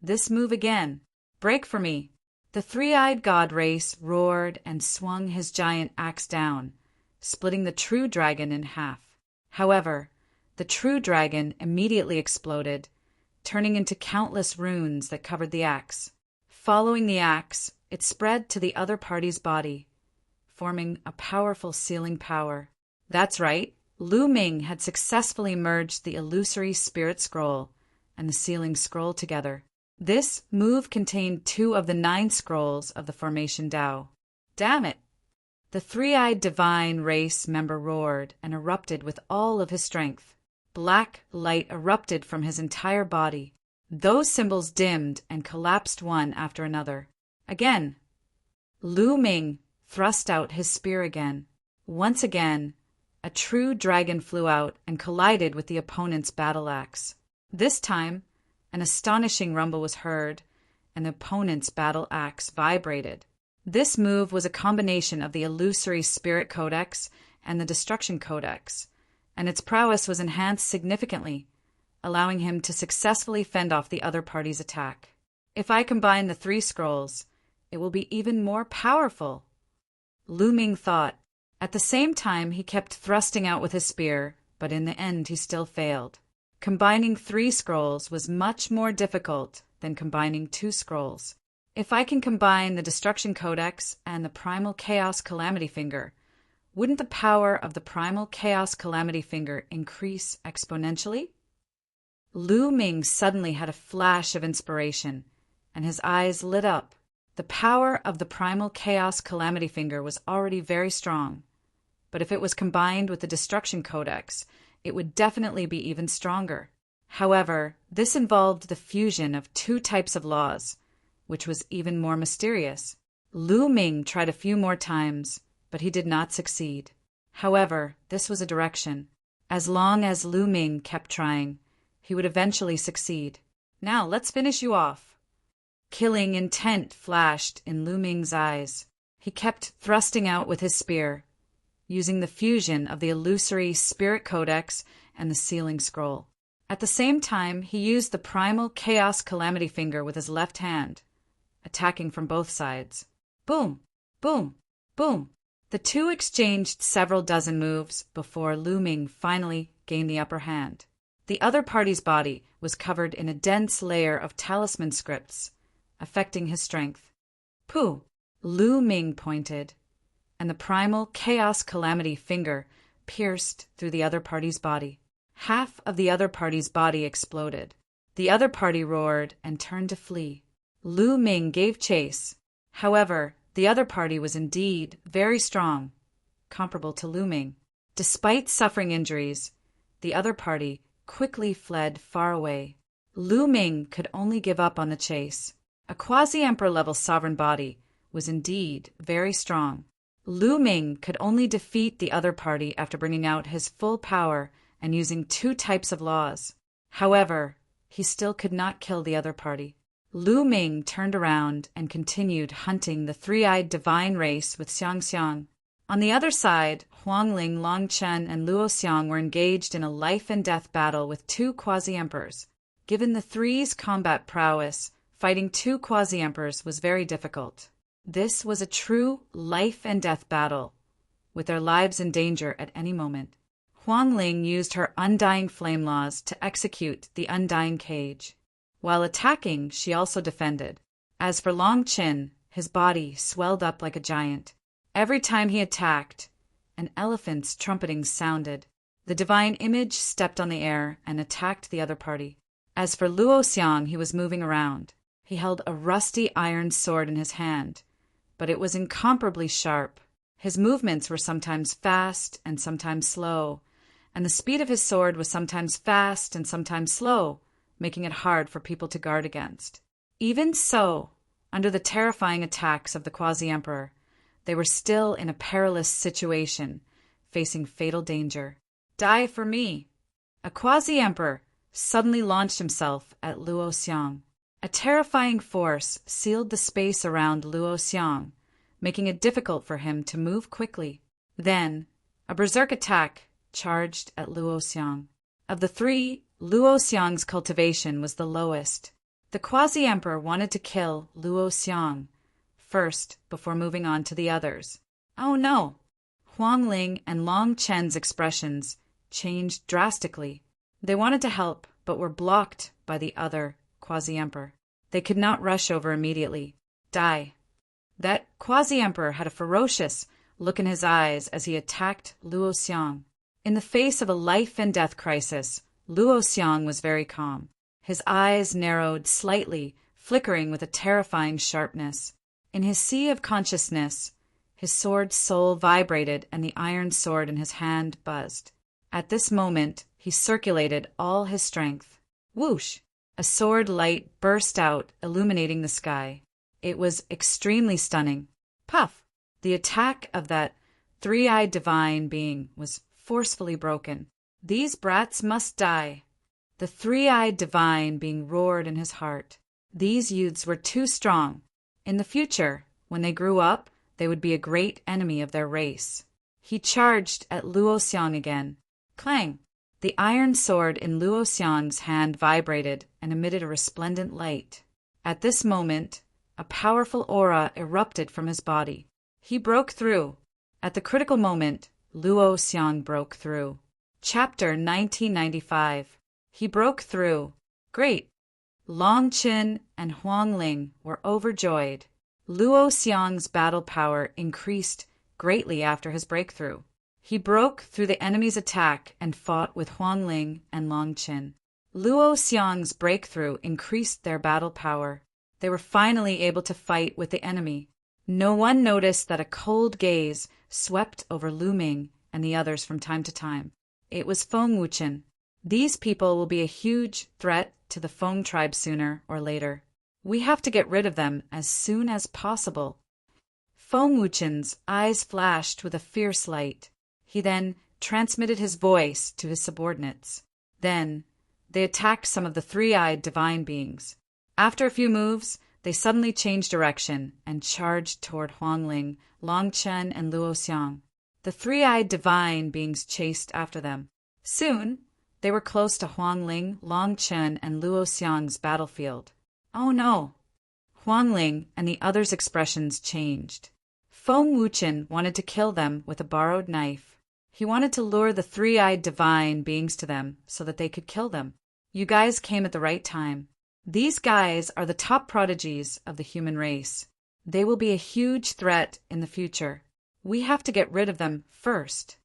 This move again. Break for me! The three-eyed god race roared and swung his giant axe down, splitting the true dragon in half. However, the true dragon immediately exploded, turning into countless runes that covered the axe. Following the axe, it spread to the other party's body, forming a powerful sealing power. That's right, Lu Ming had successfully merged the illusory spirit scroll and the sealing scroll together. This move contained 2 of the 9 scrolls of the formation Dao. Damn it! The three-eyed divine race member roared and erupted with all of his strength. Black light erupted from his entire body. Those symbols dimmed and collapsed one after another. Again, Lu Ming thrust out his spear again. Once again, a true dragon flew out and collided with the opponent's battle axe. This time, an astonishing rumble was heard, and the opponent's battle axe vibrated. This move was a combination of the illusory spirit codex and the destruction codex, and its prowess was enhanced significantly, allowing him to successfully fend off the other party's attack. If I combine the 3 scrolls, it will be even more powerful, Lu Ming thought. At the same time, he kept thrusting out with his spear, but in the end he still failed. Combining 3 scrolls was much more difficult than combining 2 scrolls. If I can combine the Destruction Codex and the Primal Chaos Calamity Finger, wouldn't the power of the Primal Chaos Calamity Finger increase exponentially? Lu Ming suddenly had a flash of inspiration, and his eyes lit up. The power of the Primal Chaos Calamity Finger was already very strong, but if it was combined with the Destruction Codex, it would definitely be even stronger. However, this involved the fusion of 2 types of laws, which was even more mysterious. Lu Ming tried a few more times, but he did not succeed. However, this was a direction. As long as Lu Ming kept trying, he would eventually succeed. Now, let's finish you off. Killing intent flashed in Lu Ming's eyes. He kept thrusting out with his spear, using the fusion of the illusory Spirit Codex and the Sealing Scroll. At the same time, he used the Primal Chaos Calamity Finger with his left hand, attacking from both sides. Boom! Boom! Boom! The 2 exchanged several dozen moves before Lu Ming finally gained the upper hand. The other party's body was covered in a dense layer of talisman scripts, affecting his strength. Pooh! Lu Ming pointed, and the Primal Chaos Calamity Finger pierced through the other party's body. Half of the other party's body exploded. The other party roared and turned to flee. Lu Ming gave chase. However, the other party was indeed very strong, comparable to Lu Ming. Despite suffering injuries, the other party quickly fled far away. Lu Ming could only give up on the chase. A quasi-emperor level sovereign body was indeed very strong. Lu Ming could only defeat the other party after bringing out his full power and using 2 types of laws. However, he still could not kill the other party. Lu Ming turned around and continued hunting the 3-eyed divine race with Xiang Xiang. On the other side, Huang Ling, Long Chen, and Luo Xiang were engaged in a life-and-death battle with 2 quasi-emperors. Given the three's combat prowess, fighting 2 quasi-emperors was very difficult. This was a true life-and-death battle, with their lives in danger at any moment. Huang Ling used her undying flame laws to execute the undying cage. While attacking, she also defended. As for Long Chen, his body swelled up like a giant. Every time he attacked, an elephant's trumpeting sounded. The divine image stepped on the air and attacked the other party. As for Luo Xiang, he was moving around. He held a rusty iron sword in his hand, but it was incomparably sharp. His movements were sometimes fast and sometimes slow, and the speed of his sword was sometimes fast and sometimes slow, making it hard for people to guard against. Even so, under the terrifying attacks of the quasi-emperor, they were still in a perilous situation, facing fatal danger. Die for me! A quasi-emperor suddenly launched himself at Luo Xiang. A terrifying force sealed the space around Luo Xiang, making it difficult for him to move quickly. Then, a berserk attack charged at Luo Xiang. Of the 3, Luo Xiang's cultivation was the lowest. The quasi-emperor wanted to kill Luo Xiang first before moving on to the others. Oh no! Huang Ling and Long Chen's expressions changed drastically. They wanted to help, but were blocked by the other quasi-emperor. They could not rush over immediately. Die. That quasi-emperor had a ferocious look in his eyes as he attacked Luo Xiang. In the face of a life-and-death crisis, Luo Xiang was very calm. His eyes narrowed slightly, flickering with a terrifying sharpness. In his sea of consciousness, his sword soul vibrated and the iron sword in his hand buzzed. At this moment, he circulated all his strength. Whoosh! A sword light burst out, illuminating the sky. It was extremely stunning. Puff! The attack of that 3-eyed divine being was forcefully broken. These brats must die. The 3-eyed divine being roared in his heart. These youths were too strong. In the future, when they grew up, they would be a great enemy of their race. He charged at Luo Xiang again. Clang! The iron sword in Luo Xiang's hand vibrated and emitted a resplendent light. At this moment, a powerful aura erupted from his body. He broke through. At the critical moment, Luo Xiang broke through. Chapter 1995. He broke through. Great! Long Chen and Huang Ling were overjoyed. Luo Xiang's battle power increased greatly after his breakthrough. He broke through the enemy's attack and fought with Huang Ling and Long Chen. Luo Xiang's breakthrough increased their battle power. They were finally able to fight with the enemy. No one noticed that a cold gaze swept over Lu Ming and the others from time to time. It was Feng Wuchen. These people will be a huge threat to the Feng tribe sooner or later. We have to get rid of them as soon as possible. Feng Wuchen's eyes flashed with a fierce light. He then transmitted his voice to his subordinates. Then, they attacked some of the 3-eyed divine beings. After a few moves, they suddenly changed direction and charged toward Huang Ling, Long Chen, and Luo Xiang. The 3-eyed divine beings chased after them. Soon, they were close to Huang Ling, Long Chen, and Luo Xiang's battlefield. Oh no! Huang Ling and the others' expressions changed. Feng Wuchen wanted to kill them with a borrowed knife. He wanted to lure the 3-eyed divine beings to them so that they could kill them. You guys came at the right time. These guys are the top prodigies of the human race. They will be a huge threat in the future. We have to get rid of them first.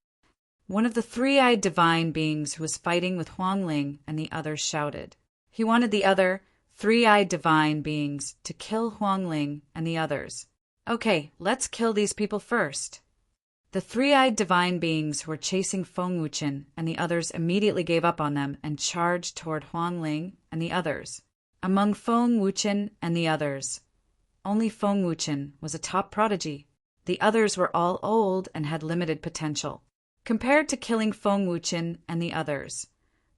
One of the 3-eyed divine beings who was fighting with Huang Ling and the others shouted. He wanted the other 3-eyed divine beings to kill Huang Ling and the others. Okay, let's kill these people first. The 3-eyed divine beings who were chasing Feng Wuchen and the others immediately gave up on them and charged toward Huang Ling and the others. Among Feng Wuchen and the others, only Feng Wuchen was a top prodigy. The others were all old and had limited potential. Compared to killing Feng Wuchen and the others,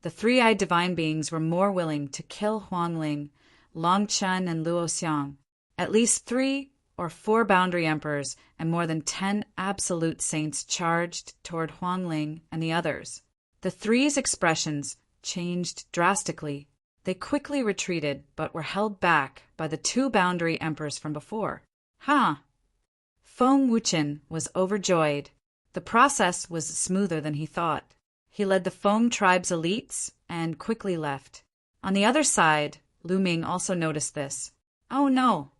the three-eyed divine beings were more willing to kill Huangling, Long Chen, and Luo Xiang. At least 3 or 4 boundary emperors and more than 10 absolute saints charged toward Huangling and the others. The three's expressions changed drastically. They quickly retreated, but were held back by the 2 boundary emperors from before. Feng Wuchen was overjoyed. The process was smoother than he thought. He led the Feng tribe's elites and quickly left. On the other side, Lu Ming also noticed this. Oh no!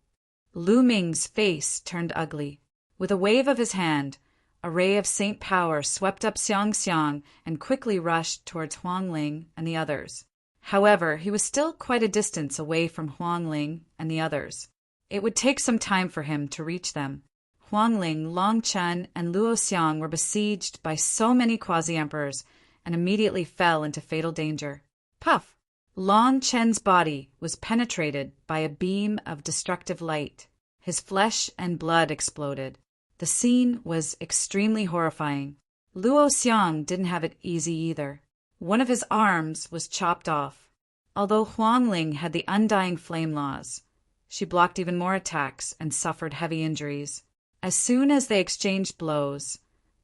Lu Ming's face turned ugly. With a wave of his hand, a ray of saint power swept up Xiang Xiang and quickly rushed towards Huangling and the others. However, he was still quite a distance away from Huangling and the others. It would take some time for him to reach them. Huangling, Long Chen, and Luo Xiang were besieged by so many quasi-emperors and immediately fell into fatal danger. Puff! Long Chen's body was penetrated by a beam of destructive light. His flesh and blood exploded. The scene was extremely horrifying. Luo Xiang didn't have it easy either. One of his arms was chopped off. Although Huangling had the undying flame laws, she blocked even more attacks and suffered heavy injuries. As soon as they exchanged blows,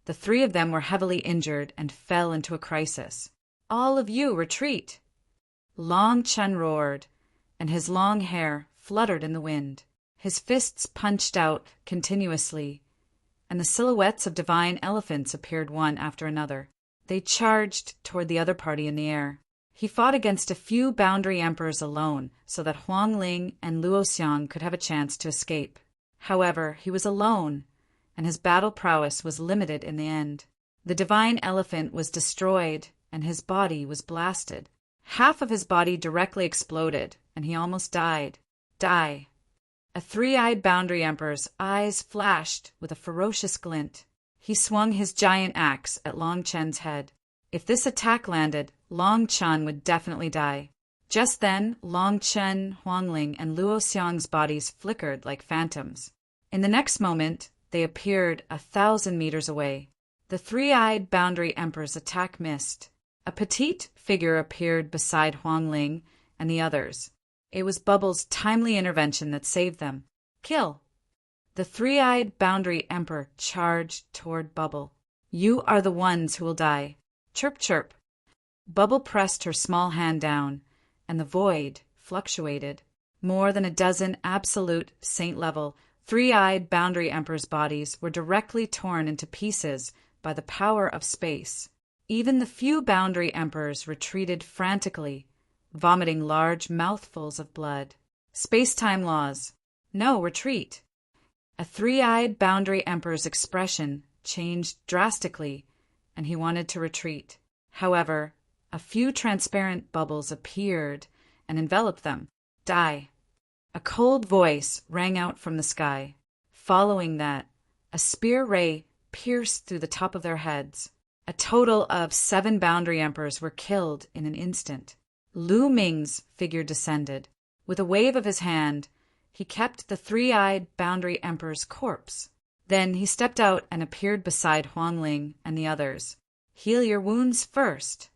the 3 of them were heavily injured and fell into a crisis. All of you retreat! Long Chen roared, and his long hair fluttered in the wind. His fists punched out continuously, and the silhouettes of divine elephants appeared one after another. They charged toward the other party in the air. He fought against a few boundary emperors alone so that Huangling and Luo Xiang could have a chance to escape. However, he was alone, and his battle prowess was limited in the end. The divine elephant was destroyed, and his body was blasted. Half of his body directly exploded, and he almost died. A 3-eyed boundary emperor's eyes flashed with a ferocious glint. He swung his giant axe at Long Chen's head. If this attack landed, Long Chen would definitely die. Just then, Long Chen, Huangling, and Luo Xiang's bodies flickered like phantoms. In the next moment, they appeared 1,000 meters away. The 3-eyed boundary emperor's attack missed. A petite figure appeared beside Huangling and the others. It was Bubble's timely intervention that saved them. Kill! The 3-eyed boundary emperor charged toward Bubble. You are the ones who will die. Chirp, chirp. Bubble pressed her small hand down, and the void fluctuated. More than a dozen absolute saint-level, 3-eyed boundary emperors' bodies were directly torn into pieces by the power of space. Even the few boundary emperors retreated frantically, vomiting large mouthfuls of blood. Space-time laws. No, retreat. A 3-eyed boundary emperor's expression changed drastically, and he wanted to retreat. However, a few transparent bubbles appeared and enveloped them. Die. A cold voice rang out from the sky. Following that, a spear ray pierced through the top of their heads. A total of 7 boundary emperors were killed in an instant. Lu Ming's figure descended. With a wave of his hand, he kept the 3-eyed boundary emperor's corpse. Then he stepped out and appeared beside Huangling and the others. Heal your wounds first.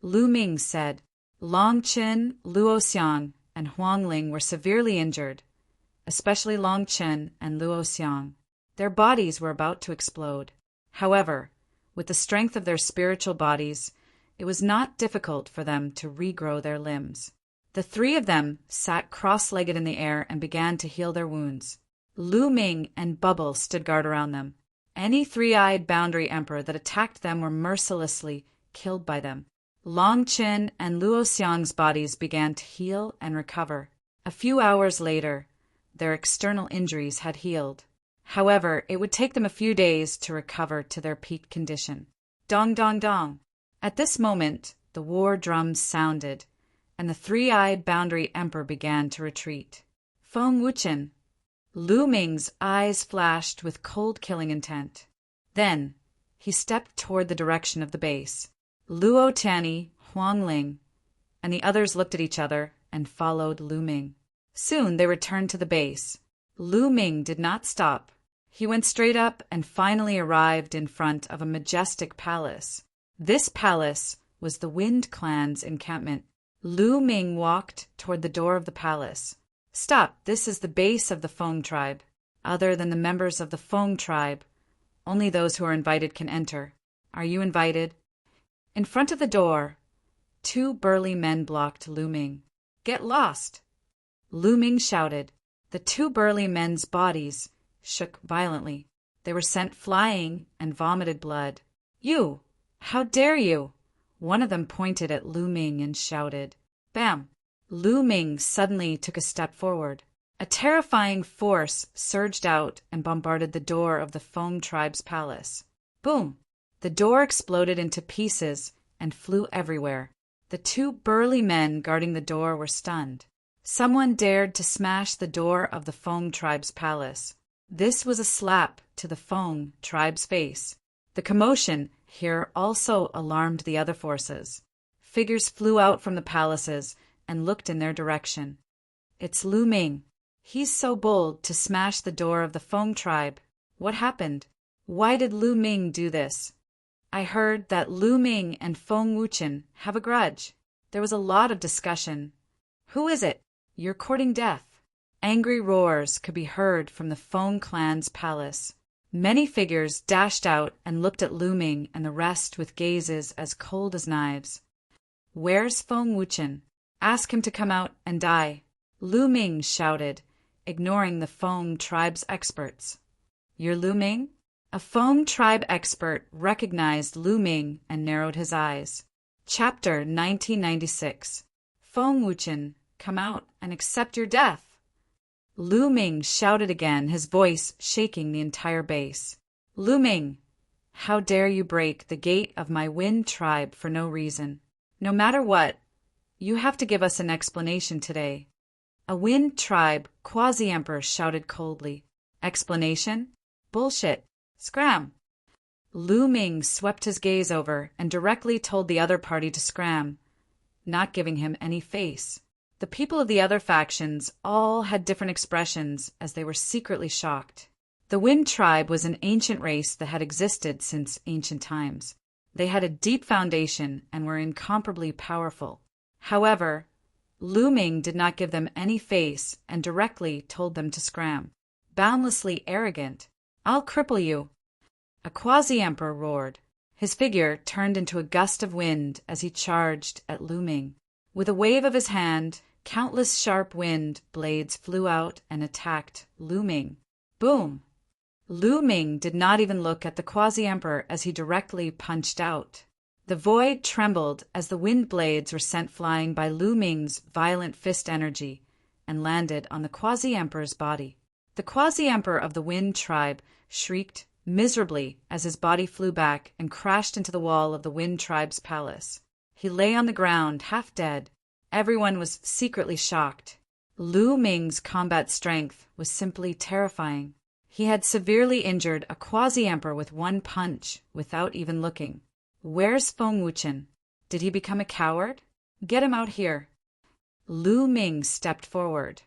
Lu Ming said. Long Chen, Luo Xiang, and Huangling were severely injured, especially Long Chen and Luo Xiang. Their bodies were about to explode. However, with the strength of their spiritual bodies, it was not difficult for them to regrow their limbs. The 3 of them sat cross-legged in the air and began to heal their wounds. Lu Ming and Bubble stood guard around them. Any 3-eyed boundary emperor that attacked them were mercilessly killed by them. Long Chen and Luo Xiang's bodies began to heal and recover. A few hours later, their external injuries had healed. However, it would take them a few days to recover to their peak condition. Dong, dong, dong. At this moment, the war drums sounded, and the 3-eyed boundary emperor began to retreat. Feng Wuchen. Lu Ming's eyes flashed with cold killing intent. Then, he stepped toward the direction of the base. Luo Tianyi, Huangling, and the others looked at each other and followed Lu Ming. Soon they returned to the base. Lu Ming did not stop. He went straight up and finally arrived in front of a majestic palace. This palace was the Wind Clan's encampment. Lu Ming walked toward the door of the palace. Stop, this is the base of the Feng tribe. Other than the members of the Feng tribe, only those who are invited can enter. Are you invited? In front of the door, 2 burly men blocked Lu Ming. Get lost! Lu Ming shouted. The 2 burly men's bodies shook violently. They were sent flying and vomited blood. You! How dare you! One of them pointed at Lu Ming and shouted. Bam! Lu Ming suddenly took a step forward. A terrifying force surged out and bombarded the door of the Feng tribe's palace. Boom! The door exploded into pieces and flew everywhere. The 2 burly men guarding the door were stunned. Someone dared to smash the door of the Feng tribe's palace. This was a slap to the Feng tribe's face. The commotion here also alarmed the other forces. Figures flew out from the palaces and looked in their direction. It's Lu Ming. He's so bold to smash the door of the Feng tribe. What happened? Why did Lu Ming do this? I heard that Lu Ming and Feng Wuchen have a grudge. There was a lot of discussion. Who is it? You're courting death. Angry roars could be heard from the Feng clan's palace. Many figures dashed out and looked at Lu Ming and the rest with gazes as cold as knives. Where's Feng Wuchen? Ask him to come out and die. Lu Ming shouted, ignoring the Feng tribe's experts. You're Lu Ming? A Feng tribe expert recognized Lu Ming and narrowed his eyes. Chapter 1996. Feng Wuchen, come out and accept your death. Lu Ming shouted again, his voice shaking the entire base. Lu Ming, how dare you break the gate of my Wind tribe for no reason? No matter what, you have to give us an explanation today. A Wind tribe quasi-emperor shouted coldly. Explanation? Bullshit. Scram. Lu Ming swept his gaze over and directly told the other party to scram, not giving him any face. The people of the other factions all had different expressions as they were secretly shocked. The Wind tribe was an ancient race that had existed since ancient times. They had a deep foundation and were incomparably powerful. However, Lu Ming did not give them any face and directly told them to scram. Boundlessly arrogant. I'll cripple you. A quasi-emperor roared. His figure turned into a gust of wind as he charged at Lu Ming. With a wave of his hand, countless sharp wind blades flew out and attacked Lu Ming. Boom! Lu Ming did not even look at the quasi-emperor as he directly punched out. The void trembled as the wind blades were sent flying by Lu Ming's violent fist energy and landed on the quasi-emperor's body. The quasi-emperor of the Wind tribe shrieked miserably as his body flew back and crashed into the wall of the Wind tribe's palace. He lay on the ground, half dead. Everyone was secretly shocked. Lu Ming's combat strength was simply terrifying. He had severely injured a quasi-emperor with one punch without even looking. Where's Feng Wuchen? Did he become a coward? Get him out here. Lu Ming stepped forward,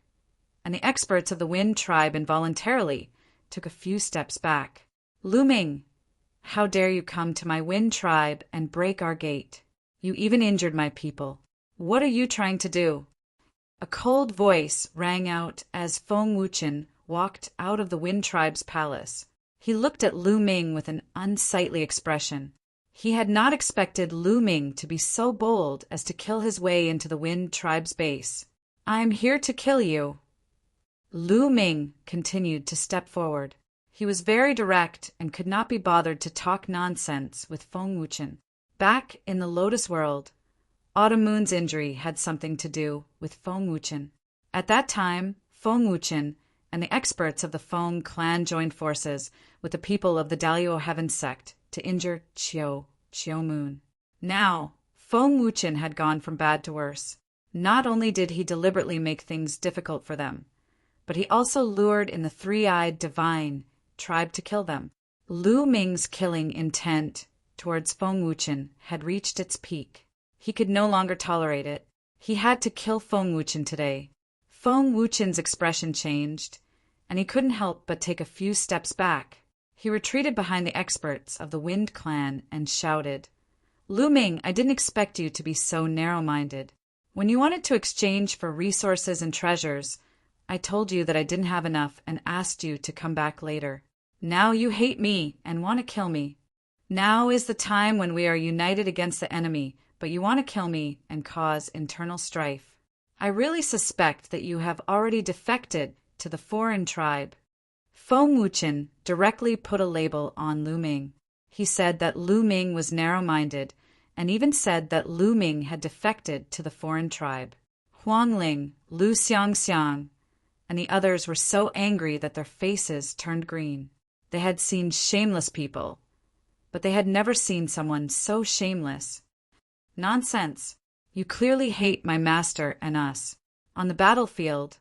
and the experts of the Wind tribe involuntarily took a few steps back. Lu Ming, how dare you come to my Wind tribe and break our gate? You even injured my people. What are you trying to do? A cold voice rang out as Feng Wuchen walked out of the Wind tribe's palace. He looked at Lu Ming with an unsightly expression. He had not expected Lu Ming to be so bold as to kill his way into the Wind tribe's base. I'm here to kill you. Lu Ming continued to step forward. He was very direct and could not be bothered to talk nonsense with Feng Wuchen. Back in the Lotus world, Autumn Moon's injury had something to do with Feng Wuchen. At that time, Feng Wuchen and the experts of the Feng clan joined forces with the people of the Dalio Heaven sect to injure Chiu Moon. Now, Feng Wuchen had gone from bad to worse. Not only did he deliberately make things difficult for them, but he also lured in the three-eyed divine tribe to kill them. Lu Ming's killing intent towards Feng Wuchen had reached its peak. He could no longer tolerate it. He had to kill Feng Wuchen today. Feng Wuchen's expression changed. and he couldn't help but take a few steps back. He retreated behind the experts of the Wind Clan and shouted, "Lu Ming, I didn't expect you to be so narrow-minded. When you wanted to exchange for resources and treasures, I told you that I didn't have enough and asked you to come back later. Now you hate me and want to kill me. Now is the time when we are united against the enemy, but you want to kill me and cause internal strife. I really suspect that you have already defected to the foreign tribe." Feng Wuchen directly put a label on Lu Ming. He said that Lu Ming was narrow-minded, and even said that Lu Ming had defected to the foreign tribe. Huang Ling, Lu Xiangxiang, and the others were so angry that their faces turned green. They had seen shameless people, but they had never seen someone so shameless. "Nonsense! You clearly hate my master and us. On the battlefield,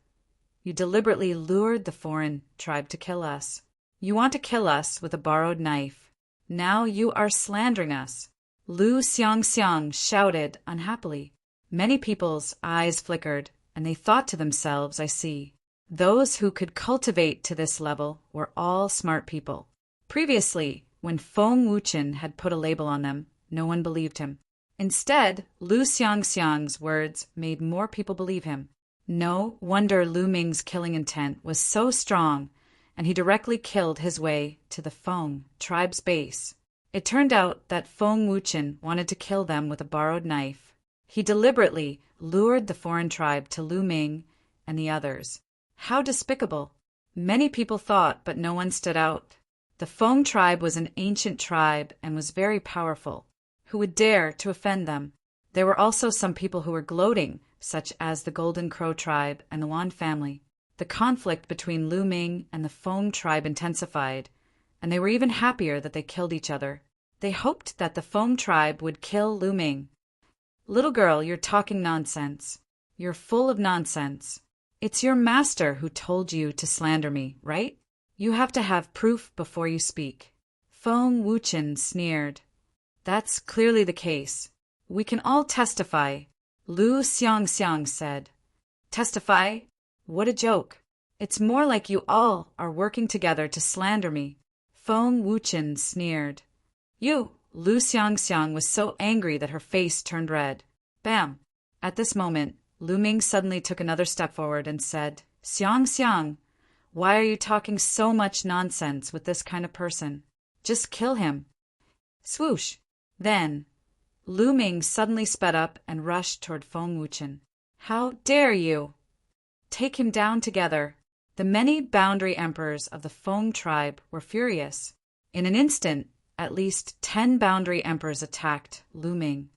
you deliberately lured the foreign tribe to kill us. You want to kill us with a borrowed knife. Now you are slandering us." Lu Xiangxiang shouted unhappily. Many people's eyes flickered, and they thought to themselves, "I see. Those who could cultivate to this level were all smart people." Previously, when Feng Wuchen had put a label on them, no one believed him. Instead, Lu Xiangxiang's words made more people believe him. No wonder Lu Ming's killing intent was so strong, and he directly killed his way to the Feng tribe's base. It turned out that Feng Wuchen wanted to kill them with a borrowed knife. He deliberately lured the foreign tribe to Lu Ming and the others. How despicable! Many people thought, but no one stood out. The Feng tribe was an ancient tribe and was very powerful. Who would dare to offend them? There were also some people who were gloating, such as the Golden Crow tribe and the Wan family. The conflict between Lu Ming and the Feng tribe intensified, and they were even happier that they killed each other. They hoped that the Feng tribe would kill Lu Ming. "Little girl, you're talking nonsense. You're full of nonsense. It's your master who told you to slander me, right? You have to have proof before you speak." Feng Wuchen sneered. "That's clearly the case. We can all testify," Lu Xiangxiang said. "Testify? What a joke. It's more like you all are working together to slander me." Feng Wuchen sneered. "You!" Lu Xiangxiang was so angry that her face turned red. Bam! At this moment, Lu Ming suddenly took another step forward and said, "Xiangxiang, why are you talking so much nonsense with this kind of person? Just kill him." Swoosh! Then, Lu Ming suddenly sped up and rushed toward Feng Wuchen. "How dare you!" "Take him down together." The many boundary emperors of the Feng tribe were furious. In an instant, at least 10 boundary emperors attacked Lu Ming.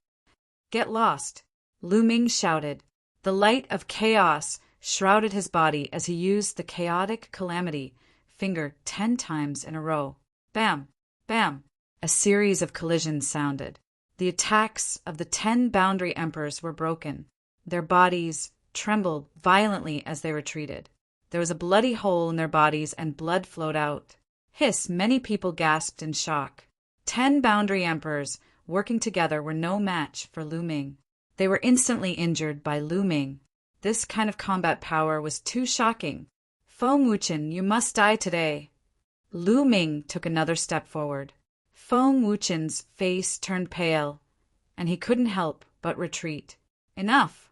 "Get lost!" Lu Ming shouted. The light of chaos shrouded his body as he used the chaotic calamity finger 10 times in a row. Bam! Bam! A series of collisions sounded. The attacks of the 10 boundary emperors were broken. Their bodies trembled violently as they retreated. There was a bloody hole in their bodies and blood flowed out. Hiss! Many people gasped in shock. 10 boundary emperors working together were no match for Lu Ming. They were instantly injured by Lu Ming. This kind of combat power was too shocking. "Feng Wuchen, you must die today." Lu Ming took another step forward. Feng Wuchen's face turned pale, and he couldn't help but retreat. "Enough!"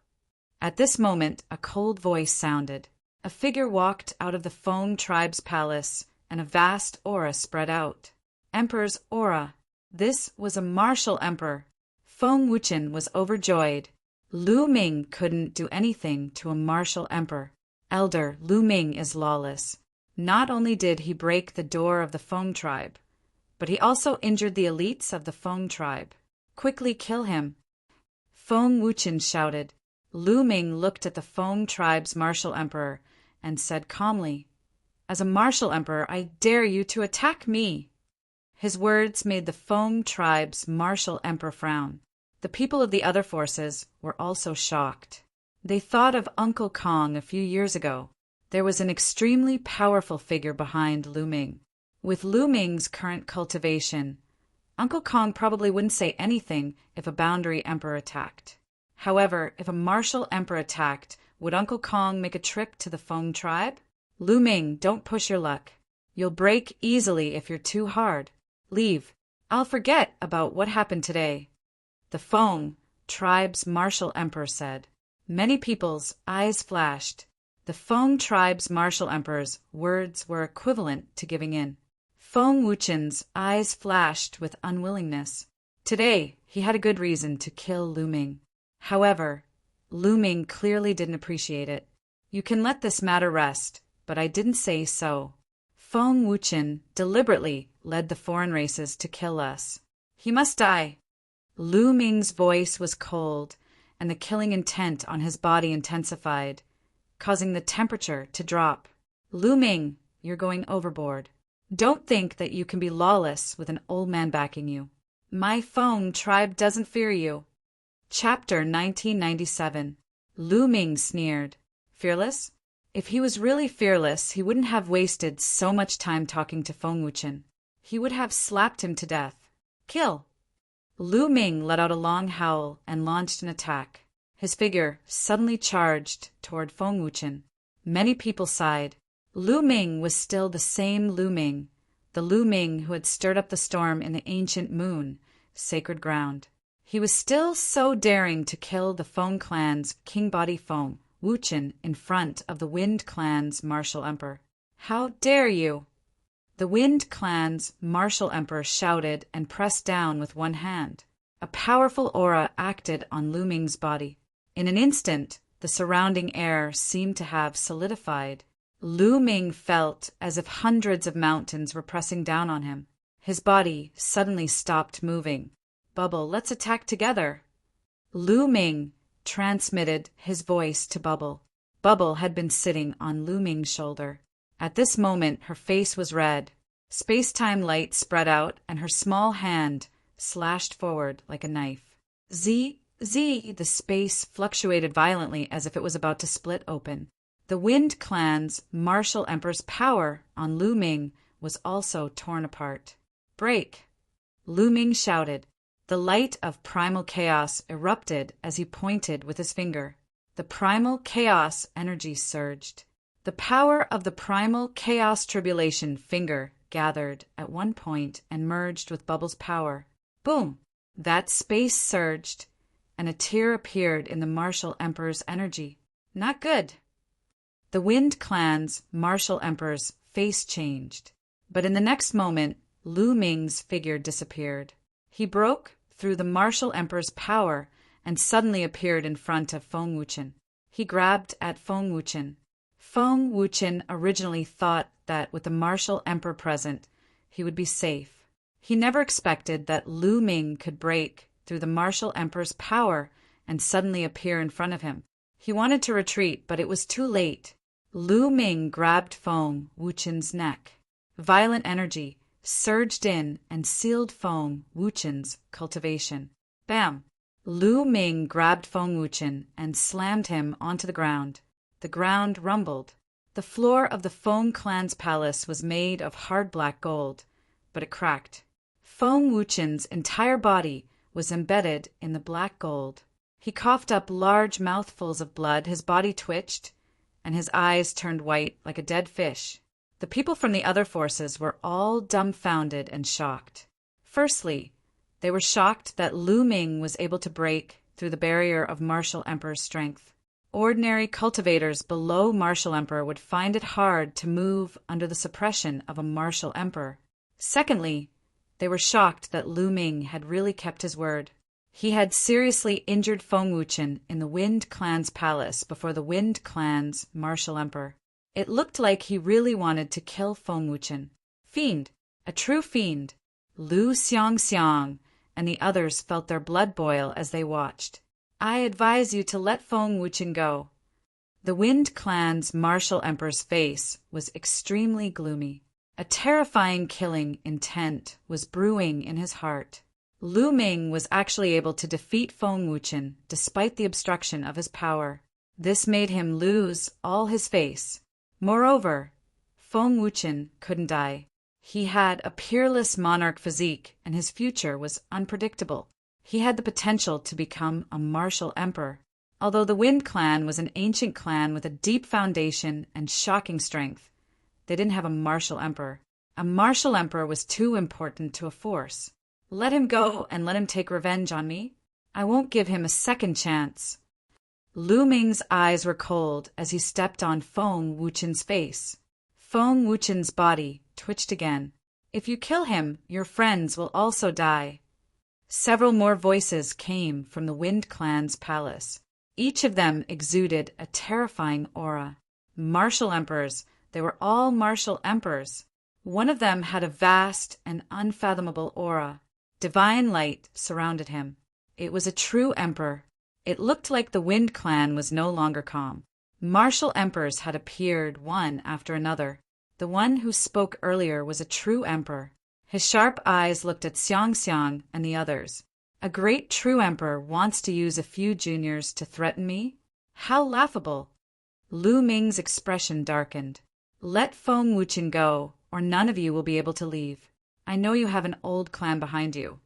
At this moment, a cold voice sounded. A figure walked out of the Feng tribe's palace, and a vast aura spread out. Emperor's aura. This was a martial emperor. Feng Wuchen was overjoyed. Lu Ming couldn't do anything to a martial emperor. Elder Lu Ming is lawless. Not only did he break the door of the Feng tribe, but he also injured the elites of the Feng tribe. Quickly kill him. Feng Wuchen shouted. Lu Ming looked at the Feng tribe's martial emperor and said calmly, "As a martial emperor, I dare you to attack me." His words made the Feng tribe's martial emperor frown. The people of the other forces were also shocked. They thought of Uncle Kong a few years ago. There was an extremely powerful figure behind Lu Ming. With Lu Ming's current cultivation, Uncle Kong probably wouldn't say anything if a boundary emperor attacked. However, if a martial emperor attacked, would Uncle Kong make a trip to the Feng tribe? Lu Ming, don't push your luck. You'll break easily if you're too hard. Leave. I'll forget about what happened today. The Feng tribe's martial emperor said. Many people's eyes flashed. The Feng tribe's martial emperor's words were equivalent to giving in. Feng Wuchen's eyes flashed with unwillingness. Today, he had a good reason to kill Lu Ming. However, Lu Ming clearly didn't appreciate it. You can let this matter rest, but I didn't say so. Feng Wuchen deliberately led the foreign races to kill us. He must die. Lu Ming's voice was cold, and the killing intent on his body intensified, causing the temperature to drop. Lu Ming, you're going overboard. Don't think that you can be lawless with an old man backing you. My Feng tribe doesn't fear you. Chapter 1997. Lu Ming sneered. Fearless? If he was really fearless, he wouldn't have wasted so much time talking to Feng Wuchen. He would have slapped him to death. Kill! Lu Ming let out a long howl and launched an attack. His figure suddenly charged toward Feng Wuchen. Many people sighed. Lu Ming was still the same Lu Ming, the Lu Ming who had stirred up the storm in the ancient moon, sacred ground. He was still so daring to kill the Feng clan's king body Feng Wuchen in front of the Wind clan's martial emperor. How dare you! The Wind clan's martial emperor shouted and pressed down with one hand. A powerful aura acted on Lu Ming's body. In an instant, the surrounding air seemed to have solidified. Lu Ming felt as if hundreds of mountains were pressing down on him. His body suddenly stopped moving. Bubble, let's attack together. Lu Ming transmitted his voice to Bubble. Bubble had been sitting on Lu Ming's shoulder. At this moment, her face was red. Space-time light spread out, and her small hand slashed forward like a knife. Z, the space fluctuated violently as if it was about to split open. The Wind clan's martial emperor's power on Lu Ming was also torn apart. Break! Lu Ming shouted. The light of primal chaos erupted as he pointed with his finger. The primal chaos energy surged. The power of the primal chaos tribulation finger gathered at one point and merged with Bubble's power. Boom! That space surged, and a tear appeared in the martial emperor's energy. Not good. The Wind clan's martial emperor's face changed, but in the next moment, Lu Ming's figure disappeared. He broke through the martial emperor's power and suddenly appeared in front of Feng Wuchen. He grabbed at Feng Wuchen. Feng Wuchen originally thought that with the martial emperor present, he would be safe. He never expected that Lu Ming could break through the martial emperor's power and suddenly appear in front of him. He wanted to retreat, but it was too late. Lu Ming grabbed Feng Wuchen's neck. Violent energy surged in and sealed Feng Wuchen's cultivation. Bam! Lu Ming grabbed Feng Wuchen and slammed him onto the ground. The ground rumbled. The floor of the Feng clan's palace was made of hard black gold, but it cracked. Feng Wuchen's entire body was embedded in the black gold. He coughed up large mouthfuls of blood, his body twitched, and his eyes turned white like a dead fish. The people from the other forces were all dumbfounded and shocked. Firstly, they were shocked that Lu Ming was able to break through the barrier of martial emperor's strength. Ordinary cultivators below martial emperor would find it hard to move under the suppression of a martial emperor. Secondly, they were shocked that Lu Ming had really kept his word. He had seriously injured Feng Wuchen in the Wind clan's palace before the Wind clan's martial emperor. It looked like he really wanted to kill Feng Wuchen. Fiend, a true fiend. Lu Xiangxiang and the others felt their blood boil as they watched. I advise you to let Feng Wuchen go. The Wind clan's martial emperor's face was extremely gloomy. A terrifying killing intent was brewing in his heart. Lu Ming was actually able to defeat Feng Wuchen despite the obstruction of his power. This made him lose all his face. Moreover, Feng Wuchen couldn't die. He had a peerless monarch physique, and his future was unpredictable. He had the potential to become a martial emperor. Although the Wind clan was an ancient clan with a deep foundation and shocking strength, They didn't have a martial emperor. A martial emperor was too important to a force. Let him go and let him take revenge on me. I won't give him a second chance. Lu Ming's eyes were cold as he stepped on Feng Wuchen's face. Feng Wuchen's body twitched again. If you kill him, your friends will also die. Several more voices came from the Wind Clan's palace. Each of them exuded a terrifying aura. Martial emperors. They were all martial emperors. One of them had a vast and unfathomable aura. Divine light surrounded him. It was a true emperor. It looked like the Wind Clan was no longer calm. Martial emperors had appeared one after another. The one who spoke earlier was a true emperor. His sharp eyes looked at Xiang and the others. A great true emperor wants to use a few juniors to threaten me? How laughable! Lu Ming's expression darkened. Let Feng Wuchen go, or none of you will be able to leave. I know you have an old clan behind you,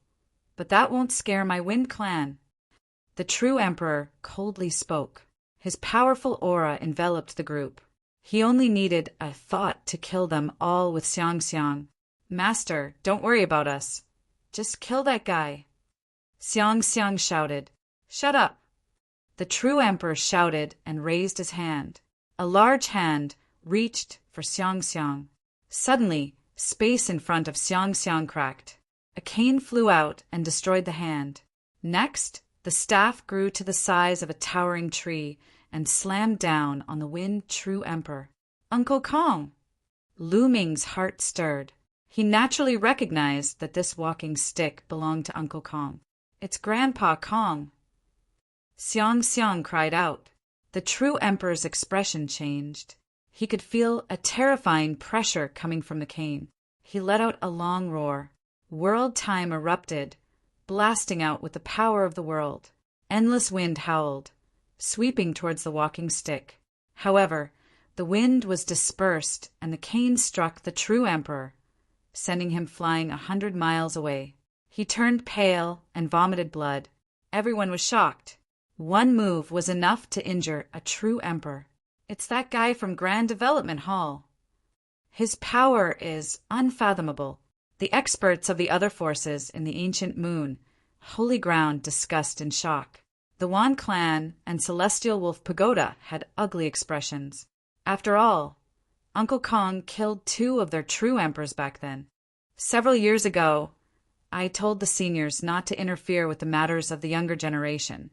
but that won't scare my Wind Clan. The true emperor coldly spoke. His powerful aura enveloped the group. He only needed a thought to kill them all with Xiang. Master, don't worry about us. Just kill that guy. Xiang shouted. Shut up. The true emperor shouted and raised his hand. A large hand reached for Xiang. Suddenly, space in front of Xiang cracked. A cane flew out and destroyed the hand. Next, the staff grew to the size of a towering tree and slammed down on the Wind True Emperor. Uncle Kong! Lu Ming's heart stirred. He naturally recognized that this walking stick belonged to Uncle Kong. It's Grandpa Kong. Xiang cried out. The true emperor's expression changed. He could feel a terrifying pressure coming from the cane. He let out a long roar. World time erupted, blasting out with the power of the world. Endless wind howled, sweeping towards the walking stick. However, the wind was dispersed and the cane struck the true emperor, sending him flying 100 miles away. He turned pale and vomited blood. Everyone was shocked. One move was enough to injure a true emperor. It's that guy from Grand Development Hall. His power is unfathomable. The experts of the other forces in the ancient moon, holy ground, discussed in shock. The Wan Clan and Celestial Wolf Pagoda had ugly expressions. After all, Uncle Kong killed 2 of their true emperors back then. Several years ago, I told the seniors not to interfere with the matters of the younger generation,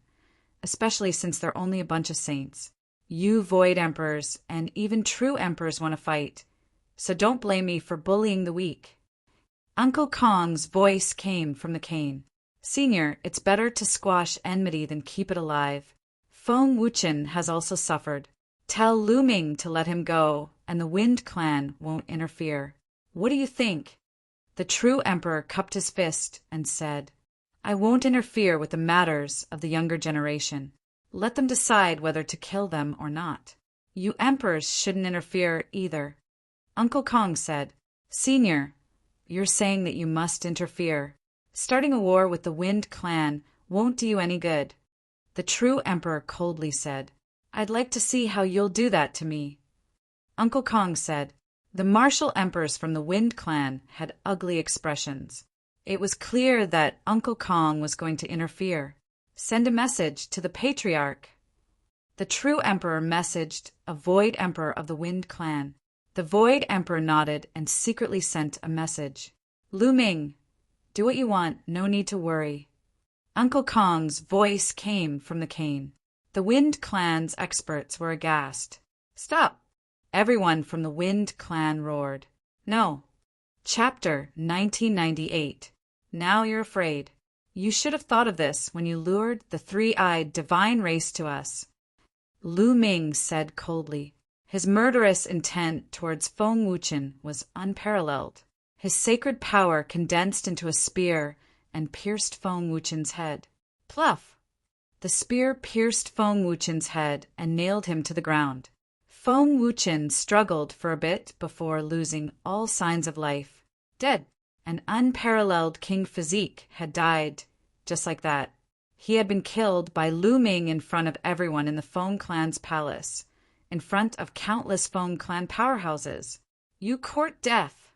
especially since they're only a bunch of saints. You void emperors and even true emperors want to fight, so don't blame me for bullying the weak. Uncle Kong's voice came from the cane. Senior, it's better to squash enmity than keep it alive. Feng Wuchen has also suffered. Tell Lu Ming to let him go, and the Wind Clan won't interfere. What do you think? The true emperor cupped his fist and said, I won't interfere with the matters of the younger generation. Let them decide whether to kill them or not. You emperors shouldn't interfere either. Uncle Kong said, Senior, you're saying that you must interfere. Starting a war with the Wind Clan won't do you any good. The true emperor coldly said, I'd like to see how you'll do that to me. Uncle Kong said, the martial emperors from the Wind Clan had ugly expressions. It was clear that Uncle Kong was going to interfere. Send a message to the Patriarch. The true emperor messaged a void emperor of the Wind Clan. The void emperor nodded and secretly sent a message. Lu Ming, do what you want, no need to worry. Uncle Kong's voice came from the cane. The Wind Clan's experts were aghast. Stop! Everyone from the Wind Clan roared. No. Chapter 1998. Now you're afraid. You should have thought of this when you lured the 3-eyed divine race to us. Lu Ming said coldly. His murderous intent towards Feng Wuchen was unparalleled. His sacred power condensed into a spear and pierced Feng Wuchen's head. Pluff! The spear pierced Feng Wuchen's head and nailed him to the ground. Feng Wuchen struggled for a bit before losing all signs of life. Dead. An unparalleled king physique had died just like that. He had been killed by Lu Ming in front of everyone in the Feng Clan's palace, in front of countless Feng Clan powerhouses. You court death.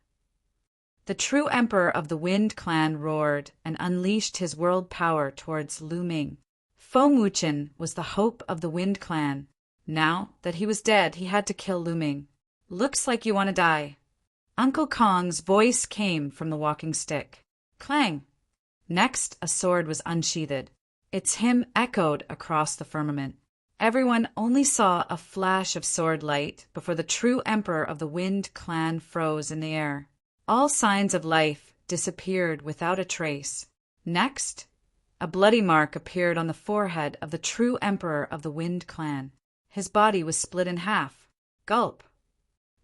The true emperor of the Wind Clan roared and unleashed his world power towards Lu Ming. Fo Muchen was the hope of the Wind Clan. Now that he was dead, he had to kill Lu Ming. Looks like you want to die. Uncle Kong's voice came from the walking stick. Clang! Next, a sword was unsheathed. Its hymn echoed across the firmament. Everyone only saw a flash of sword light before the true emperor of the Wind Clan froze in the air. All signs of life disappeared without a trace. Next, a bloody mark appeared on the forehead of the true emperor of the Wind Clan. His body was split in half. Gulp!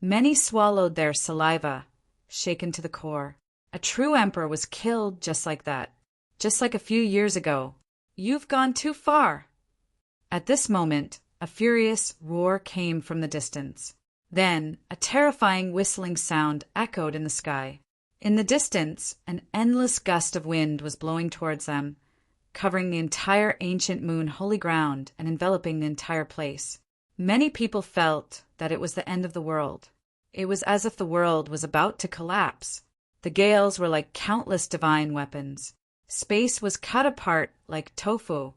Many swallowed their saliva, shaken to the core. A true emperor was killed just like that. Just like a few years ago. You've gone too far. At this moment, a furious roar came from the distance. Then, a terrifying whistling sound echoed in the sky. In the distance, an endless gust of wind was blowing towards them, covering the entire ancient moon holy ground and enveloping the entire place. Many people felt that it was the end of the world. It was as if the world was about to collapse. The gales were like countless divine weapons. Space was cut apart like tofu,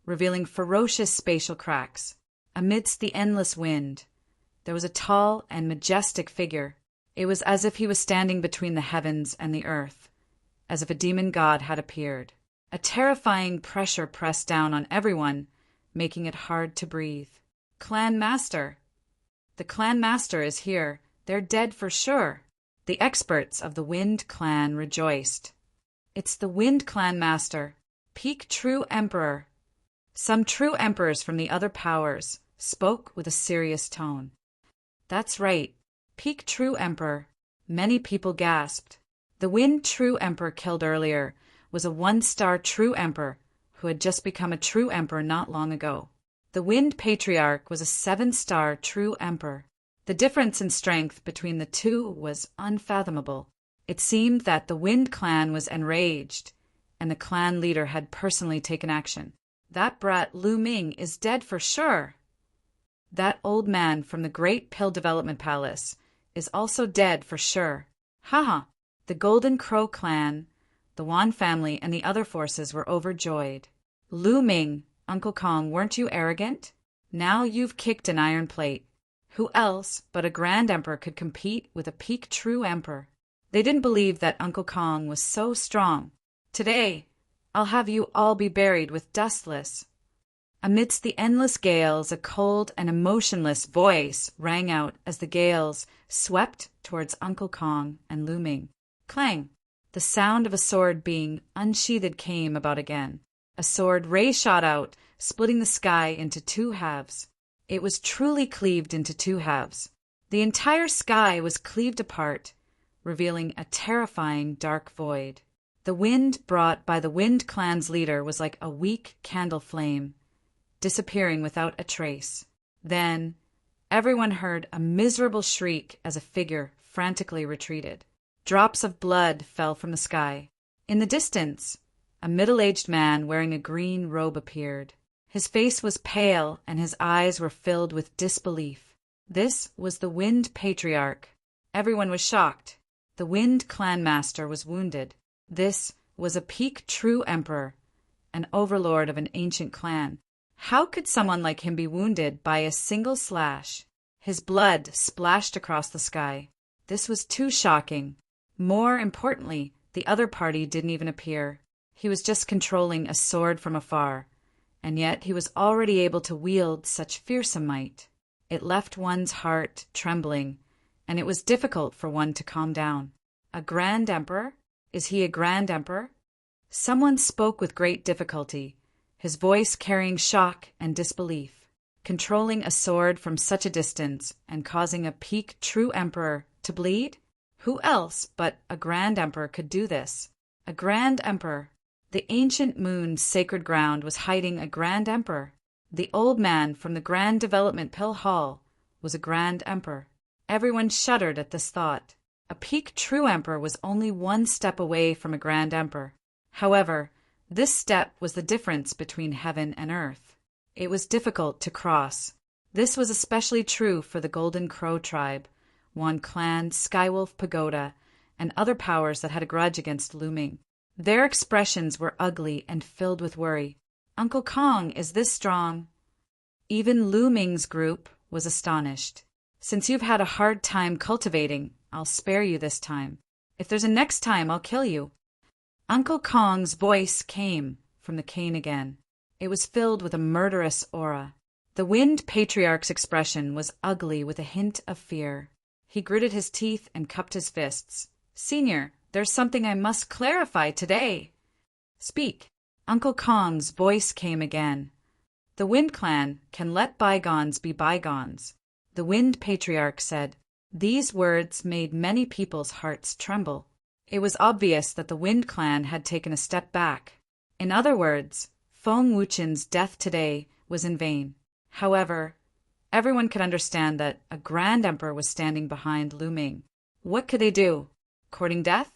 revealing ferocious spatial cracks. Amidst the endless wind, there was a tall and majestic figure. It was as if he was standing between the heavens and the earth, as if a demon god had appeared. A terrifying pressure pressed down on everyone, making it hard to breathe. Clan Master! The Clan Master is here. They're dead for sure. The experts of the Wind Clan rejoiced. It's the Wind Clan Master, peak true emperor. Some true emperors from the other powers spoke with a serious tone. That's right, peak true emperor. Many people gasped. The Wind True Emperor killed earlier was a 1-star true emperor who had just become a true emperor not long ago. The Wind Patriarch was a 7-star true emperor. The difference in strength between the two was unfathomable. It seemed that the Wind Clan was enraged, and the clan leader had personally taken action. That brat Lu Ming is dead for sure. That old man from the Great Pill Development Palace is also dead for sure. Haha! The Golden Crow clan, the Wan family, and the other forces were overjoyed. Lu Ming, Uncle Kong, weren't you arrogant? Now you've kicked an iron plate. Who else but a Grand Emperor could compete with a peak true emperor? They didn't believe that Uncle Kong was so strong. Today, I'll have you all be buried with dustless. Amidst the endless gales, a cold and emotionless voice rang out as the gales swept towards Uncle Kong and Lu Ming. Clang! The sound of a sword being unsheathed came about again. A sword ray shot out, splitting the sky into 2 halves. It was truly cleaved into 2 halves. The entire sky was cleaved apart, revealing a terrifying dark void. The wind brought by the Wind Clan's leader was like a weak candle flame, disappearing without a trace. Then, everyone heard a miserable shriek as a figure frantically retreated. Drops of blood fell from the sky. In the distance, a middle-aged man wearing a green robe appeared. His face was pale and his eyes were filled with disbelief. This was the Wind Patriarch. Everyone was shocked. The Wind Clan Master was wounded. This was a peak true emperor, an overlord of an ancient clan. How could someone like him be wounded by a single slash? His blood splashed across the sky. This was too shocking. More importantly, the other party didn't even appear. He was just controlling a sword from afar, and yet he was already able to wield such fearsome might. It left one's heart trembling, and it was difficult for one to calm down. A Grand Emperor? Is he a Grand Emperor? Someone spoke with great difficulty, his voice carrying shock and disbelief. Controlling a sword from such a distance and causing a peak true emperor to bleed? Who else but a Grand Emperor could do this? A Grand Emperor. The ancient moon's sacred ground was hiding a Grand Emperor. The old man from the Grand Development Pill Hall was a Grand Emperor. Everyone shuddered at this thought. A peak true emperor was only 1 step away from a Grand Emperor. However, this step was the difference between heaven and earth. It was difficult to cross. This was especially true for the Golden Crow tribe, Wan Clan, Skywolf Pagoda, and other powers that had a grudge against Lu Ming. Their expressions were ugly and filled with worry. Uncle Kong, is this strong? Even Lu Ming's group was astonished. Since you've had a hard time cultivating, I'll spare you this time. If there's a next time, I'll kill you. Uncle Kong's voice came from the cane again. It was filled with a murderous aura. The Wind Patriarch's expression was ugly with a hint of fear. He gritted his teeth and cupped his fists. Senior, there's something I must clarify today. Speak. Uncle Kong's voice came again. The Wind Clan can let bygones be bygones. The Wind Patriarch said. These words made many people's hearts tremble. It was obvious that the Wind Clan had taken a step back. In other words, Feng Wuchen's death today was in vain. However, everyone could understand that a Grand Emperor was standing behind Lu Ming. What could they do? Courting death?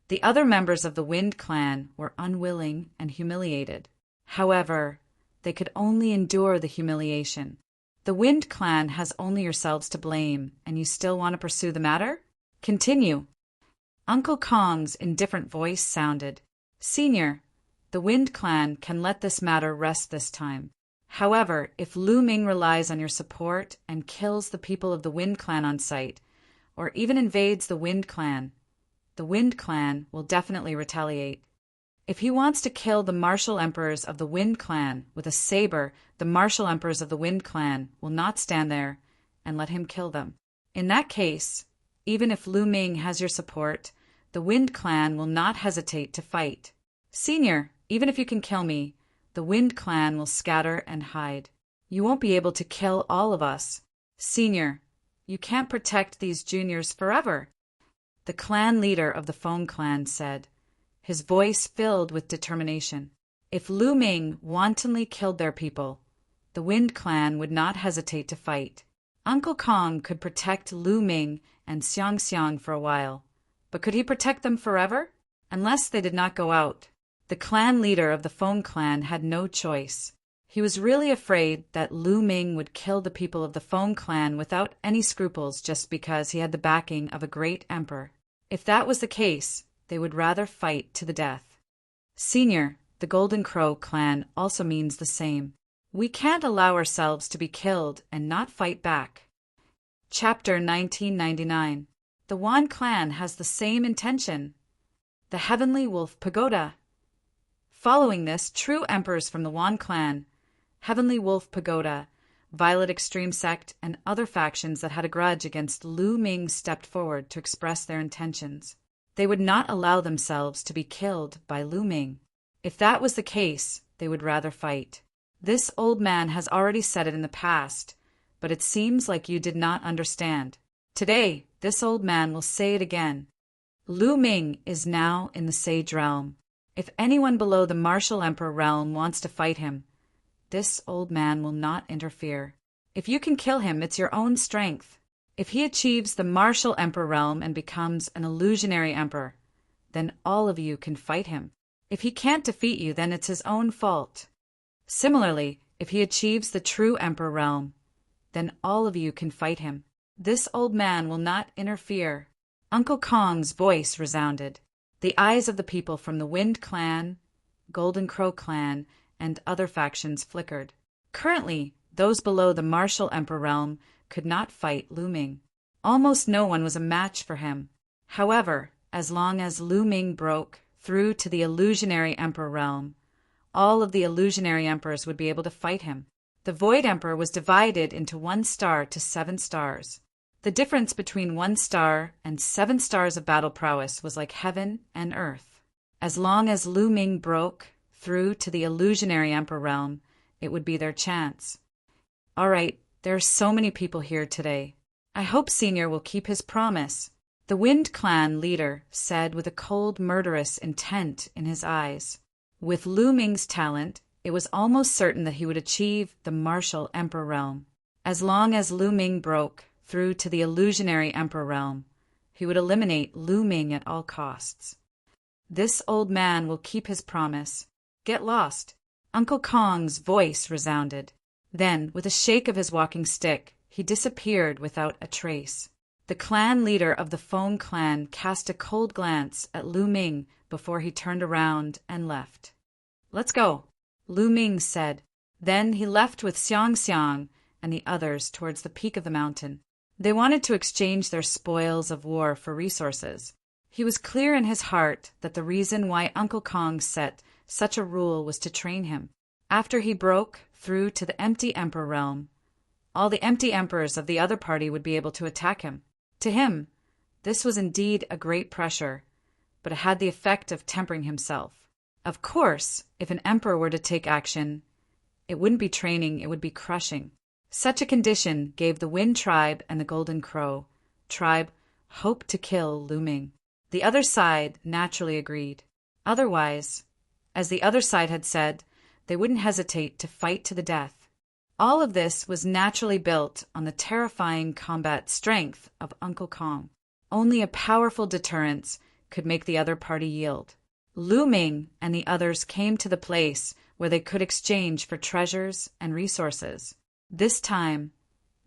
The other members of the Wind Clan were unwilling and humiliated. However, they could only endure the humiliation. The Wind Clan has only yourselves to blame, and you still want to pursue the matter? Continue. Uncle Kong's indifferent voice sounded. Senior, the Wind Clan can let this matter rest this time. However, if Lu Ming relies on your support and kills the people of the Wind Clan on sight, or even invades the Wind Clan will definitely retaliate. If he wants to kill the martial emperors of the Wind Clan with a saber, the martial emperors of the Wind Clan will not stand there and let him kill them. In that case, even if Lu Ming has your support, the Wind Clan will not hesitate to fight. Senior, even if you can kill me, the Wind Clan will scatter and hide. You won't be able to kill all of us. Senior, you can't protect these juniors forever. The clan leader of the Feng Clan said, his voice filled with determination. If Lu Ming wantonly killed their people, the Wind Clan would not hesitate to fight. Uncle Kong could protect Lu Ming and Xiang Xiang for a while, but could he protect them forever? Unless they did not go out. The clan leader of the Feng Clan had no choice. He was really afraid that Lu Ming would kill the people of the Feng Clan without any scruples just because he had the backing of a great emperor. If that was the case, they would rather fight to the death. Senior, the Golden Crow clan also means the same. We can't allow ourselves to be killed and not fight back. Chapter 1999. The Wan clan has the same intention. The Heavenly Wolf Pagoda. Following this, true emperors from the Wan clan, Heavenly Wolf Pagoda, Violet Extreme Sect, and other factions that had a grudge against Lu Ming stepped forward to express their intentions. They would not allow themselves to be killed by Lu Ming. If that was the case, they would rather fight. This old man has already said it in the past, but it seems like you did not understand. Today, this old man will say it again. Lu Ming is now in the Sage Realm. If anyone below the Martial Emperor realm wants to fight him, this old man will not interfere. If you can kill him, it's your own strength. If he achieves the Martial Emperor realm and becomes an illusionary emperor, then all of you can fight him. If he can't defeat you, then it's his own fault. Similarly, if he achieves the true Emperor realm, then all of you can fight him. This old man will not interfere. Uncle Kong's voice resounded. The eyes of the people from the Wind Clan, Golden Crow Clan, and other factions flickered. Currently, those below the Martial Emperor realm could not fight Lu Ming. Almost no one was a match for him. However, as long as Lu Ming broke through to the illusionary Emperor realm, all of the illusionary emperors would be able to fight him. The Void Emperor was divided into 1 star to 7 stars. The difference between 1 star and 7 stars of battle prowess was like heaven and earth. As long as Lu Ming broke through to the illusionary Emperor realm, it would be their chance. All right, there are so many people here today. I hope Senior will keep his promise. The Wind Clan leader said with a cold, murderous intent in his eyes. With Lu Ming's talent, it was almost certain that he would achieve the Martial Emperor realm. As long as Lu Ming broke through to the illusionary Emperor realm, he would eliminate Lu Ming at all costs. This old man will keep his promise. Get lost. Uncle Kong's voice resounded. Then, with a shake of his walking stick, he disappeared without a trace. The clan leader of the Feng clan cast a cold glance at Lu Ming before he turned around and left. "Let's go," Lu Ming said. Then he left with Xiang Xiang and the others towards the peak of the mountain. They wanted to exchange their spoils of war for resources. He was clear in his heart that the reason why Uncle Kong set such a rule was to train him. After he broke through to the empty emperor realm, all the empty emperors of the other party would be able to attack him. To him, this was indeed a great pressure, but it had the effect of tempering himself. Of course, if an emperor were to take action, it wouldn't be training, it would be crushing. Such a condition gave the Wind Tribe and the Golden Crow tribe hope to kill Lu Ming. The other side naturally agreed. Otherwise, as the other side had said, they wouldn't hesitate to fight to the death. All of this was naturally built on the terrifying combat strength of Uncle Kong. Only a powerful deterrence could make the other party yield. Lu Ming and the others came to the place where they could exchange for treasures and resources. This time,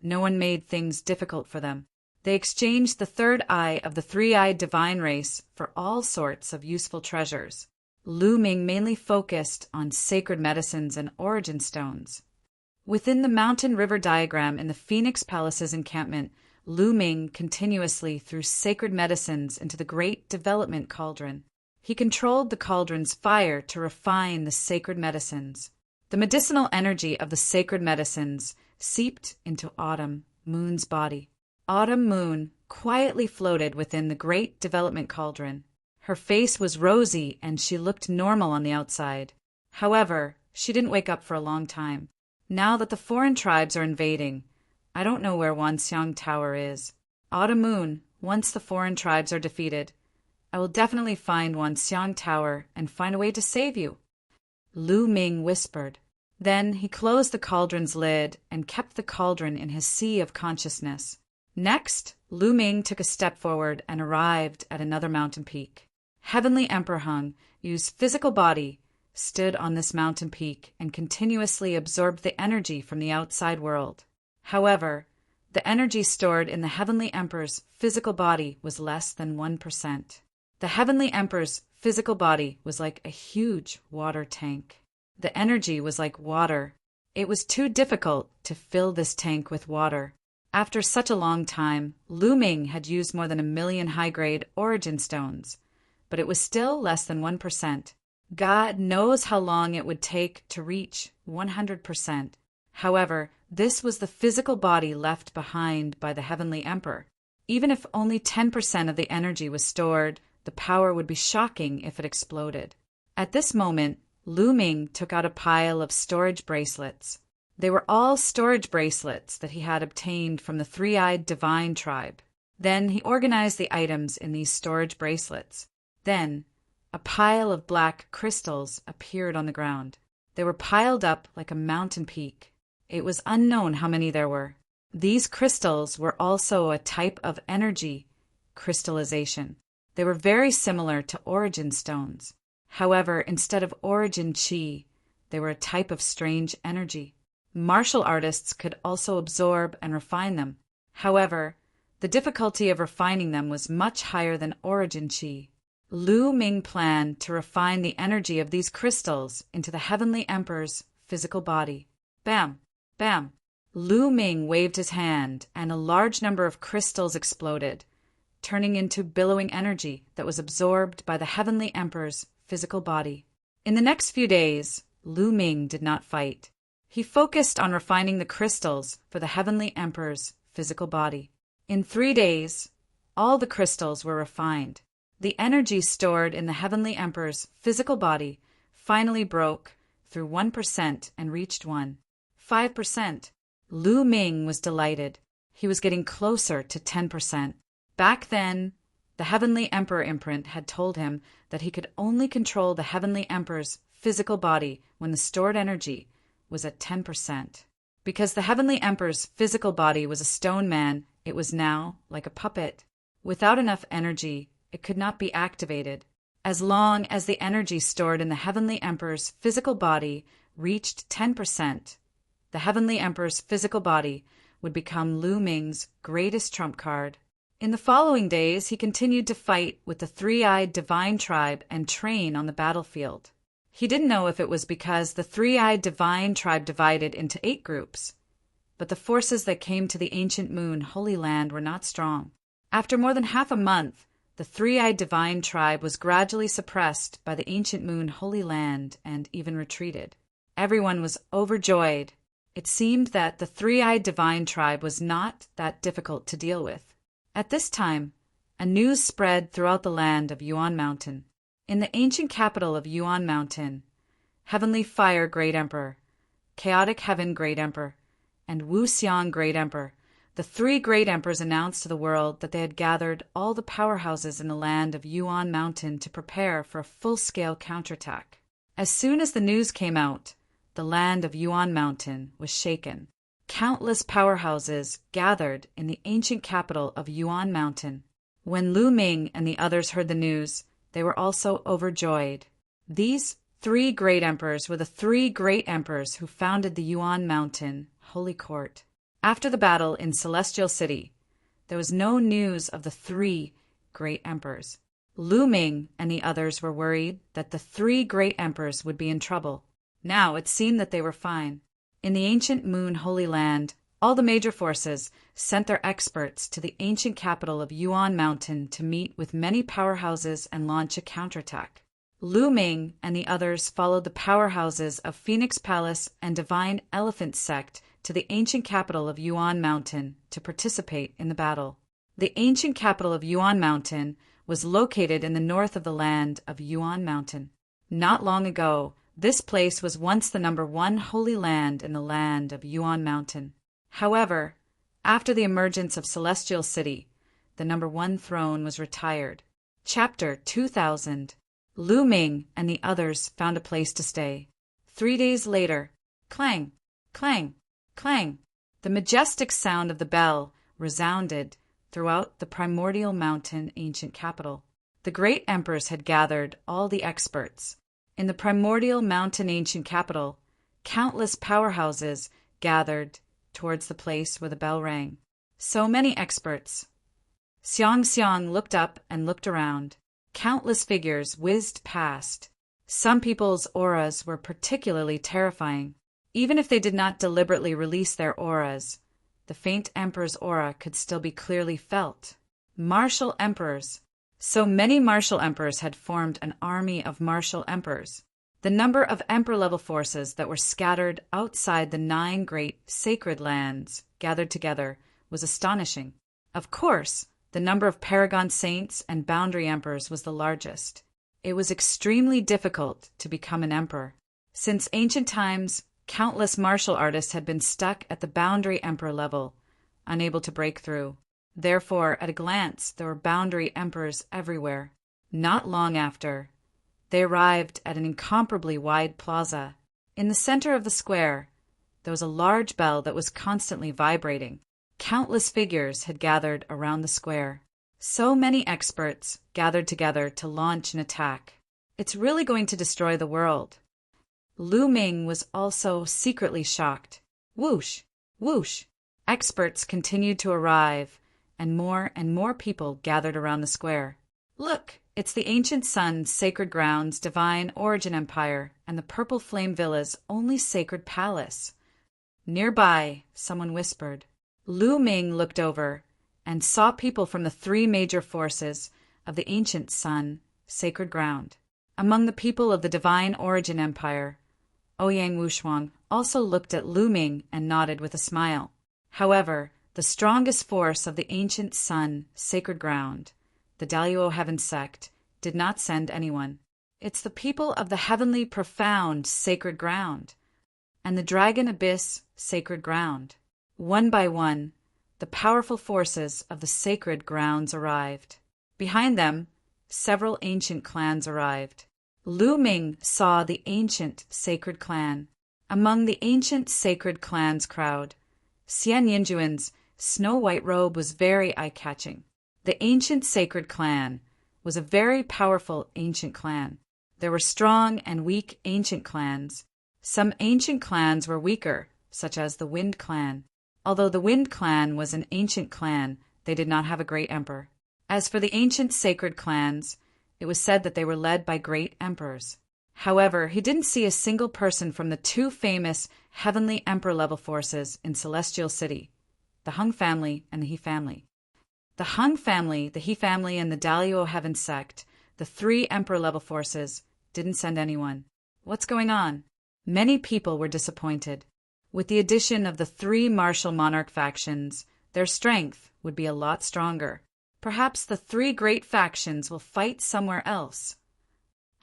no one made things difficult for them. They exchanged the third eye of the three-eyed divine race for all sorts of useful treasures. Lu Ming mainly focused on sacred medicines and origin stones. Within the mountain-river diagram in the Phoenix Palace's encampment, Lu Ming continuously threw sacred medicines into the great development cauldron. He controlled the cauldron's fire to refine the sacred medicines. The medicinal energy of the sacred medicines seeped into Autumn Moon's body. Autumn Moon quietly floated within the great development cauldron. Her face was rosy and she looked normal on the outside. However, she didn't wake up for a long time. Now that the foreign tribes are invading, I don't know where Wanxiang Tower is. Autumn Moon, once the foreign tribes are defeated, I will definitely find Wanxiang Tower and find a way to save you, Lu Ming whispered. Then he closed the cauldron's lid and kept the cauldron in his sea of consciousness. Next, Lu Ming took a step forward and arrived at another mountain peak. Heavenly Emperor Hung used physical body, stood on this mountain peak, and continuously absorbed the energy from the outside world. However, the energy stored in the Heavenly Emperor's physical body was less than 1%. The Heavenly Emperor's physical body was like a huge water tank. The energy was like water. It was too difficult to fill this tank with water. After such a long time, Lu Ming had used more than 1 million high-grade origin stones, but it was still less than 1%. God knows how long it would take to reach 100%. However, this was the physical body left behind by the Heavenly Emperor. Even if only 10% of the energy was stored, the power would be shocking if it exploded. At this moment, Lu Ming took out a pile of storage bracelets. They were all storage bracelets that he had obtained from the three-eyed divine tribe. Then he organized the items in these storage bracelets. Then, a pile of black crystals appeared on the ground. They were piled up like a mountain peak. It was unknown how many there were. These crystals were also a type of energy crystallization. They were very similar to origin stones. However, instead of origin chi, they were a type of strange energy. Martial artists could also absorb and refine them. However, the difficulty of refining them was much higher than origin chi. Lu Ming planned to refine the energy of these crystals into the Heavenly Emperor's physical body. Bam! Bam! Lu Ming waved his hand, and a large number of crystals exploded, turning into billowing energy that was absorbed by the Heavenly Emperor's physical body. In the next few days, Lu Ming did not fight. He focused on refining the crystals for the Heavenly Emperor's physical body. In 3 days, all the crystals were refined. The energy stored in the Heavenly Emperor's physical body finally broke through 1% and reached 5%. Lu Ming was delighted. He was getting closer to 10%. Back then, the Heavenly Emperor imprint had told him that he could only control the Heavenly Emperor's physical body when the stored energy was at 10%. Because the Heavenly Emperor's physical body was a stone man, it was now like a puppet. Without enough energy, it could not be activated. As long as the energy stored in the Heavenly Emperor's physical body reached 10%, the Heavenly Emperor's physical body would become Lu Ming's greatest trump card. In the following days, he continued to fight with the three-eyed divine tribe and train on the battlefield. He didn't know if it was because the three-eyed divine tribe divided into 8 groups, but the forces that came to the ancient moon Holy Land were not strong. After more than half a month, the three-eyed divine tribe was gradually suppressed by the ancient moon Holy Land and even retreated. Everyone was overjoyed. It seemed that the three-eyed divine tribe was not that difficult to deal with. At this time, a news spread throughout the land of Yuan Mountain. In the ancient capital of Yuan Mountain, Heavenly Fire Great Emperor, Chaotic Heaven Great Emperor, and Wu Xiang Great Emperor, the 3 great emperors announced to the world that they had gathered all the powerhouses in the land of Yuan Mountain to prepare for a full-scale counterattack. As soon as the news came out, the land of Yuan Mountain was shaken. Countless powerhouses gathered in the ancient capital of Yuan Mountain. When Lu Ming and the others heard the news, they were also overjoyed. These 3 great emperors were the 3 great emperors who founded the Yuan Mountain Holy Court. After the battle in Celestial City, there was no news of the 3 great emperors. Lu Ming and the others were worried that the 3 great emperors would be in trouble. Now it seemed that they were fine. In the ancient moon Holy Land, all the major forces sent their experts to the ancient capital of Yuan Mountain to meet with many powerhouses and launch a counterattack. Lu Ming and the others followed the powerhouses of Phoenix Palace and Divine Elephant Sect to the ancient capital of Yuan Mountain to participate in the battle. The ancient capital of Yuan Mountain was located in the north of the land of Yuan Mountain. Not long ago, this place was once the number 1 holy land in the land of Yuan Mountain. However, after the emergence of Celestial City, the number 1 throne was retired. Chapter 2000. Lu Ming and the others found a place to stay. 3 days later, clang, clang, clang, the majestic sound of the bell resounded throughout the primordial mountain ancient capital. The great emperors had gathered all the experts. In the primordial mountain ancient capital, countless powerhouses gathered towards the place where the bell rang. So many experts. Xiang Xiang looked up and looked around. Countless figures whizzed past. Some people's auras were particularly terrifying. Even if they did not deliberately release their auras, the faint emperor's aura could still be clearly felt. Martial emperors. So many martial emperors had formed an army of martial emperors. The number of emperor-level forces that were scattered outside the 9 great sacred lands gathered together was astonishing. Of course, the number of paragon saints and boundary emperors was the largest. It was extremely difficult to become an emperor. Since ancient times, countless martial artists had been stuck at the boundary emperor level, unable to break through. Therefore, at a glance, there were boundary emperors everywhere. Not long after, they arrived at an incomparably wide plaza. In the center of the square, there was a large bell that was constantly vibrating. Countless figures had gathered around the square. So many experts gathered together to launch an attack. It's really going to destroy the world. Lu Ming was also secretly shocked. Whoosh! Whoosh! Experts continued to arrive, and more people gathered around the square. Look, it's the ancient sun, sacred grounds, divine origin empire, and the purple flame villa's only sacred palace. Nearby, someone whispered. Lu Ming looked over and saw people from the 3 major forces of the ancient sun, sacred ground. Among the people of the divine origin empire, Ouyang Wushuang also looked at Lu Ming and nodded with a smile. However, the strongest force of the ancient sun, sacred ground, the Daluo Heaven sect, did not send anyone. It's the people of the heavenly profound sacred ground and the dragon abyss sacred ground. One by one, the powerful forces of the sacred grounds arrived. Behind them, several ancient clans arrived. Lu Ming saw the ancient sacred clan. Among the ancient sacred clan's crowd, Xian Yinjuan's snow-white robe was very eye-catching. The ancient sacred clan was a very powerful ancient clan. There were strong and weak ancient clans. Some ancient clans were weaker, such as the Wind Clan. Although the Wind Clan was an ancient clan, they did not have a great emperor. As for the ancient sacred clans, it was said that they were led by great emperors. However, he didn't see a single person from the two famous heavenly emperor-level forces in Celestial City, the Hung family and the He family. The Hung family, the He family, and the Dalio Heaven sect, the three emperor-level forces, didn't send anyone. What's going on? Many people were disappointed. With the addition of the three martial monarch factions, their strength would be a lot stronger. Perhaps the three great factions will fight somewhere else.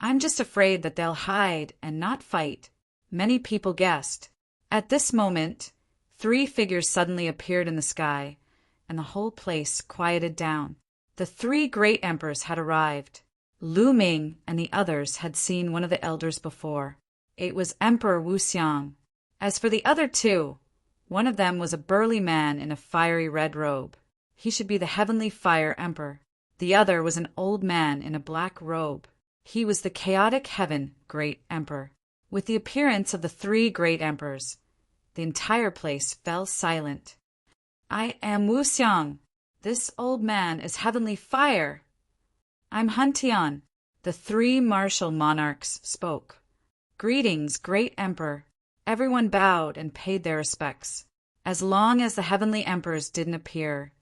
I'm just afraid that they'll hide and not fight. Many people guessed. At this moment, three figures suddenly appeared in the sky, and the whole place quieted down. The three great emperors had arrived. Lu Ming and the others had seen one of the elders before. It was Emperor Wu Xiang. As for the other two, one of them was a burly man in a fiery red robe. He should be the heavenly fire emperor. The other was an old man in a black robe. He was the chaotic heaven great emperor. With the appearance of the three great emperors, the entire place fell silent. I am Wu Xiang. This old man is heavenly fire. I'm Han Tian. The three martial monarchs spoke. Greetings, great emperor. Everyone bowed and paid their respects. As long as the heavenly emperors didn't appear,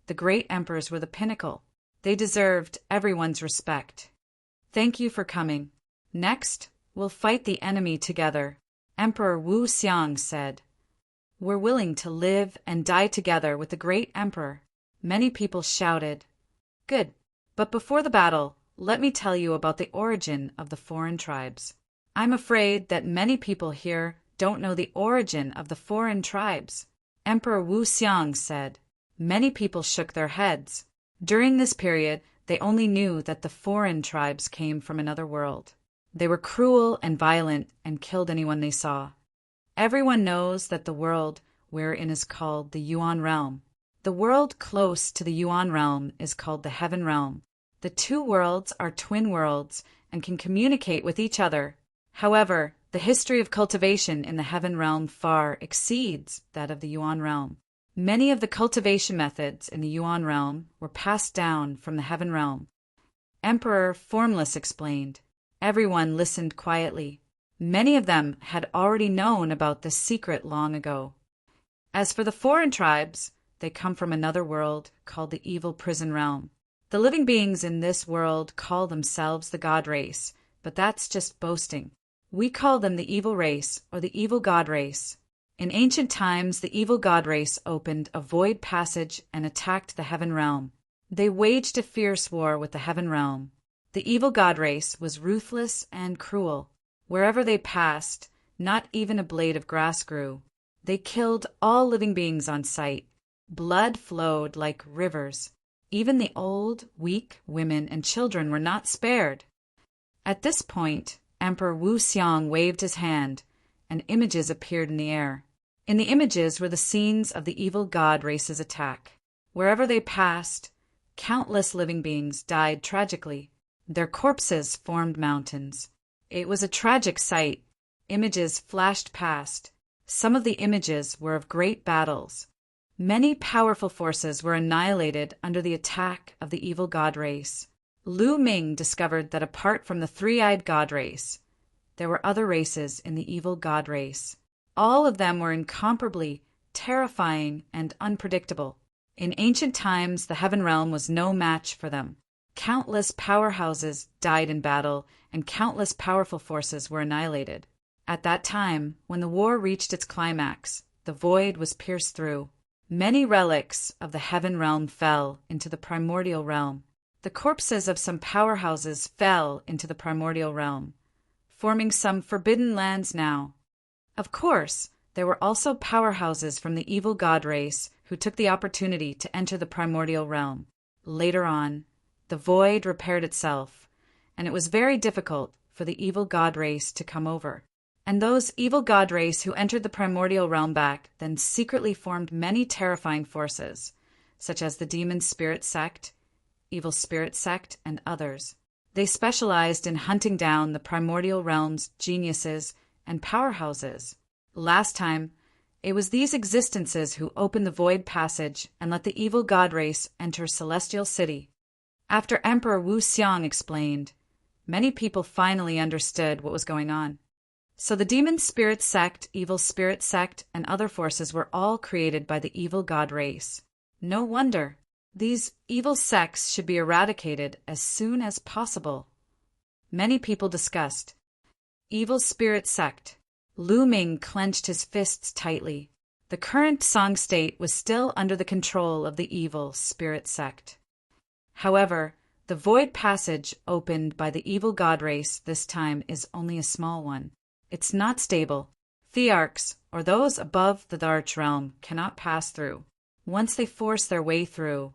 the great emperors were the pinnacle. They deserved everyone's respect. Thank you for coming. Next, we'll fight the enemy together, Emperor Wu Xiang said. We're willing to live and die together with the great emperor. Many people shouted. Good. But before the battle, let me tell you about the origin of the foreign tribes. I'm afraid that many people here don't know the origin of the foreign tribes, Emperor Wu Xiang said. Many people shook their heads. During this period, they only knew that the foreign tribes came from another world. They were cruel and violent and killed anyone they saw. Everyone knows that the world we're in is called the Yuan realm. The world close to the Yuan realm is called the Heaven realm. The two worlds are twin worlds and can communicate with each other. However, the history of cultivation in the Heaven realm far exceeds that of the Yuan realm. Many of the cultivation methods in the Yuan realm were passed down from the Heaven realm. Emperor Formless explained. Everyone listened quietly. Many of them had already known about this secret long ago. As for the foreign tribes, they come from another world called the Evil Prison Realm. The living beings in this world call themselves the God Race, but that's just boasting. We call them the Evil Race or the Evil God Race. In ancient times, the Evil God Race opened a void passage and attacked the Heaven realm. They waged a fierce war with the Heaven realm. The Evil God Race was ruthless and cruel. Wherever they passed, not even a blade of grass grew. They killed all living beings on sight. Blood flowed like rivers. Even the old, weak, women, and children were not spared. At this point, Emperor Wu Xiang waved his hand, and images appeared in the air. In the images were the scenes of the Evil God Race's attack. Wherever they passed, countless living beings died tragically. Their corpses formed mountains. It was a tragic sight. Images flashed past. Some of the images were of great battles. Many powerful forces were annihilated under the attack of the Evil God Race. Lu Ming discovered that apart from the three-eyed God Race, there were other races in the Evil God Race. All of them were incomparably terrifying and unpredictable. In ancient times, the Heaven realm was no match for them. Countless powerhouses died in battle, and countless powerful forces were annihilated. At that time, when the war reached its climax, the void was pierced through. Many relics of the Heaven realm fell into the primordial realm. The corpses of some powerhouses fell into the primordial realm, forming some forbidden lands now. Of course, there were also powerhouses from the Evil God Race who took the opportunity to enter the primordial realm. Later on, the void repaired itself, and it was very difficult for the Evil God Race to come over. And those Evil God Race who entered the primordial realm back then secretly formed many terrifying forces, such as the Demon Spirit Sect, Evil Spirit Sect, and others. They specialized in hunting down the primordial realm's geniuses and powerhouses. Last time, It was these existences who opened the void passage and let the evil god race enter Celestial City. After Emperor Wu Xiang explained, many people finally understood what was going on. So the demon spirit sect, evil spirit sect, and other forces were all created by the evil god race. No wonder. These evil sects should be eradicated as soon as possible. Many people discussed. Evil spirit sect. Lu Ming clenched his fists tightly. The current Song state was still under the control of the evil spirit sect. However, the void passage opened by the evil god race this time is only a small one. It's not stable. Thearchs, or those above the Darch realm, cannot pass through. Once they force their way through,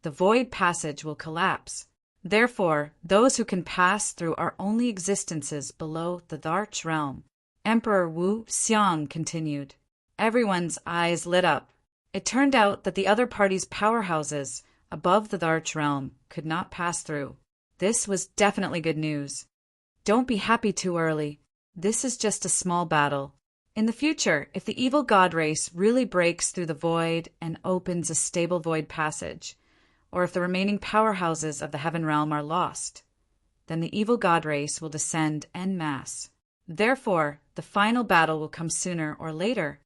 the void passage will collapse. Therefore, those who can pass through are only existences below the Darch realm. Emperor Wu Xiang continued. Everyone's eyes lit up. It turned out that the other party's powerhouses above the Darch realm could not pass through. This was definitely good news. Don't be happy too early. This is just a small battle. In the future, if the evil god race really breaks through the void and opens a stable void passage, or if the remaining powerhouses of the heaven realm are lost, then the evil god race will descend en masse. Therefore, the final battle will come sooner or later.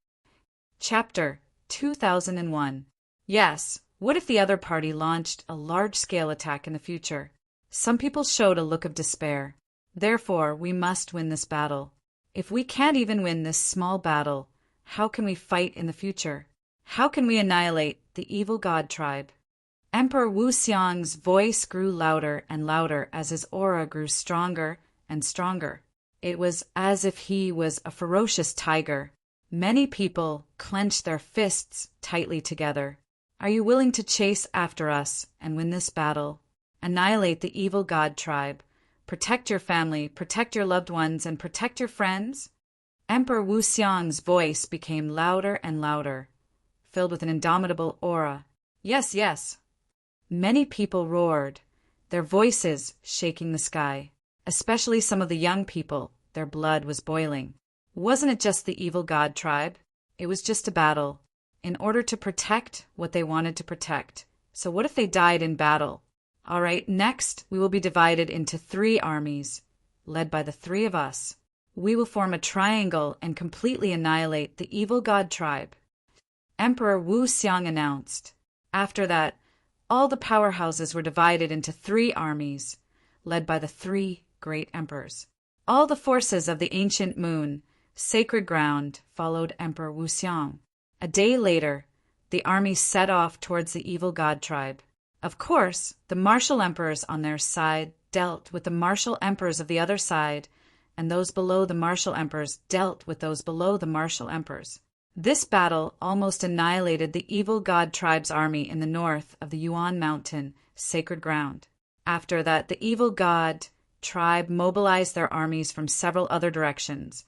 Chapter 2001. Yes, what if the other party launched a large-scale attack in the future? Some people showed a look of despair. Therefore, we must win this battle. If we can't even win this small battle, how can we fight in the future? How can we annihilate the evil god tribe? Emperor Wu Xiang's voice grew louder and louder as his aura grew stronger and stronger. It was as if he was a ferocious tiger. Many people clenched their fists tightly together. Are you willing to chase after us and win this battle? Annihilate the evil god tribe. Protect your family, protect your loved ones, and protect your friends? Emperor Wu Xiang's voice became louder and louder, filled with an indomitable aura. Yes, yes. Many people roared, their voices shaking the sky. Especially some of the young people, their blood was boiling. Wasn't it just the evil god tribe? It was just a battle, in order to protect what they wanted to protect. So what if they died in battle? All right, next we will be divided into 3 armies, led by the 3 of us. We will form a triangle and completely annihilate the evil god tribe. Emperor Wu Xiang announced. After that, all the powerhouses were divided into 3 armies, led by the 3 great emperors. All the forces of the ancient moon, sacred ground, followed Emperor Wu Xiang. A day later, the army set off towards the evil god tribe. Of course, the martial emperors on their side dealt with the martial emperors of the other side, and those below the martial emperors dealt with those below the martial emperors. This battle almost annihilated the evil god tribe's army in the north of the Yuan Mountain, sacred ground. After that, the evil god tribe mobilized their armies from several other directions,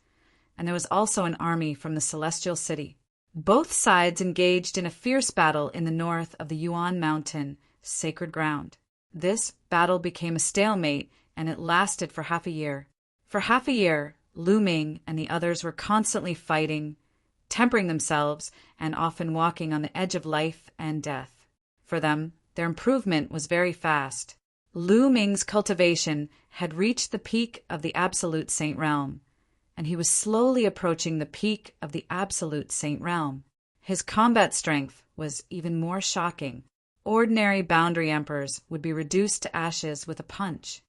and there was also an army from the Celestial City. Both sides engaged in a fierce battle in the north of the Yuan Mountain, sacred ground. This battle became a stalemate, and it lasted for half a year. For half a year, Lu Ming and the others were constantly fighting, tempering themselves, and often walking on the edge of life and death. For them, their improvement was very fast. Lu Ming's cultivation had reached the peak of the Absolute Saint Realm, and he was slowly approaching the peak of the Absolute Saint Realm. His combat strength was even more shocking. Ordinary boundary emperors would be reduced to ashes with a punch.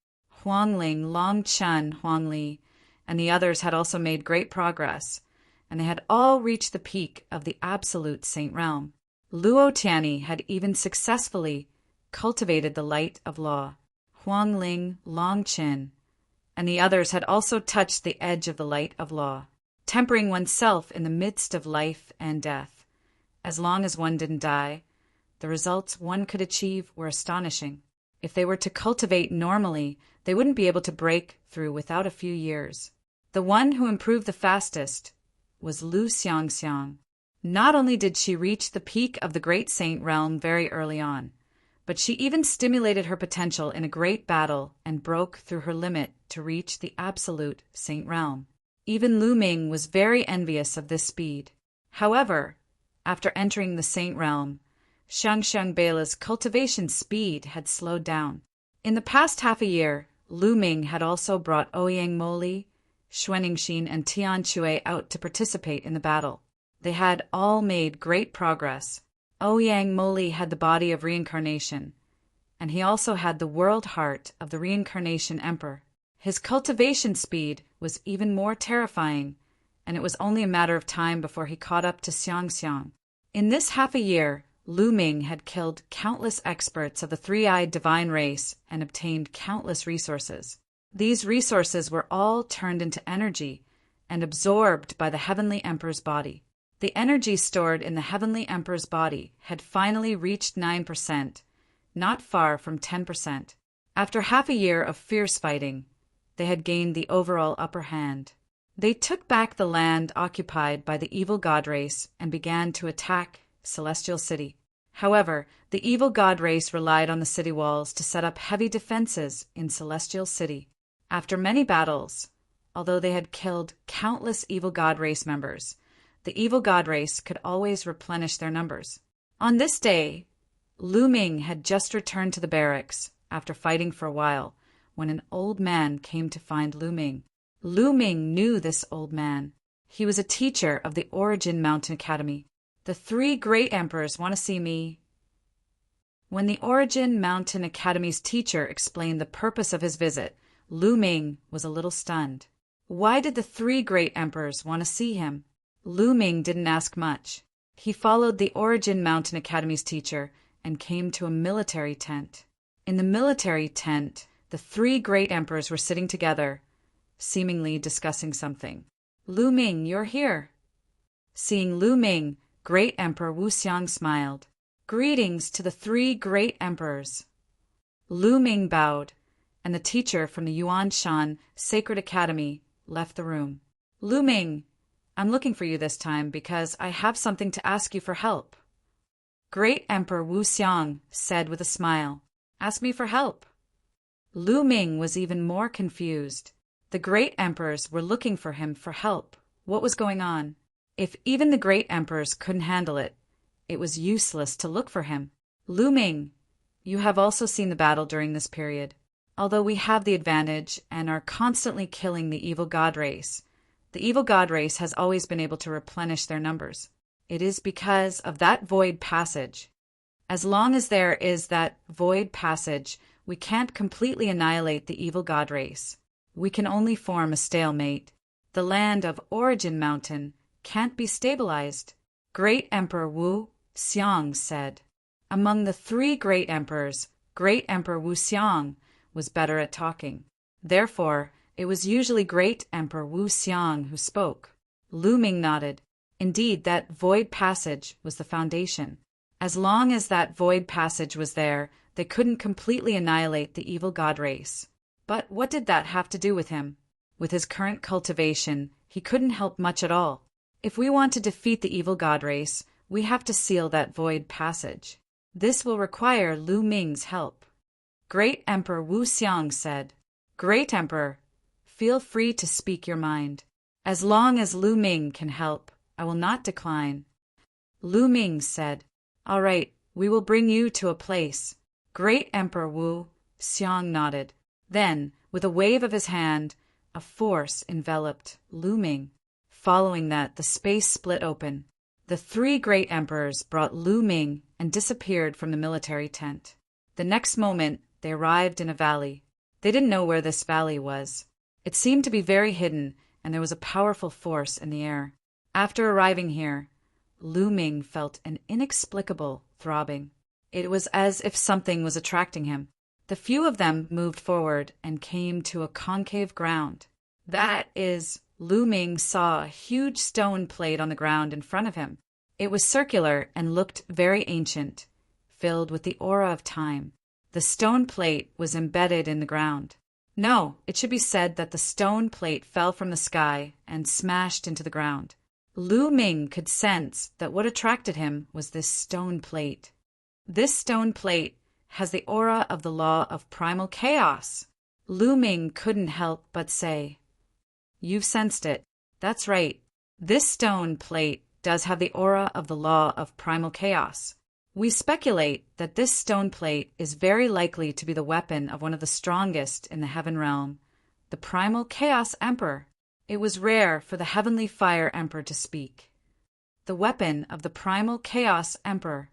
Huangling, Long Chen, Huangli, and the others had also made great progress, and they had all reached the peak of the Absolute Saint Realm. Luo Tianyi had even successfully cultivated the light of law. Huangling, Long Chen, and the others had also touched the edge of the light of law, tempering oneself in the midst of life and death. As long as one didn't die, the results one could achieve were astonishing. If they were to cultivate normally, they wouldn't be able to break through without a few years. The one who improved the fastest was Lu Xiangxiang. Not only did she reach the peak of the Great Saint Realm very early on, but she even stimulated her potential in a great battle and broke through her limit to reach the Absolute Saint Realm. Even Lu Ming was very envious of this speed. However, after entering the Saint Realm, Xiangxiangbeila's cultivation speed had slowed down. In the past half a year, Lu Ming had also brought Ouyang Moli, Xuaningxin, and Tian Chui out to participate in the battle. They had all made great progress. Ouyang Moli had the body of reincarnation, and he also had the world heart of the reincarnation emperor. His cultivation speed was even more terrifying, and it was only a matter of time before he caught up to Xiangxiang. In this half a year, Lu Ming had killed countless experts of the three-eyed divine race and obtained countless resources. These resources were all turned into energy and absorbed by the Heavenly Emperor's body. The energy stored in the Heavenly Emperor's body had finally reached 9%, not far from 10%. After half a year of fierce fighting, they had gained the overall upper hand. They took back the land occupied by the evil god race and began to attack Celestial City. However, the evil god race relied on the city walls to set up heavy defenses in Celestial City. After many battles, although they had killed countless evil god race members, the evil god race could always replenish their numbers. On this day, Lu Ming had just returned to the barracks after fighting for a while when an old man came to find Lu Ming. Lu Ming knew this old man. He was a teacher of the Origin Mountain Academy. The three great emperors want to see me. When the Origin Mountain Academy's teacher explained the purpose of his visit, Lu Ming was a little stunned. Why did the three great emperors want to see him? Lu Ming didn't ask much. He followed the Origin Mountain Academy's teacher and came to a military tent. In the military tent, the three great emperors were sitting together, seemingly discussing something. Lu Ming, you're here. Seeing Lu Ming, Great Emperor Wu Xiang smiled. Greetings to the three great emperors. Lu Ming bowed, and the teacher from the Yuan Shan Sacred Academy left the room. Lu Ming, I'm looking for you this time because I have something to ask you for help. Great Emperor Wu Xiang said with a smile. Ask me for help. Lu Ming was even more confused. The great emperors were looking for him for help. What was going on? If even the great emperors couldn't handle it, it was useless to look for him. Lu Ming, you have also seen the battle during this period. Although we have the advantage and are constantly killing the evil god race, the evil god race has always been able to replenish their numbers. It is because of that void passage. As long as there is that void passage, we can't completely annihilate the evil god race. We can only form a stalemate. The land of Origin Mountain can't be stabilized. Great Emperor Wu Xiang said. Among the three great emperors, Great Emperor Wu Xiang was better at talking. Therefore, it was usually Great Emperor Wu Xiang who spoke. Lu Ming nodded. Indeed, that void passage was the foundation. As long as that void passage was there, they couldn't completely annihilate the evil god race. But what did that have to do with him? With his current cultivation, he couldn't help much at all. If we want to defeat the evil god race, we have to seal that void passage. This will require Lu Ming's help. Great Emperor Wu Xiang said. Great Emperor, feel free to speak your mind. As long as Lu Ming can help, I will not decline. Lu Ming said, All right, we will bring you to a place. Great Emperor Wu Xiang nodded. Then, with a wave of his hand, a force enveloped Lu Ming. Following that, the space split open. The three great emperors brought Lu Ming and disappeared from the military tent. The next moment, they arrived in a valley. They didn't know where this valley was. It seemed to be very hidden, and there was a powerful force in the air. After arriving here, Lu Ming felt an inexplicable throbbing. It was as if something was attracting him. The few of them moved forward and came to a concave ground. That is, Lu Ming saw a huge stone plate on the ground in front of him. It was circular and looked very ancient, filled with the aura of time. The stone plate was embedded in the ground. No, it should be said that the stone plate fell from the sky and smashed into the ground. Lu Ming could sense that what attracted him was this stone plate. This stone plate has the aura of the law of primal chaos. Lu Ming couldn't help but say, You've sensed it. That's right. This stone plate does have the aura of the law of primal chaos. We speculate that this stone plate is very likely to be the weapon of one of the strongest in the heaven realm, the primal chaos emperor. It was rare for the heavenly fire emperor to speak. The weapon of the primal chaos emperor.